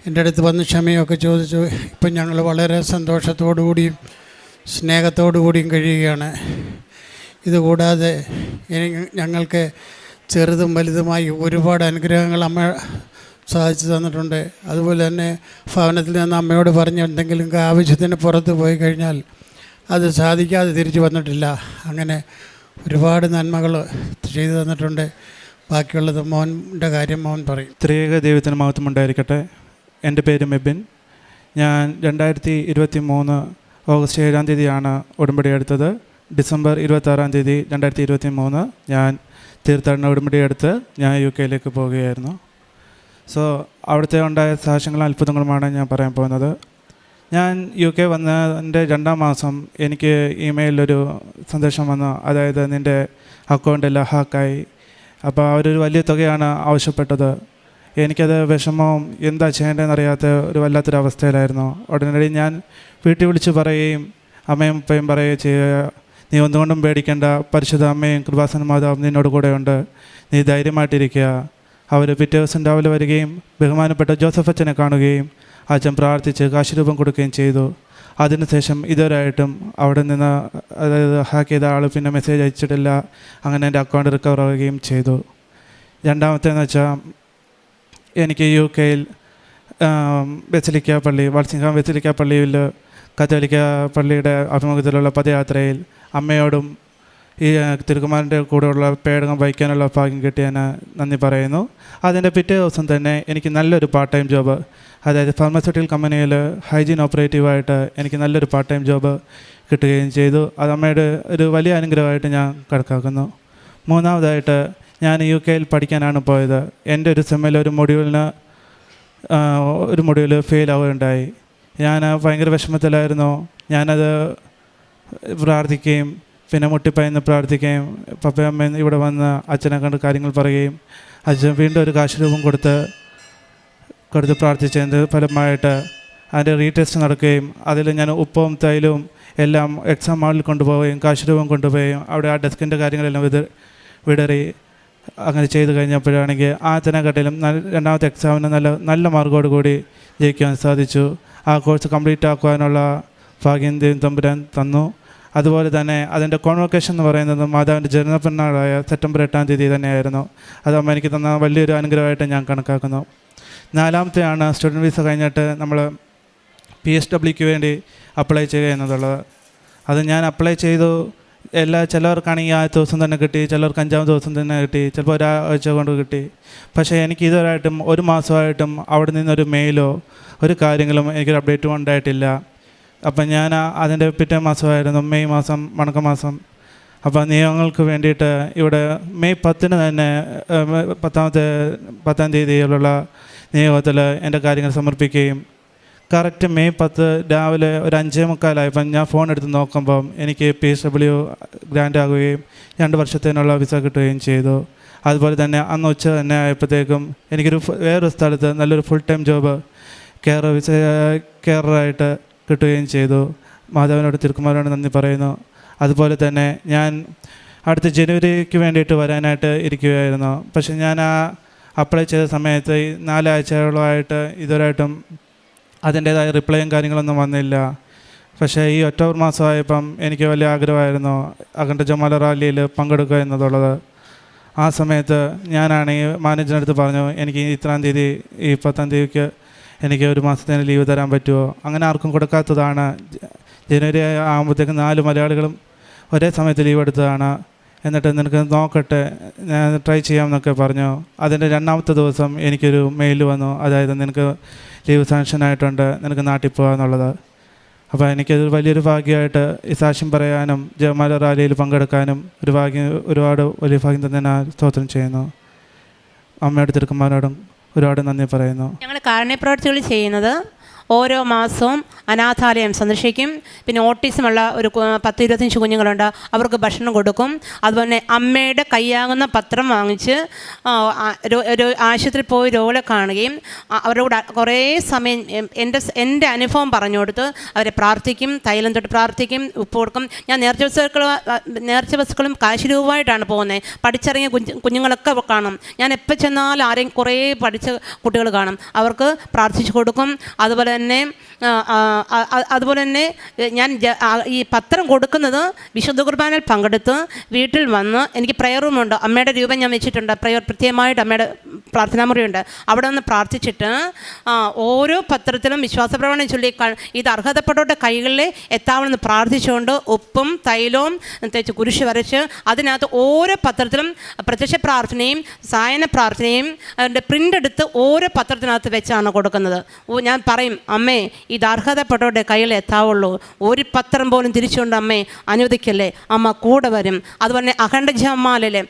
എൻ്റെ അടുത്ത് വന്ന് ക്ഷമയൊക്കെ ചോദിച്ചു. ഇപ്പം ഞങ്ങൾ വളരെ സന്തോഷത്തോടു കൂടിയും സ്നേഹത്തോടു കൂടിയും കഴിയുകയാണ്. ഇതുകൂടാതെ ഞങ്ങൾക്ക് ചെറുതും വലുതുമായി ഒരുപാട് അനുഗ്രഹങ്ങൾ അമ്മ സാധിച്ചു തന്നിട്ടുണ്ട്. അതുപോലെ തന്നെ ഭവനത്തിൽ നിന്ന് അമ്മയോട് പറഞ്ഞ് എന്തെങ്കിലും ആവശ്യത്തിന് പുറത്ത് പോയി കഴിഞ്ഞാൽ അത് സാധിക്കാതെ തിരിച്ചു വന്നിട്ടില്ല. അങ്ങനെ ഒരുപാട് നന്മകൾ ചെയ്തു തന്നിട്ടുണ്ട്. ബാക്കിയുള്ളത് മോൻ്റെ കാര്യം മോൻ പറയും. ത്രിയേക ദൈവത്തിന് മഹത്വം ഉണ്ടായിരിക്കട്ടെ. എൻ്റെ പേര് മെബിൻ. ഞാൻ 2023 ഓഗസ്റ്റ് 7-ാം തീയതിയാണ് ഉടമ്പടി എടുത്തത്. ഡിസംബർ 26-ാം തീയതി 2023 ഞാൻ തീർത്ഥാടന ഉടമ്പടി എടുത്ത് ഞാൻ UK പോവുകയായിരുന്നു. സോ അവിടുത്തെ ഉണ്ടായ സാക്ഷ്യങ്ങളും അത്ഭുതങ്ങളുമാണ് ഞാൻ പറയാൻ പോകുന്നത്. ഞാൻ UK വന്നതിൻ്റെ 2-ാം മാസം എനിക്ക് ഇമെയിലൊരു സന്ദേശം വന്നു. അതായത് നിൻ്റെ അക്കൗണ്ടെല്ലാം ഹാക്കായി. അപ്പോൾ അവരൊരു വലിയ തുകയാണ് ആവശ്യപ്പെട്ടത്. എനിക്കത് വിഷമവും എന്താ ചെയ്യേണ്ടതെന്നറിയാത്ത ഒരു വല്ലാത്തൊരവസ്ഥയിലായിരുന്നു. ഉടനടി ഞാൻ വീട്ടിൽ വിളിച്ച് പറയുകയും അമ്മയും ഉപ്പയും പറയുകയും ചെയ്യുക, നീ ഒന്നുകൊണ്ടും പേടിക്കേണ്ട, പരിശുദ്ധ അമ്മയും കൃപാസന മാതാവും നിന്നോട് കൂടെയുണ്ട്, നീ ധൈര്യമായിട്ടിരിക്കുക. അവർ പിറ്റേ ദിവസം രാവിലെ വരികയും ബഹുമാനപ്പെട്ട ജോസഫ് അച്ഛനെ കാണുകയും അച്ഛൻ പ്രാർത്ഥിച്ച് കാശുരൂപം കൊടുക്കുകയും ചെയ്തു. അതിനുശേഷം ഇതുവരെയായിട്ടും അവിടെ നിന്ന്, അതായത് ഹാക്ക് ചെയ്ത ആൾ പിന്നെ മെസ്സേജ് അയച്ചിട്ടില്ല. അങ്ങനെ എൻ്റെ അക്കൗണ്ട് റിക്കവർ ആവുകയും ചെയ്തു. രണ്ടാമത്തേന്ന് വെച്ചാൽ എനിക്ക് UK ബസിലിക്ക പള്ളി, വാൾസിംഗ്ഹാം ബസിലിക്ക പള്ളിയിൽ കത്തോലിക്ക പള്ളിയുടെ അഭിമുഖത്തിലുള്ള പദയാത്രയിൽ അമ്മയോടും ഈ തിരുക്കുമാരൻ്റെ കൂടെയുള്ള പേടകം വഹിക്കാനുള്ള ഭാഗ്യം കിട്ടിയതിന് നന്ദി പറയുന്നു. അതിൻ്റെ പിറ്റേ ദിവസം തന്നെ എനിക്ക് നല്ലൊരു പാർട്ട് ടൈം ജോബ്, അതായത് ഫാർമസ്യൂട്ടിക്കൽ കമ്പനിയിൽ ഹൈജീൻ ഓപ്പറേറ്റീവായിട്ട് എനിക്ക് നല്ലൊരു പാർട്ട് ടൈം ജോബ് കിട്ടുകയും ചെയ്തു. അത് അമ്മയുടെ ഒരു വലിയ അനുഗ്രഹമായിട്ട് ഞാൻ കണക്കാക്കുന്നു. മൂന്നാമതായിട്ട് ഞാൻ UK പഠിക്കാനാണ് പോയത്. എൻ്റെ ഒരു സെമ്മിൽ ഒരു മൊഡ്യൂൾ ഫെയിൽ ആവുകയുണ്ടായി. ഞാൻ ഭയങ്കര വിഷമത്തിലായിരുന്നു. ഞാനത് പ്രാർത്ഥിക്കുകയും പിന്നെ മുട്ടിപ്പയന്ന് പ്രാർത്ഥിക്കുകയും പപ്പയമ്മ ഇവിടെ വന്ന് അച്ഛനെ കണ്ട് കാര്യങ്ങൾ പറയുകയും അച്ഛൻ വീണ്ടും ഒരു കാശുരൂപം കൊടുത്ത് പ്രാർത്ഥിച്ചതിൻ്റെ ഫലമായിട്ട് അതിൻ്റെ റീടെസ്റ്റ് നടക്കുകയും അതിൽ ഞാൻ ഉപ്പും തൈലവും എല്ലാം എക്സാം ഹാളിൽ കൊണ്ടുപോവുകയും കാശുരൂപം കൊണ്ടുപോവുകയും അവിടെ ആ ഡെസ്കിൻ്റെ കാര്യങ്ങളെല്ലാം വിടറി അങ്ങനെ ചെയ്ത് കഴിഞ്ഞപ്പോഴാണെങ്കിൽ ആദ്യത്തെക്കാട്ടിലും രണ്ടാമത്തെ എക്സാമിന് നല്ല മാർക്കോട് കൂടി ജയിക്കാൻ സാധിച്ചു. ആ കോഴ്സ് കംപ്ലീറ്റ് ആക്കുവാനുള്ള ഭാഗ്യം ദൈവം തമ്പുരാൻ തന്നു. അതുപോലെ തന്നെ അതിൻ്റെ കോൺവൊക്കേഷൻ എന്ന് പറയുന്നത് മാതാവിൻ്റെ ജന്മപ്പെരുന്നാളായ സെപ്റ്റംബർ 8-ാം തീയതി തന്നെയായിരുന്നു. അത് അമ്മ എനിക്ക് തന്ന വലിയൊരു അനുഗ്രഹമായിട്ട് ഞാൻ കണക്കാക്കുന്നു. നാലാമത്തെയാണ് സ്റ്റുഡൻറ്റ് വിസ കഴിഞ്ഞിട്ട് നമ്മൾ PSWക്ക് വേണ്ടി അപ്ലൈ ചെയ്യുക എന്നുള്ളത്. അത് ഞാൻ അപ്ലൈ ചെയ്തു. ചിലവർക്കാണെങ്കിൽ ആദ്യത്തെ ദിവസം തന്നെ കിട്ടി, ചിലർക്ക് 5-ാമത്തെ ദിവസം തന്നെ കിട്ടി, ചിലപ്പോൾ ഒരാഴ്ച കൊണ്ട് കിട്ടി. പക്ഷേ എനിക്ക് ഇതുവരെയായിട്ടും ഒരു മാസമായിട്ടും അവിടെ നിന്നൊരു മെയിലോ ഒരു കാര്യങ്ങളും എനിക്കൊരു അപ്ഡേറ്റും ഉണ്ടായിട്ടില്ല. അപ്പം ഞാൻ അതിൻ്റെ പിറ്റേ മാസമായിരുന്നു മെയ് മാസം, വണക്കമാസം. അപ്പോൾ നിയമങ്ങൾക്ക് വേണ്ടിയിട്ട് ഇവിടെ മെയ് 10-ന് തന്നെ 10-ാം തീയതിയിലുള്ള നിയമത്തിൽ എൻ്റെ കാര്യങ്ങൾ സമർപ്പിക്കുകയും കറക്റ്റ് മെയ് 10 രാവിലെ ഒരു 5:45 ഞാൻ ഫോൺ എടുത്ത് നോക്കുമ്പം എനിക്ക് PSW ഗ്രാൻഡ് ആകുകയും 2 വർഷത്തേനുള്ള വിസ കിട്ടുകയും ചെയ്തു. അതുപോലെ തന്നെ അന്ന് ഉച്ച തന്നെ ആയപ്പോഴത്തേക്കും എനിക്കൊരു വേറൊരു സ്ഥലത്ത് നല്ലൊരു ഫുൾ ടൈം ജോബ് കെയറായിട്ട് കിട്ടുകയും ചെയ്തു. മാതാവിനോട് തിരുക്കുമാരനോട് നന്ദി പറയുന്നു. അതുപോലെ തന്നെ ഞാൻ അടുത്ത ജനുവരിക്ക് വേണ്ടിയിട്ട് വരാനായിട്ട് ഇരിക്കുകയായിരുന്നു. പക്ഷെ ഞാൻ അപ്ലൈ ചെയ്ത സമയത്ത് 4 ആഴ്ചകളായിട്ട് ഇതുവരെയായിട്ടും അതിൻ്റേതായ റിപ്ലൈയും കാര്യങ്ങളൊന്നും വന്നില്ല. പക്ഷേ ഈ ഒക്ടോബർ മാസമായപ്പം എനിക്ക് വലിയ ആഗ്രഹമായിരുന്നു അഖണ്ഡ ജമാല റാലിയിൽ പങ്കെടുക്കുക എന്നതുള്ളത്. ആ സമയത്ത് ഞാനാണെങ്കിൽ മാനേജറിനടുത്ത് പറഞ്ഞു, എനിക്ക് ഇത്രാം തീയതി ഈ 10-ാം തീയതിക്ക് എനിക്ക് ഒരു മാസത്തിന് ലീവ് തരാൻ പറ്റുമോ? അങ്ങനെ ആർക്കും കൊടുക്കാത്തതാണ്. ജനുവരി ആകുമ്പോഴത്തേക്കും 4 മലയാളികളും ഒരേ സമയത്ത് ലീവ് എടുത്തതാണ്. എന്നിട്ട് നിനക്ക് നോക്കട്ടെ, ഞാൻ ട്രൈ ചെയ്യാമെന്നൊക്കെ പറഞ്ഞു. അതിൻ്റെ 2ാമത്തെ ദിവസം എനിക്കൊരു മെയിൽ വന്നു, അതായത് നിനക്ക് ലീവ് സാങ്ഷൻ ആയിട്ടുണ്ട്, നിനക്ക് നാട്ടിൽ പോകാമെന്നുള്ളത്. അപ്പോൾ എനിക്കത് വലിയൊരു ഭാഗ്യമായിട്ട് ഈ സാക്ഷ്യം പറയാനും ജമാല റാലിയിൽ പങ്കെടുക്കാനും ഒരുപാട് വലിയ ഭാഗ്യം തന്നെ ഞാൻ സ്തോത്രം ചെയ്യുന്നു. അമ്മയോട് തിരുക്കുമാരനോടും ഒരുപാട് നന്ദി പറയുന്നു. ഞങ്ങൾ കാരുണ്യപ്രവർത്തികൾ ചെയ്യുന്നത് ഓരോ മാസവും അനാഥാലയം സന്ദർശിക്കും. പിന്നെ ഓട്ടിസമുള്ള ഒരു 10-25 കുഞ്ഞുങ്ങളുണ്ട്, അവർക്ക് ഭക്ഷണം കൊടുക്കും. അതുപോലെ അമ്മയുടെ കയ്യാകുന്ന പത്രം വാങ്ങിച്ച് ഒരു ആശുപത്രിയിൽ പോയി രോഗികളെ കാണുകയും അവരോട് കുറേ സമയം എൻ്റെ അനുഭവം പറഞ്ഞു കൊടുത്ത് അവരെ പ്രാർത്ഥിക്കും, തൈലം തൊട്ട് പ്രാർത്ഥിക്കും, ഉപ്പ് കൊടുക്കും. ഞാൻ നേർച്ച വസ്തുക്കളും കാശ് രൂപമായിട്ടാണ് പോകുന്നത്. പഠിച്ചിറങ്ങിയ കുഞ്ഞുങ്ങളൊക്കെ കാണും. ഞാൻ എപ്പോൾ ചെന്നാലും ആരെയും കുറേ പഠിച്ച കുട്ടികൾ കാണും, അവർക്ക് പ്രാർത്ഥിച്ചു കൊടുക്കും. അതുപോലെ തന്നെ ഞാൻ ഈ പത്രം കൊടുക്കുന്നത് വിശുദ്ധ കുർബാനയിൽ പങ്കെടുത്ത് വീട്ടിൽ വന്ന് എനിക്ക് പ്രയർ റൂമുണ്ട്, അമ്മയുടെ രൂപം ഞാൻ വെച്ചിട്ടുണ്ട്, പ്രയർ പ്രത്യേകമായിട്ട് അമ്മയുടെ പ്രാർത്ഥനാമുറിയുണ്ട്, അവിടെ ഒന്ന് പ്രാർത്ഥിച്ചിട്ട് ഓരോ പത്രത്തിലും വിശ്വാസപ്രമാണം ചൊല്ലി ഇത് അർഹതപ്പെട്ടവരുടെ കൈകളിൽ എത്താവണമെന്ന് പ്രാർത്ഥിച്ചുകൊണ്ട് ഉപ്പും തൈലവും തേച്ച് കുരിശ് വരച്ച് അതിനകത്ത് ഓരോ പത്രത്തിലും പ്രത്യക്ഷ പ്രാർത്ഥനയും സായന പ്രാർത്ഥനയും അതിൻ്റെ പ്രിൻ്റ് എടുത്ത് ഓരോ പത്രത്തിനകത്ത് വെച്ചാണ് കൊടുക്കുന്നത്. ഞാൻ പറയും, അമ്മേ ഇത് അർഹതപ്പെട്ടവരുടെ കയ്യിൽ എത്താവുള്ളൂ, ഒരു പത്രം പോലും തിരിച്ചുകൊണ്ട് അമ്മേ അനുവദിക്കല്ലേ, അമ്മ കൂടെ വരും. അതുപോലെ അഖണ്ഡ ജമാലയിലെ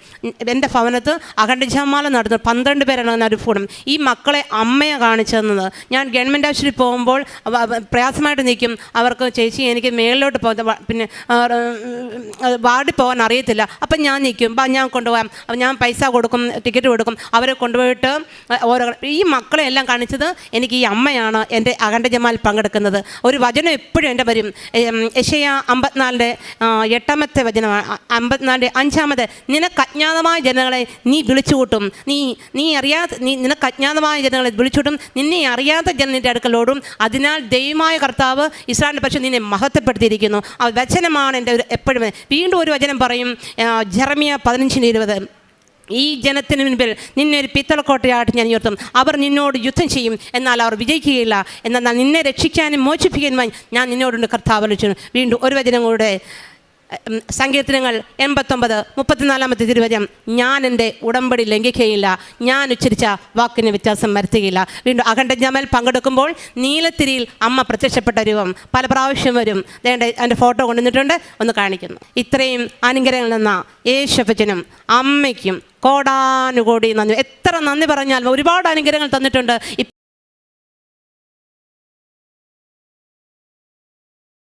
എൻ്റെ ഭവനത്ത് അഖണ്ഡ ജമാല നടത്തുന്നത് 12 പേരാണ് നടുഫൂടും. ഈ മക്കളെ അമ്മയെ കാണിച്ചു തന്നത്. ഞാൻ ഗവൺമെൻറ് ആശുപത്രിയിൽ പോകുമ്പോൾ പ്രയാസമായിട്ട് നിൽക്കും, അവർക്ക് ചേച്ചി എനിക്ക് മേളിലോട്ട് പിന്നെ വാർഡിൽ പോകാൻ അറിയത്തില്ല, അപ്പം ഞാൻ നിൽക്കും, ഞാൻ കൊണ്ടുപോകാം, ഞാൻ പൈസ കൊടുക്കും, ടിക്കറ്റ് കൊടുക്കും, അവരെ കൊണ്ടുപോയിട്ട് ഈ മക്കളെ എല്ലാം കാണിച്ചത് എനിക്ക് ഈ അമ്മയാണ്. എൻ്റെ അഖണ്ഡ ജമാൽ പങ്കെടുക്കുന്നത് ഒരു വചനം എപ്പോഴും എൻ്റെ വരും. യെശയ്യാ 54:8 വചനമാണ്, 54:5 നിനക്ക് അജ്ഞാതമായ ജനങ്ങളെ നീ വിളിച്ചുകൂട്ടും, നിനക്ക് അജ്ഞാതമായ ജനങ്ങളെ വിളിച്ചുകൂട്ടും, നിന്നെ അറിയാത്ത ജനത്തിൻ്റെ അടുക്കലോടും, അതിനാൽ ദൈവമായ കർത്താവ് ഇസ്രായേലിൻ്റെ പക്ഷം നിന്നെ മഹത്വപ്പെടുത്തിയിരിക്കുന്നു. ആ വചനമാണ് എൻ്റെ എപ്പോഴും. വീണ്ടും ഒരു വചനം പറയും, ജെറമ്യ 15:20 ഈ ജനത്തിന് മുൻപിൽ നിന്നെ ഒരു പിത്തളക്കോട്ടയായിട്ട് ഞാൻ ഉയർത്തും, അവർ നിന്നോട് യുദ്ധം ചെയ്യും, എന്നാൽ അവർ വിജയിക്കുകയില്ല, എന്നാൽ നിന്നെ രക്ഷിക്കാനും മോചിപ്പിക്കാനുമായി ഞാൻ നിന്നോടുണ്ട് കർത്താവ് വിളിച്ചു. വീണ്ടും ഒരു വചനം കൂടെ, സങ്കീർത്തനങ്ങൾ 89:34 തിരുവചനം, ഞാൻ എൻ്റെ ഉടമ്പടി ലംഘിക്കുകയില്ല, ഞാൻ ഉച്ചരിച്ച വാക്കിന് വ്യത്യാസം വരുത്തുകയില്ല. വീണ്ടും അഖണ്ഡ ജമാൽ പങ്കെടുക്കുമ്പോൾ നീലത്തിരിയിൽ അമ്മ പ്രത്യക്ഷപ്പെട്ട രൂപം പല പ്രാവശ്യം വരും. എൻ്റെ ഫോട്ടോ കൊണ്ടുവന്നിട്ടുണ്ട്, ഒന്ന് കാണിക്കുന്നു. ഇത്രയും അനുഗ്രഹങ്ങൾ നിന്ന യേശുപ്പച്ചനും അമ്മയ്ക്കും കോടാനുകോടി നന്ദി. എത്ര നന്ദി പറഞ്ഞാൽ ഒരുപാട് അനുഗ്രഹങ്ങൾ തന്നിട്ടുണ്ട്.